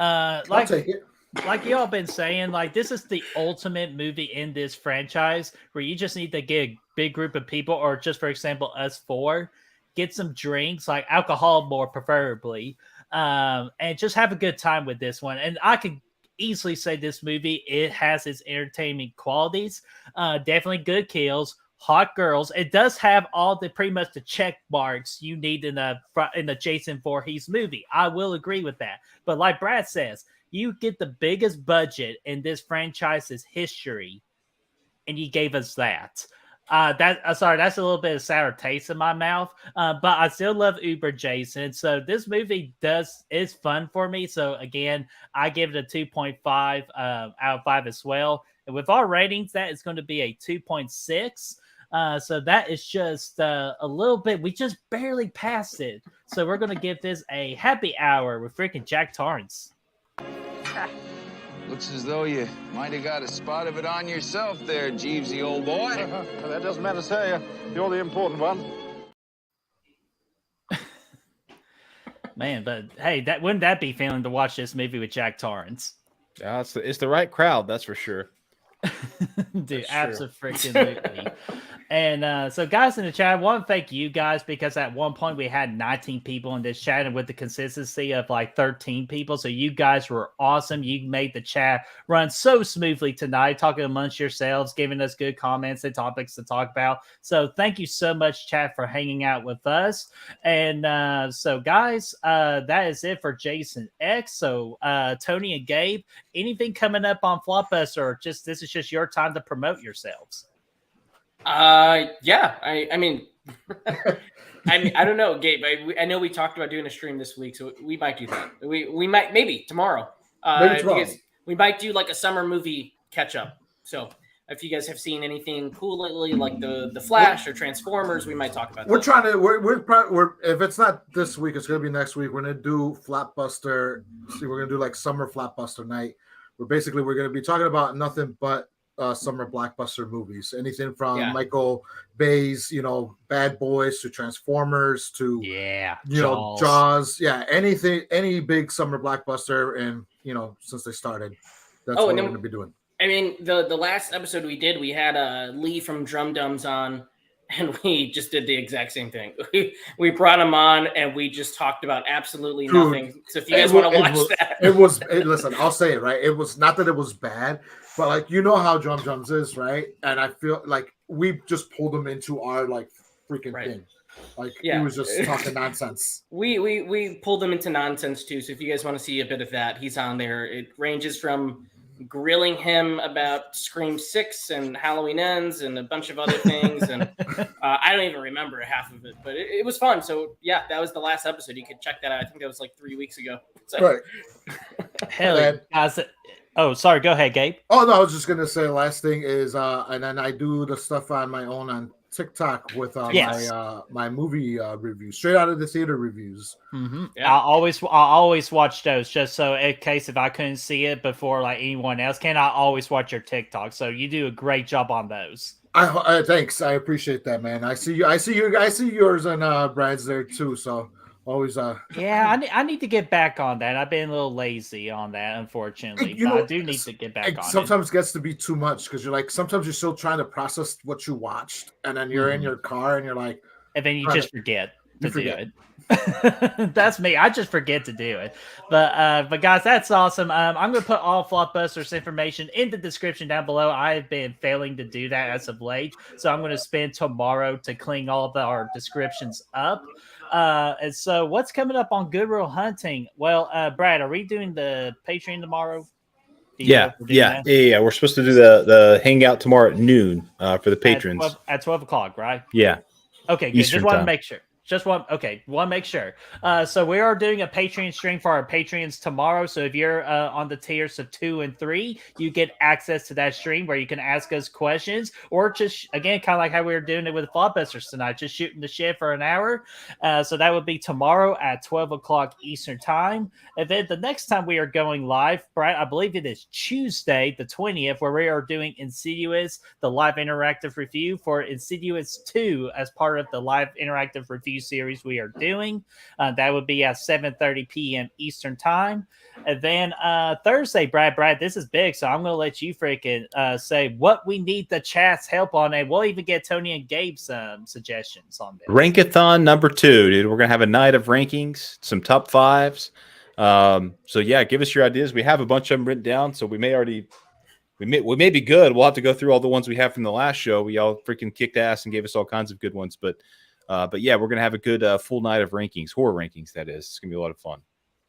I'll take it. Like y'all been saying, like this is the ultimate movie in this franchise where you just need to get a big group of people, or just for example, us 4, get some drinks, like alcohol more preferably, and just have a good time with this one. And I could easily say this movie, it has its entertainment qualities, definitely good kills, hot girls. It does have all the pretty much the check marks you need in the Jason Voorhees movie. I will agree with that. But like Brad says, you get the biggest budget in this franchise's history, and you gave us that. Sorry, that's a little bit of sour taste in my mouth. But I still love Uber Jason. So this movie is fun for me. So again, I give it a 2.5 out of 5 as well. And with our ratings, that is going to be a 2.6. So that is just a little bit. We just barely passed it. So we're going to give this a happy hour with freaking Jack Torrance. Looks as though you might have got a spot of it on yourself there, Jeevesy, old boy. That doesn't matter, sir. You're the important one. Man, but hey, wouldn't that be feeling to watch this movie with Jack Torrance? Yeah, it's the right crowd, that's for sure. Dude, absolutely. And so guys in the chat, I want to thank you guys, because at one point we had 19 people in this chat, and with the consistency of like 13 people. So you guys were awesome. You made the chat run so smoothly tonight, talking amongst yourselves, giving us good comments and topics to talk about. So thank you so much, chat, for hanging out with us. And so guys, that is it for Jason X. So Tony and Gabe, anything coming up on Flopbuster, or just this is just your time to promote yourselves? Yeah. I mean, I don't know, Gabe. I know we talked about doing a stream this week, so we might do that. We might maybe tomorrow. Because we might do like a summer movie catch up. So if you guys have seen anything cool lately, like the Flash or Transformers, we might talk about. We're trying to. We're if it's not this week, it's gonna be next week. We're gonna do Flopbuster. See, we're gonna do like summer Flopbuster night. We're gonna be talking about nothing but summer blockbuster movies, anything from Michael Bay's Bad Boys to Transformers to Jaws, any big summer blockbuster, and since they started, that's what we're going to be doing. I mean, the last episode we did, we had Lee from Drum Dums on, and we just did the exact same thing. We brought him on, and we just talked about absolutely Dude, nothing. So if you guys want to watch that, listen, I'll say it, right? It was not that it was bad, but like, you know how Drum Drums is, right? And I feel like we just pulled him into our like freaking thing. Like, he was just talking nonsense. We pulled him into nonsense too. So if you guys want to see a bit of that, he's on there. It ranges from grilling him about Scream 6 and Halloween Ends and a bunch of other things. And I don't even remember half of it, but it was fun. So yeah, that was the last episode. You could check that out. I think that was like 3 weeks ago. So. Right. Hell yeah, guys. Oh, sorry. Go ahead, Gabe. Oh, no, I was just going to say last thing is, and then I do the stuff on my own on TikTok with my movie reviews, straight out of the theater reviews. Mm-hmm. Yeah. I always watch those, just so in case if I couldn't see it before like anyone else can, I always watch your TikTok. So you do a great job on those. Thanks, I appreciate that, man. I see yours and Brad's there too. So always yeah, I need to get back on that. I've been a little lazy on that, unfortunately. But I do need to get back on it. Sometimes gets to be too much because you're like, sometimes you're still trying to process what you watched, and then you're in your car and you're like, and then you just forget to do it. That's me. I just forget to do it. But guys, that's awesome. I'm going to put all Flopbuster's information in the description down below. I've been failing to do that as of late, so I'm going to spend tomorrow to clean all of our descriptions up. And so what's coming up on Good Real Hunting? Well, Brad, are we doing the Patreon tomorrow? Yeah. We're supposed to do the hangout tomorrow at noon for the patrons. At 12 o'clock, right? Yeah. Okay, good. Just want to make sure. Want to make sure. So we are doing a Patreon stream for our Patreons tomorrow. So if you're on the tiers of 2 and 3, you get access to that stream where you can ask us questions, or just again, kind of like how we were doing it with Flopbusters tonight, just shooting the shit for an hour. So that would be tomorrow at 12 o'clock Eastern time. And then the next time we are going live, Brad, I believe it is Tuesday, the 20th, where we are doing Insidious, the live interactive review for Insidious 2 as part of the live interactive review series we are doing. That would be at 7:30 p.m. Eastern time. And then Thursday, Brad, this is big, so I'm going to let you freaking say what we need the chat's help on, and we'll even get Tony and Gabe's suggestions on this. Rankathon number 2, dude. We're going to have a night of rankings, some top 5s. So yeah, give us your ideas. We have a bunch of them written down, so we may be good. We'll have to go through all the ones we have from the last show. We all freaking kicked ass and gave us all kinds of good ones, but yeah, we're gonna have a good full night of rankings, horror rankings. That is, it's gonna be a lot of fun.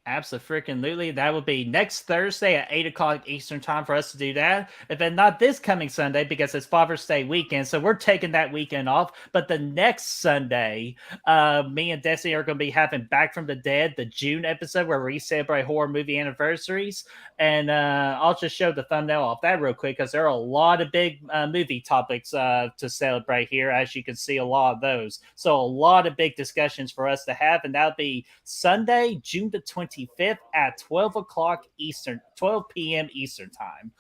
Absolutely. That will be next Thursday at 8 o'clock Eastern time for us to do that. And then not this coming Sunday because it's Father's Day weekend. So we're taking that weekend off. But the next Sunday, me and Destiny are going to be having Back from the Dead, the June episode where we celebrate horror movie anniversaries. And I'll just show the thumbnail off that real quick because there are a lot of big movie topics to celebrate here. As you can see, a lot of those. So a lot of big discussions for us to have. And that'll be Sunday, June the 25th at 12 o'clock Eastern, 12 p.m. Eastern time.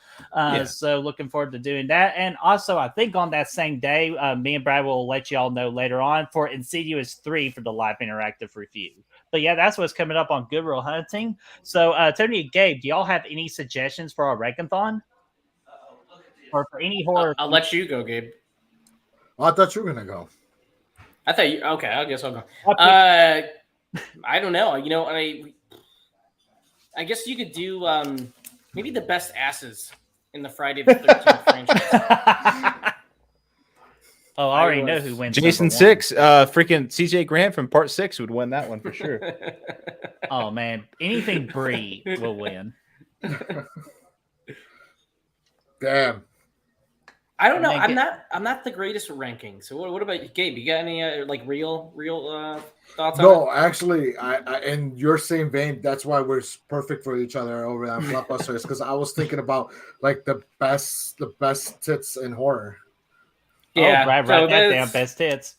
So looking forward to doing that. And also, I think on that same day, me and Brad will let you all know later on for Insidious 3 for the live interactive review. But yeah, that's what's coming up on Good Real Hunting. So Tony and Gabe, do y'all have any suggestions for our Rankathon? Or for any horror? I'll let you go, Gabe. Oh, I thought you were going to go. I thought you, okay, I guess I'll go. I don't know. You know, I guess you could do maybe the best asses in the Friday the 13th franchise. Oh, I already know who wins. Jason 6, freaking CJ Grant from Part 6 would win that one for sure. Oh man, anything Bree will win. Damn. I don't know. I'm not the greatest at ranking. So what about you, Gabe? You got any like real thoughts on it? No, actually, I in your same vein, that's why we're perfect for each other over on Flopbuster, because I was thinking about like the best tits in horror. Yeah, write that down. Best tits.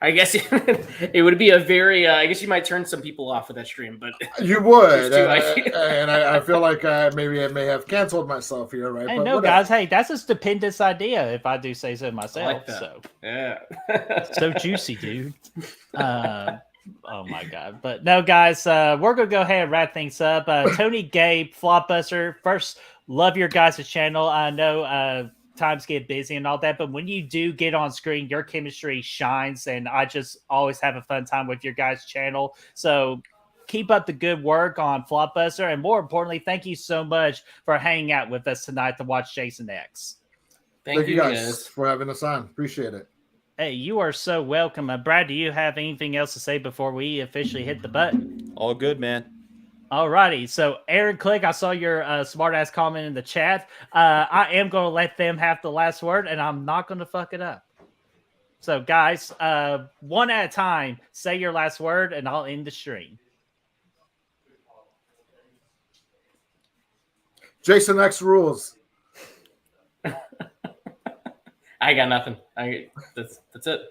I guess it would be a very. I guess you might turn some people off with that stream, but you would, and I feel like maybe I may have canceled myself here, right? Hey, no, guys. Hey, that's a stupendous idea, if I do say so myself. Like so yeah, so juicy, dude. Oh my god! But no, guys, we're gonna go ahead and wrap things up. Tony, Gabe, Flopbuster. First, love your guys' channel. I know. times get busy and all that, but when you do get on screen, your chemistry shines, and I just always have a fun time with your guys' channel. So keep up the good work on Flopbuster, and more importantly, thank you so much for hanging out with us tonight to watch Jason X. Thank you guys for having us on. Appreciate it. Hey, you are so welcome. Brad, do you have anything else to say before we officially hit the button? All good, man. Alrighty, so Aaron Click, I saw your smart-ass comment in the chat. I am going to let them have the last word, and I'm not going to fuck it up. So, guys, one at a time, say your last word, and I'll end the stream. Jason X rules. I got nothing. That's it.